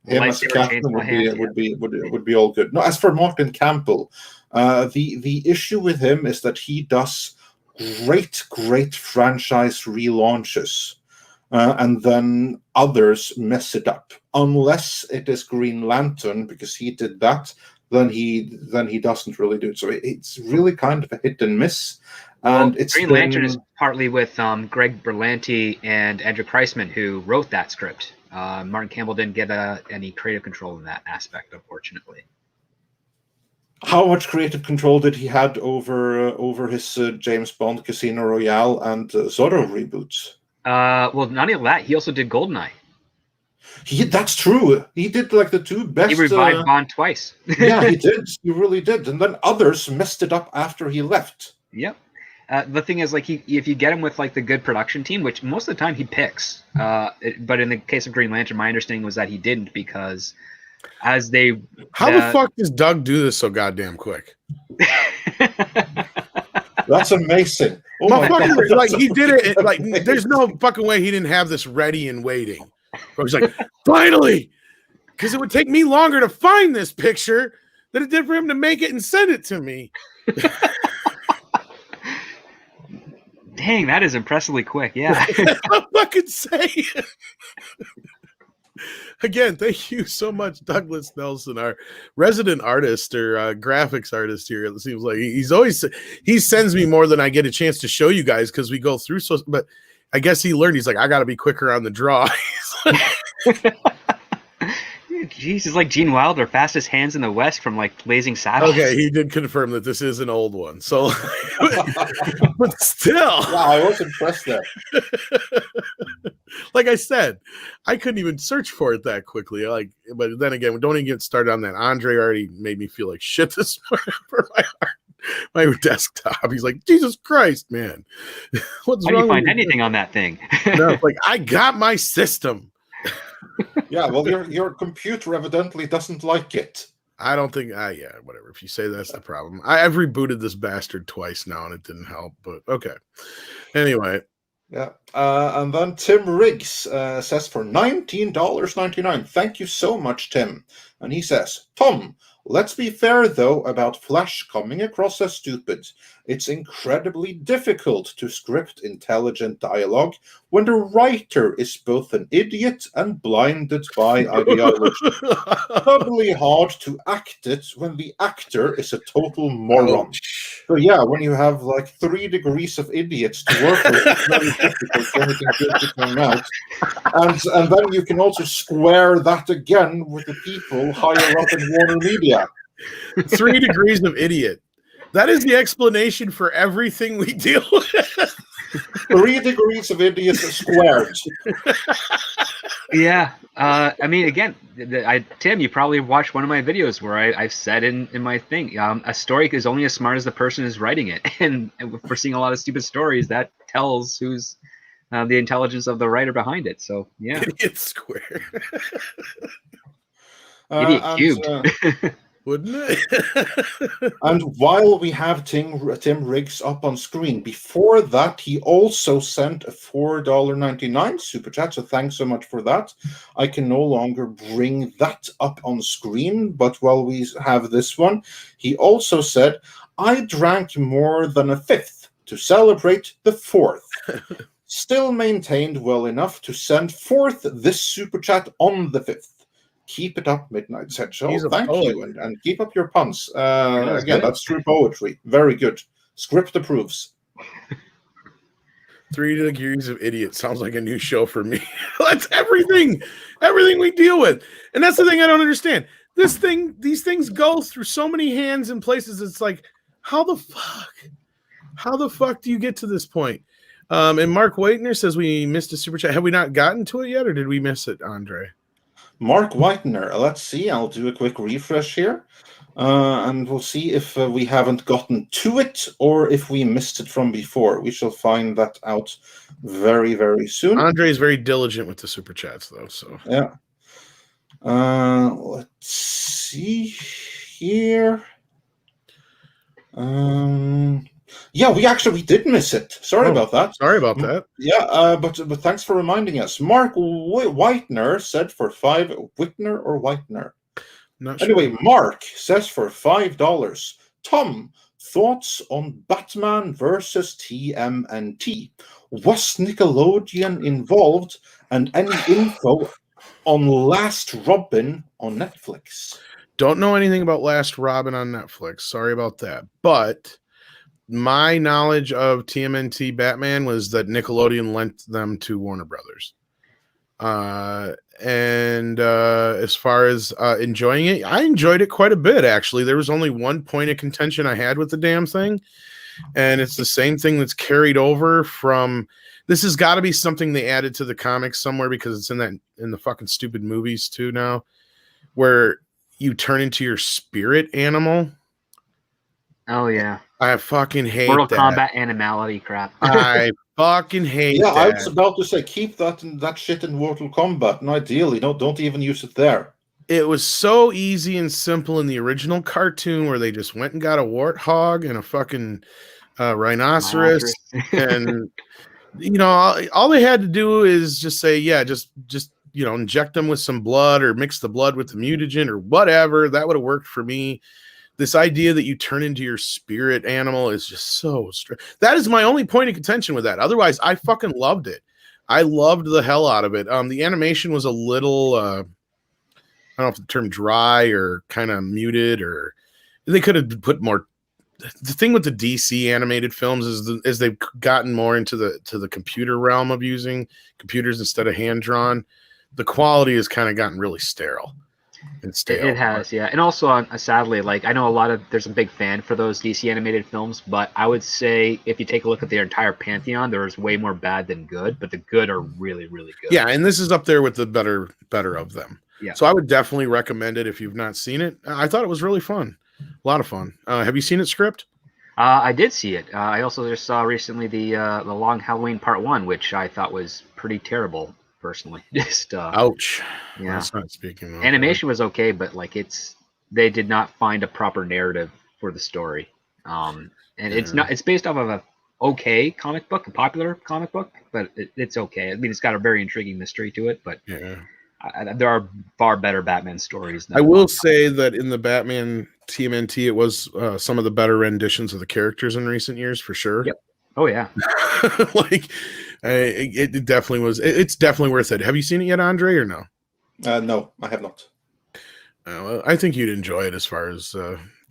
him as a captain would be all good. No, as for Martin Campbell, the issue with him is that he does great franchise relaunches, and then others mess it up. Unless it is Green Lantern, because he did that, then he doesn't really do it. So it's really kind of a hit and miss. And it's Green Lantern is partly with Greg Berlanti and Andrew Kreisman, who wrote that script. Martin Campbell didn't get any creative control in that aspect, unfortunately. How much creative control did he had over his James Bond, Casino Royale, and Zorro reboots? Well, not only that, he also did GoldenEye. That's true. He did like the two best. He revived Bond twice. Yeah, he did. He really did. And then others messed it up after he left. Yep. The thing is, like, if you get him with like the good production team, which most of the time he picks, but in the case of Green Lantern, my understanding was that he didn't, because as they how the fuck does Doug do this so goddamn quick? That's amazing. Oh my God. Like he did it. Like there's no fucking way he didn't have this ready and waiting. I was like, finally, because it would take me longer to find this picture than it did for him to make it and send it to me. Dang, that is impressively quick. Yeah. I'm fucking saying. Again, thank you so much, Douglas Nelson, our resident artist or graphics artist here. It seems like he sends me more than I get a chance to show you guys because we go through so. But I guess he learned. He's like, I got to be quicker on the draw. Jeez, it's like Gene Wilder, fastest hands in the West from like Blazing Saddles. Okay, he did confirm that this is an old one. So, but still, wow, I was impressed there. Like I said, I couldn't even search for it that quickly. But then again, don't even get started on that. Andre already made me feel like shit this morning for my desktop. He's like, Jesus Christ, man. What's How do wrong you find with anything on that thing? No, it's like, I got my system. Yeah, well, your computer evidently doesn't like it. I don't think, yeah, whatever. If you say that's the problem. I've rebooted this bastard twice now and it didn't help, but okay. Anyway. Yeah. And then Tim Riggs says for $19.99. Thank you so much, Tim. And he says, Tom, let's be fair, though, about Flash coming across as stupid. It's incredibly difficult to script intelligent dialogue when the writer is both an idiot and blinded by ideology. Doubly hard to act it when the actor is a total moron. So yeah, when you have like 3 degrees of idiots to work with, it's very difficult for anything good to come out. And then you can also square that again with the people higher up in Warner Media. 3 degrees of idiot. That is the explanation for everything we deal with. 3 degrees of idiot squared. Yeah. I mean, again, Tim, you probably watched one of my videos where I've said in my thing, a story is only as smart as the person who's writing it. And if we're seeing a lot of stupid stories, that tells who's the intelligence of the writer behind it. So, yeah. Idiot square. Idiot cubed. Wouldn't it? And while we have Tim Riggs up on screen, before that, he also sent a $4.99 super chat. So thanks so much for that. I can no longer bring that up on screen, but while we have this one, he also said, I drank more than a fifth to celebrate the 4th. Still maintained well enough to send forth this super chat on the 5th. Keep it up, Midnight Satchel. Thank you, and keep up your puns. Again, that's true poetry. Very good. Script approves. 3 degrees of idiot sounds like a new show for me. That's everything we deal with, and that's the thing I don't understand. These things go through so many hands and places. It's like, how the fuck do you get to this point? And Mark Waitner says we missed a super chat. Have we not gotten to it yet, or did we miss it, Andre? Mark Whitener, let's see. I'll do a quick refresh here, and we'll see if we haven't gotten to it or if we missed it from before. We shall find that out very, very soon. Andre is very diligent with the super chats, though. So yeah. Let's see here. Yeah, we did miss it. Sorry about that. Sorry about that. Yeah, but thanks for reminding us. Mark Whitener said for $5. Whitner or Whitener? Not anyway, sure. Mark says for $5. Tom, thoughts on Batman versus TMNT? Was Nickelodeon involved? And any info on Last Robin on Netflix? Don't know anything about Last Robin on Netflix. Sorry about that. But my knowledge of TMNT Batman was that Nickelodeon lent them to Warner Brothers. And as far as enjoying it, I enjoyed it quite a bit, actually. There was only one point of contention I had with the damn thing, and it's the same thing that's carried over from... This has got to be something they added to the comics somewhere, because it's in the fucking stupid movies too now, where you turn into your spirit animal. Oh, yeah. I fucking hate Mortal that. Kombat animality crap. I fucking hate that. I was about to say, keep that shit in Mortal Kombat, and ideally, don't even use it there. It was so easy and simple in the original cartoon, where they just went and got a warthog and a fucking rhinoceros. And, all they had to do is just say, yeah, just inject them with some blood or mix the blood with the mutagen or whatever. That would have worked for me. This idea that you turn into your spirit animal is just so strange. That is my only point of contention with that. Otherwise, I fucking loved it. I loved the hell out of it. The animation was a little, I don't know if the term dry or kind of muted, or they could have put more. The thing with the DC animated films is they've gotten more into the computer realm of using computers instead of hand drawn. The quality has kind of gotten really sterile. It has, yeah. And also, sadly, like I know there's a big fan for those DC animated films, but I would say if you take a look at their entire pantheon, there's way more bad than good, but the good are really, really good. Yeah, and this is up there with the better of them. Yeah. So I would definitely recommend it if you've not seen it. I thought it was really fun. A lot of fun. Have you seen it, Script? I did see it. I also just saw recently the Long Halloween Part 1, which I thought was pretty terrible, personally. Just ouch. Yeah. That's not speaking. Animation was okay, but like they did not find a proper narrative for the story. And it's based off of a okay comic book, a popular comic book, but it's okay. I mean, it's got a very intriguing mystery to it, but there are far better Batman stories. I will say that in the Batman TMNT, it was some of the better renditions of the characters in recent years, for sure. Yep. Oh yeah. Like it definitely was. It's definitely worth it. Have you seen it yet, Andre, or no? No, I have not. I think you'd enjoy it as far as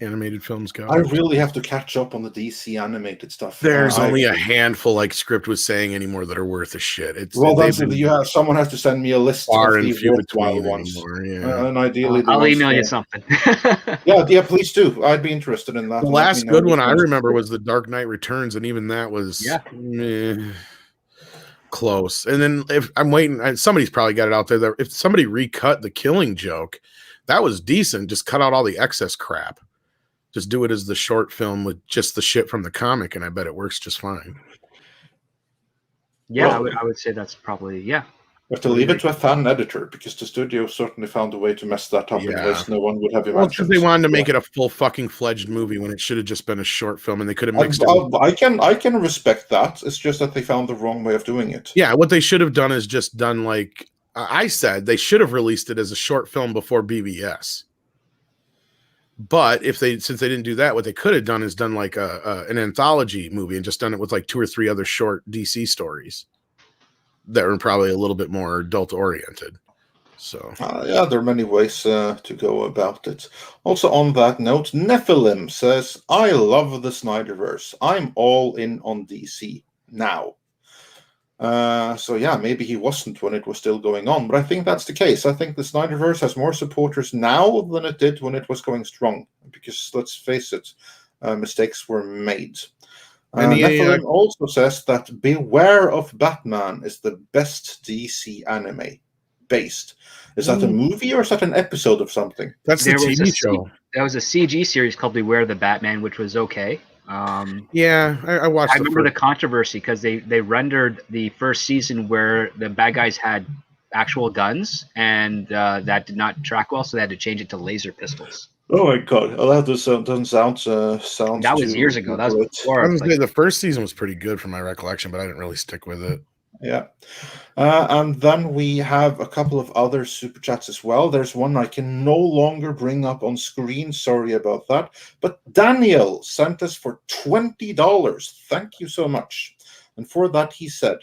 animated films go. I really have to catch up on the DC animated stuff. There's only a handful, like Script was saying, anymore that are worth a shit. Someone has to send me a list far of and the few worthwhile between ones. anymore, and ideally, I'll email you something. yeah, please do. I'd be interested in that. The last good one I remember was The Dark Knight Returns, and even that was close. And then if I'm waiting, somebody's probably got it out there. That if somebody recut The Killing Joke, that was decent. Just cut out all the excess crap. Just do it as the short film with just the shit from the comic, and I bet it works just fine. Yeah, well, I would say that's probably We have to leave it to a fan editor, because the studio certainly found a way to mess that up in ways no one would have imagined. Because they wanted to make it a full fucking fledged movie when it should have just been a short film, and they could have mixed it. I can respect that. It's just that they found the wrong way of doing it. Yeah, what they should have done is just done like I said. They should have released it as a short film before BBS. But since they didn't do that, what they could have done is done like an anthology movie and just done it with like 2 or 3 other short DC stories that were probably a little bit more adult oriented. So yeah, there are many ways to go about it. Also, on that note, Nephilim says, "I love the Snyderverse. I'm all in on DC now." So yeah, maybe he wasn't when it was still going on, but I think that's the case. I think the Snyderverse has more supporters now than it did when it was going strong, because let's face it, mistakes were made. Nephilim also says that Beware of Batman is the best DC anime based. Is that a movie or is that an episode of something? That's the TV show. That was a CG series called Beware the Batman, which was okay. I watched. I remember the controversy because they rendered the first season where the bad guys had actual guns, and that did not track well, so they had to change it to laser pistols. Oh my god! Oh, that doesn't sound. That was years ago. That was before. I was the first season was pretty good from my recollection, but I didn't really stick with it. Yeah. And then we have a couple of other super chats as well. There's one I can no longer bring up on screen. Sorry about that. But Daniel sent us for $20. Thank you so much. And for that, he said,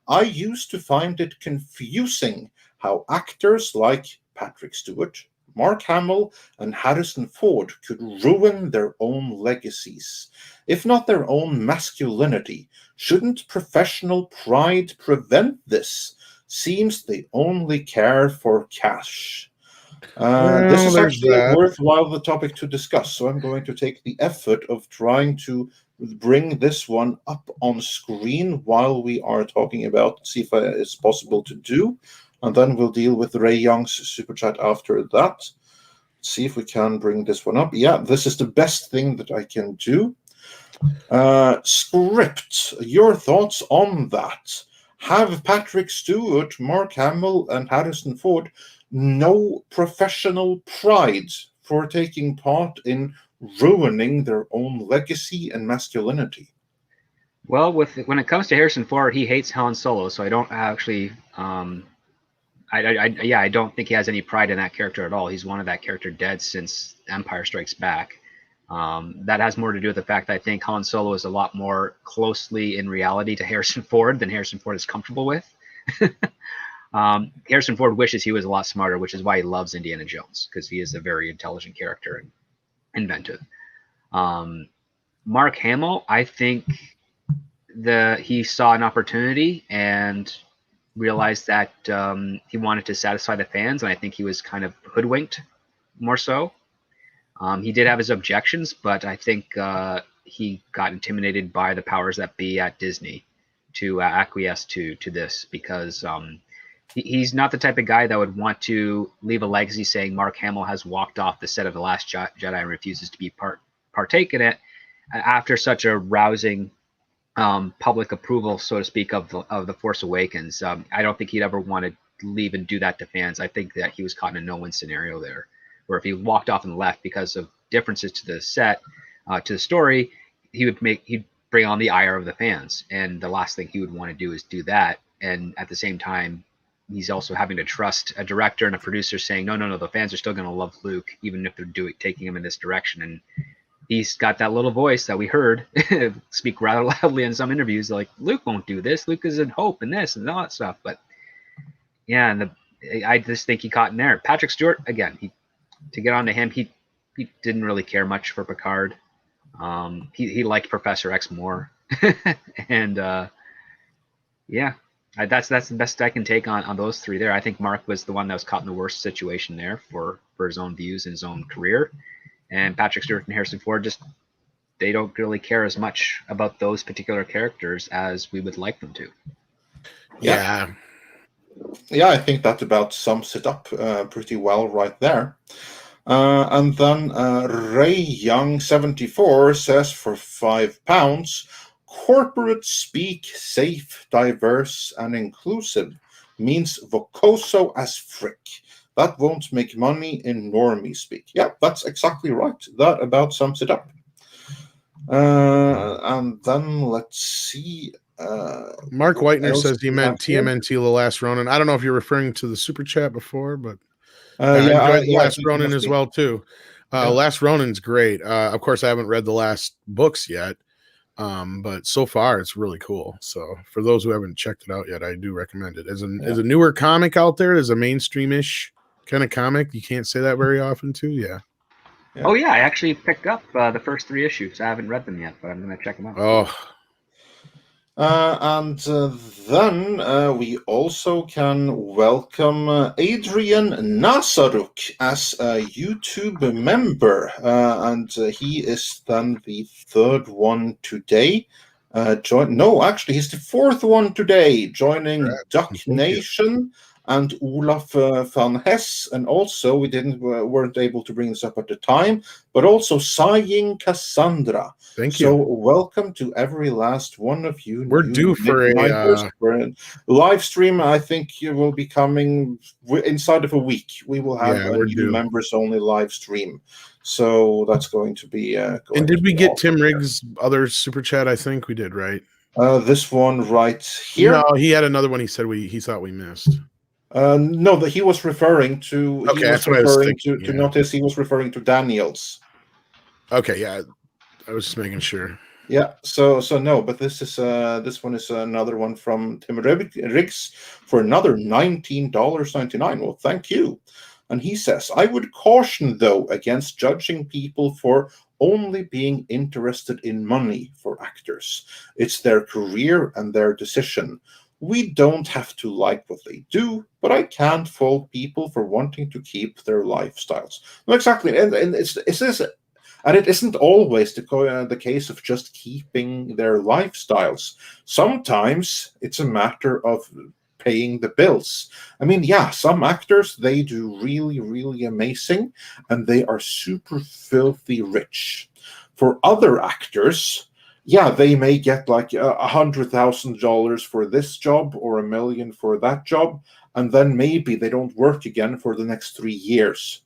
"I used to find it confusing how actors like Patrick Stewart, Mark Hamill, and Harrison Ford could ruin their own legacies. If not their own masculinity, shouldn't professional pride prevent this? Seems they only care for cash." This is actually a worthwhile topic to discuss, so I'm going to take the effort of trying to bring this one up on screen while we are talking about, see if it's possible to do, and then we'll deal with Ray Young's super chat after that. See if we can bring this one up. Yeah, this is the best thing that I can do. Script, your thoughts on that? Have Patrick Stewart, Mark Hamill, and Harrison Ford no professional pride for taking part in ruining their own legacy and masculinity? Well, when it comes to Harrison Ford, he hates Han Solo, so I don't actually. I don't think he has any pride in that character at all. He's wanted that character dead since Empire Strikes Back. That has more to do with the fact that I think Han Solo is a lot more closely in reality to Harrison Ford than Harrison Ford is comfortable with. Harrison Ford wishes he was a lot smarter, which is why he loves Indiana Jones, because he is a very intelligent character and inventive. Mark Hamill, I think he saw an opportunity and realized that he wanted to satisfy the fans, and I think he was kind of hoodwinked more so. He did have his objections, but I think he got intimidated by the powers that be at Disney to acquiesce to this, because he's not the type of guy that would want to leave a legacy saying Mark Hamill has walked off the set of The Last Jedi and refuses to be partake in it after such a rousing public approval, so to speak, of the Force Awakens. I don't think he'd ever want to leave and do that to fans. I think that he was caught in a no-win scenario there, where if he walked off and left because of differences to the set, to the story, he'd bring on the ire of the fans, and the last thing he would want to do is do that. And at the same time, he's also having to trust a director and a producer saying, no, the fans are still going to love Luke, even if they're taking him in this direction. And he's got that little voice that we heard speak rather loudly in some interviews, like, Luke won't do this. Luke is in hope and this and all that stuff. But yeah, and I just think he caught in there. Patrick Stewart, again, to get onto him, he didn't really care much for Picard. He liked Professor X more. And yeah, that's the best I can take on those three there. I think Mark was the one that was caught in the worst situation there for his own views and his own career. And Patrick Stewart and Harrison Ford, they don't really care as much about those particular characters as we would like them to. Yeah. Yeah, I think that about sums it up pretty well right there. And then Ray Young 74 says, for £5, corporate speak safe, diverse, and inclusive means vocoso as frick. That won't make money in normie speak. Yeah, that's exactly right. That about sums it up. And then let's see. Mark Whitener says he meant TMNT The Last Ronin. I don't know if you're referring to the super chat before, but I enjoyed The Last Ronin as well too. Last Ronin's great. Of course, I haven't read the last books yet, but so far it's really cool. So for those who haven't checked it out yet, I do recommend it. As a newer comic out there, as a mainstream-ish kind of comic, you can't say that very often too. Yeah. Oh yeah, I actually picked up the first 3 issues. I haven't read them yet, but I'm going to check them out. Oh. And then we also can welcome Adrian Nazaruk as a YouTube member, and he is then the 3rd one today. Actually, he's the 4th one today, joining Duck Nation and Olaf van Hess, and also we weren't able to bring this up at the time, but also Sighing Cassandra. Thank you. So welcome to every last one of you. We're due for a live stream. I think you will be coming inside of a week. We will have a new members only live stream. So that's going to be. And did we get Tim Riggs' other super chat? I think we did, right? This one right here. No, he had another one. He said he thought we missed. No, that he was referring to. Okay, he was referring to notice. He was referring to Daniels. Okay, yeah, I was just making sure. Yeah, so no, but this one is another one from Tim Riggs for another $19.99. Well, thank you. And he says, I would caution though against judging people for only being interested in money for actors. It's their career and their decision. We don't have to like what they do, but I can't fault people for wanting to keep their lifestyles. No, exactly, and it isn't always the case of just keeping their lifestyles. Sometimes it's a matter of paying the bills. I mean, yeah, some actors, they do really, really amazing, and they are super filthy rich. For other actors, yeah, they may get like $100,000 for this job or $1 million for that job, and then maybe they don't work again for the next 3 years.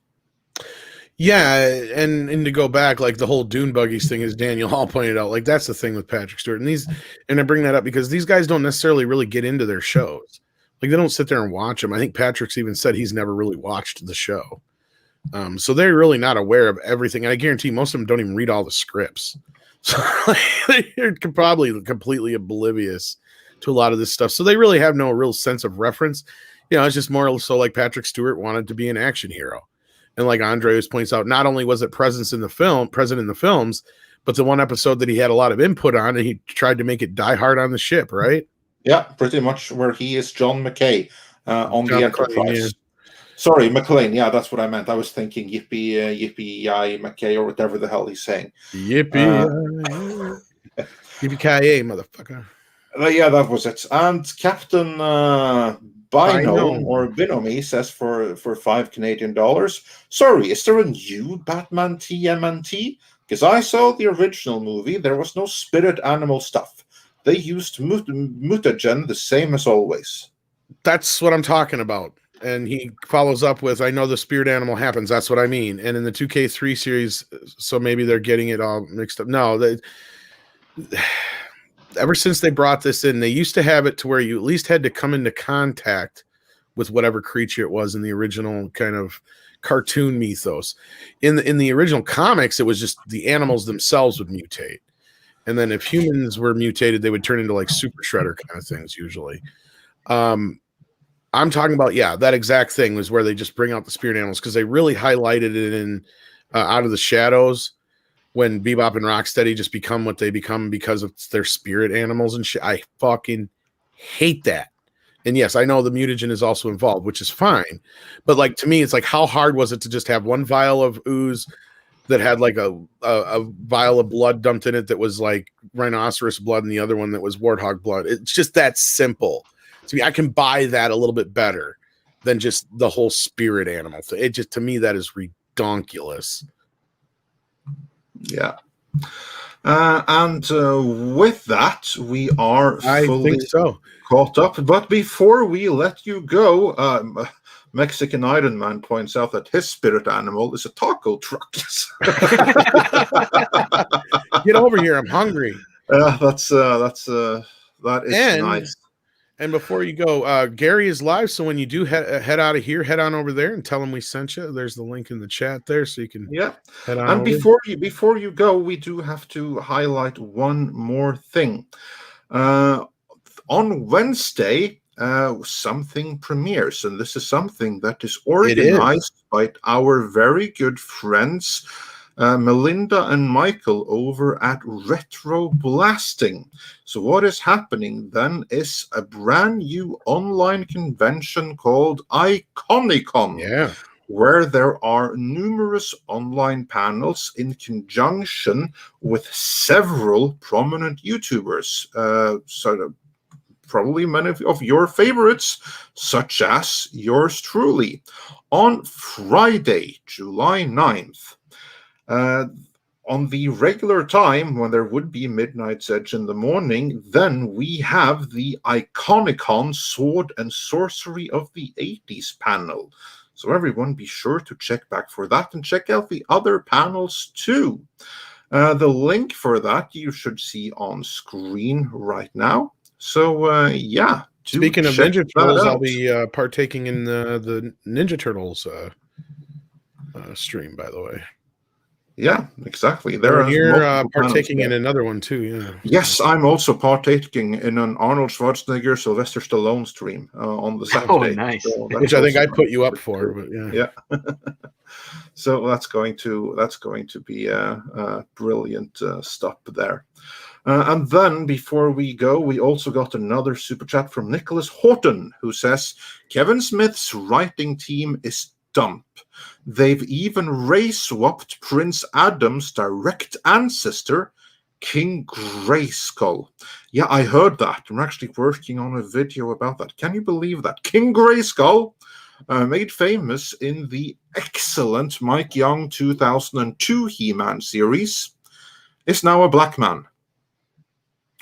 Yeah, and to go back, like the whole Dune Buggies thing, as Daniel Hall pointed out, like that's the thing with Patrick Stewart, and I bring that up because these guys don't necessarily really get into their shows. Like they don't sit there and watch them. I think Patrick's even said he's never really watched the show, so they're really not aware of everything. And I guarantee most of them don't even read all the scripts. So they're probably completely oblivious to a lot of this stuff. So they really have no real sense of reference. You know, it's just more so like Patrick Stewart wanted to be an action hero. And like Andreas points out, not only was it present in the films, but the one episode that he had a lot of input on, and he tried to make it Die Hard on the ship, right? Yeah, pretty much where he is John McKay on the Enterprise. Sorry, McLean. Yeah, that's what I meant. I was thinking yippee, yippee, McKay, or whatever the hell he's saying. Yippee! Yippee-ki-yay, motherfucker! Yeah, that was it. And Captain Bino Bino. or Binomi says for $5 Canadian. Sorry, is there a new Batman TMNT? Because I saw the original movie. There was no spirit animal stuff. They used mutagen the same as always. That's what I'm talking about. And he follows up with, I know the spirit animal happens. That's what I mean. And in the 2K3 series, so maybe they're getting it all mixed up. No, ever since they brought this in, they used to have it to where you at least had to come into contact with whatever creature it was in the original kind of cartoon mythos. In the original comics, it was just the animals themselves would mutate. And then if humans were mutated, they would turn into like super shredder kind of things usually. I'm talking about, that exact thing was where they just bring out the spirit animals because they really highlighted it in Out of the Shadows when Bebop and Rocksteady just become what they become because of their spirit animals and shit. I fucking hate that. And yes, I know the mutagen is also involved, which is fine. But like to me, it's like, how hard was it to just have one vial of ooze that had like a vial of blood dumped in it that was like rhinoceros blood and the other one that was warthog blood? It's just that simple. To me, I can buy that a little bit better than just the whole spirit animal thing. It just, to me, that is redonkulous. Yeah. And with that, we are fully caught up. But before we let you go, Mexican Iron Man points out that his spirit animal is a taco truck. Get over here. I'm hungry. That is nice. And before you go, Gary is live, so when you do head out of here, head on over there and tell him we sent you. There's the link in the chat there, so you can head on. And before you go, we do have to highlight one more thing. On Wednesday, something premieres, and this is something that is organized by our very good friends Melinda and Michael over at Retro Blasting. So what is happening then is a brand new online convention called Iconicon, where there are numerous online panels in conjunction with several prominent YouTubers. So probably many of your favorites, such as yours truly. On Friday, July 9th, on the regular time, when there would be Midnight's Edge in the morning, then we have the Iconicon Sword and Sorcery of the 80s panel. So everyone be sure to check back for that and check out the other panels too. The link for that you should see on screen right now. So Speaking of Ninja Turtles, I'll be partaking in the Ninja Turtles stream, by the way. Yeah, exactly. You're partaking in another one too, yeah. Yes, I'm also partaking in an Arnold Schwarzenegger, Sylvester Stallone stream on the Saturday. Oh, nice. So which I think I put you up for, but yeah. So that's going to be a brilliant stop there. And then before we go, we also got another super chat from Nicholas Horton, who says Kevin Smith's writing team is dump. They've even race-swapped Prince Adam's direct ancestor, King Grayskull. Yeah, I heard that. I'm actually working on a video about that. Can you believe that? King Grayskull, made famous in the excellent Mike Young 2002 He-Man series, is now a black man.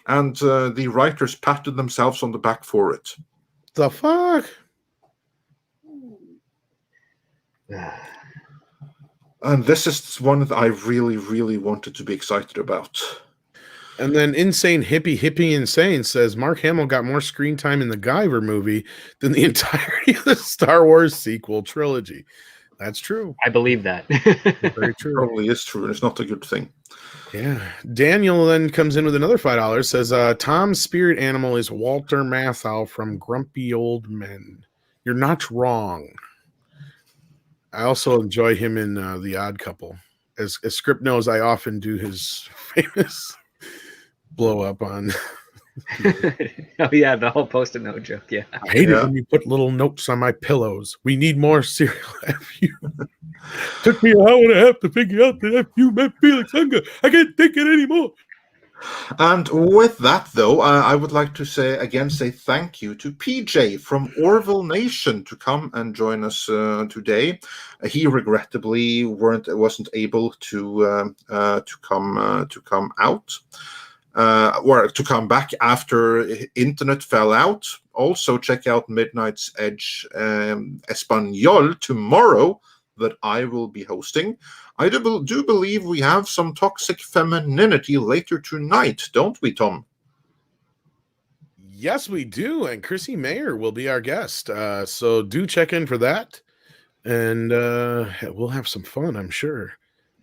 And the writers patted themselves on the back for it. The fuck? And this is one that I really, really wanted to be excited about. And then Insane Hippie Insane says Mark Hamill got more screen time in the Guyver movie than the entirety of the Star Wars sequel trilogy. That's true. I believe that. Very true. Probably is true, and it's not a good thing. Yeah. Daniel then comes in with another $5. Says Tom's spirit animal is Walter Matthau from Grumpy Old Men. You're not wrong. I also enjoy him in The Odd Couple. As Script knows, I often do his famous blow up on Oh yeah, the whole post-it note joke. Yeah. I hate it when you put little notes on my pillows. We need more cereal. FU. Took me an hour and a half to figure out that FU meant Felix Unger. I can't take it anymore. And with that, though, I would like to say thank you to PJ from Orville Nation to come and join us today. He regrettably wasn't able to come out. Or to come back after internet fell out. Also, check out Midnight's Edge Espanol tomorrow that I will be hosting. I do believe we have some toxic femininity later tonight, don't we, Tom? Yes, we do. And Chrissy Mayer will be our guest. So do check in for that. And we'll have some fun, I'm sure.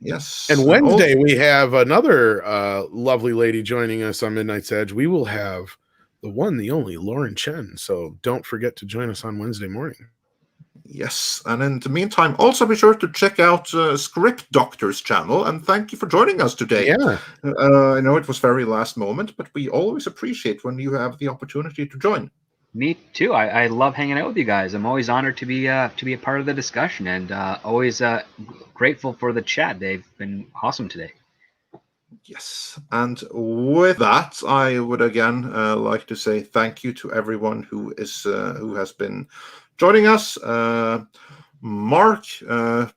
Yes. And Wednesday, we have another lovely lady joining us on Midnight's Edge. We will have the one, the only Lauren Chen. So don't forget to join us on Wednesday morning. Yes. And in the meantime, also be sure to check out Script Doctor's channel. And thank you for joining us today. Yeah. I know it was very last moment, but we always appreciate when you have the opportunity to join. Me too. I love hanging out with you guys. I'm always honored to be a part of the discussion, and always grateful for the chat. They've been awesome today. Yes, and with that, I would again like to say thank you to everyone who has been joining us. Mark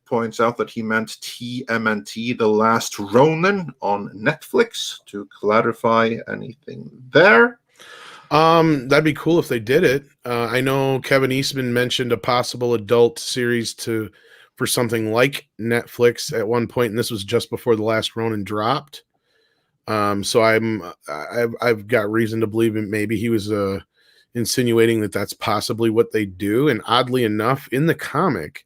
points out that he meant TMNT, The Last Ronin on Netflix. To clarify anything there. That'd be cool if they did it. I know Kevin Eastman mentioned a possible adult series for something like Netflix at one point, and this was just before The Last Ronin dropped. So I've got reason to believe maybe he was insinuating that that's possibly what they do. And oddly enough, in the comic,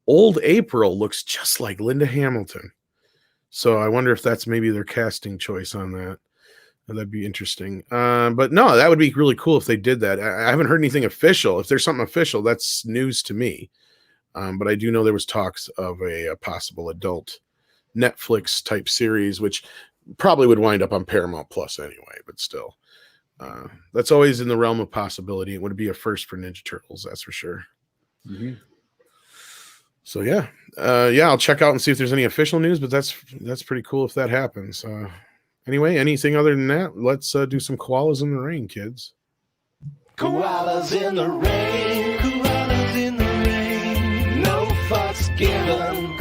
old April looks just like Linda Hamilton. So I wonder if that's maybe their casting choice on that. That'd be interesting. But no, that would be really cool if they did that. I haven't heard anything official. If there's something official, that's news to me. But I do know there was talks of a possible adult Netflix type series, which probably would wind up on Paramount Plus anyway, but still. That's always in the realm of possibility. It would be a first for Ninja Turtles, that's for sure. Mm-hmm. So yeah, I'll check out and see if there's any official news, but that's pretty cool if that happens. Anyway, anything other than that, let's do some koalas in the rain, kids. Koalas in the rain, no fucks given.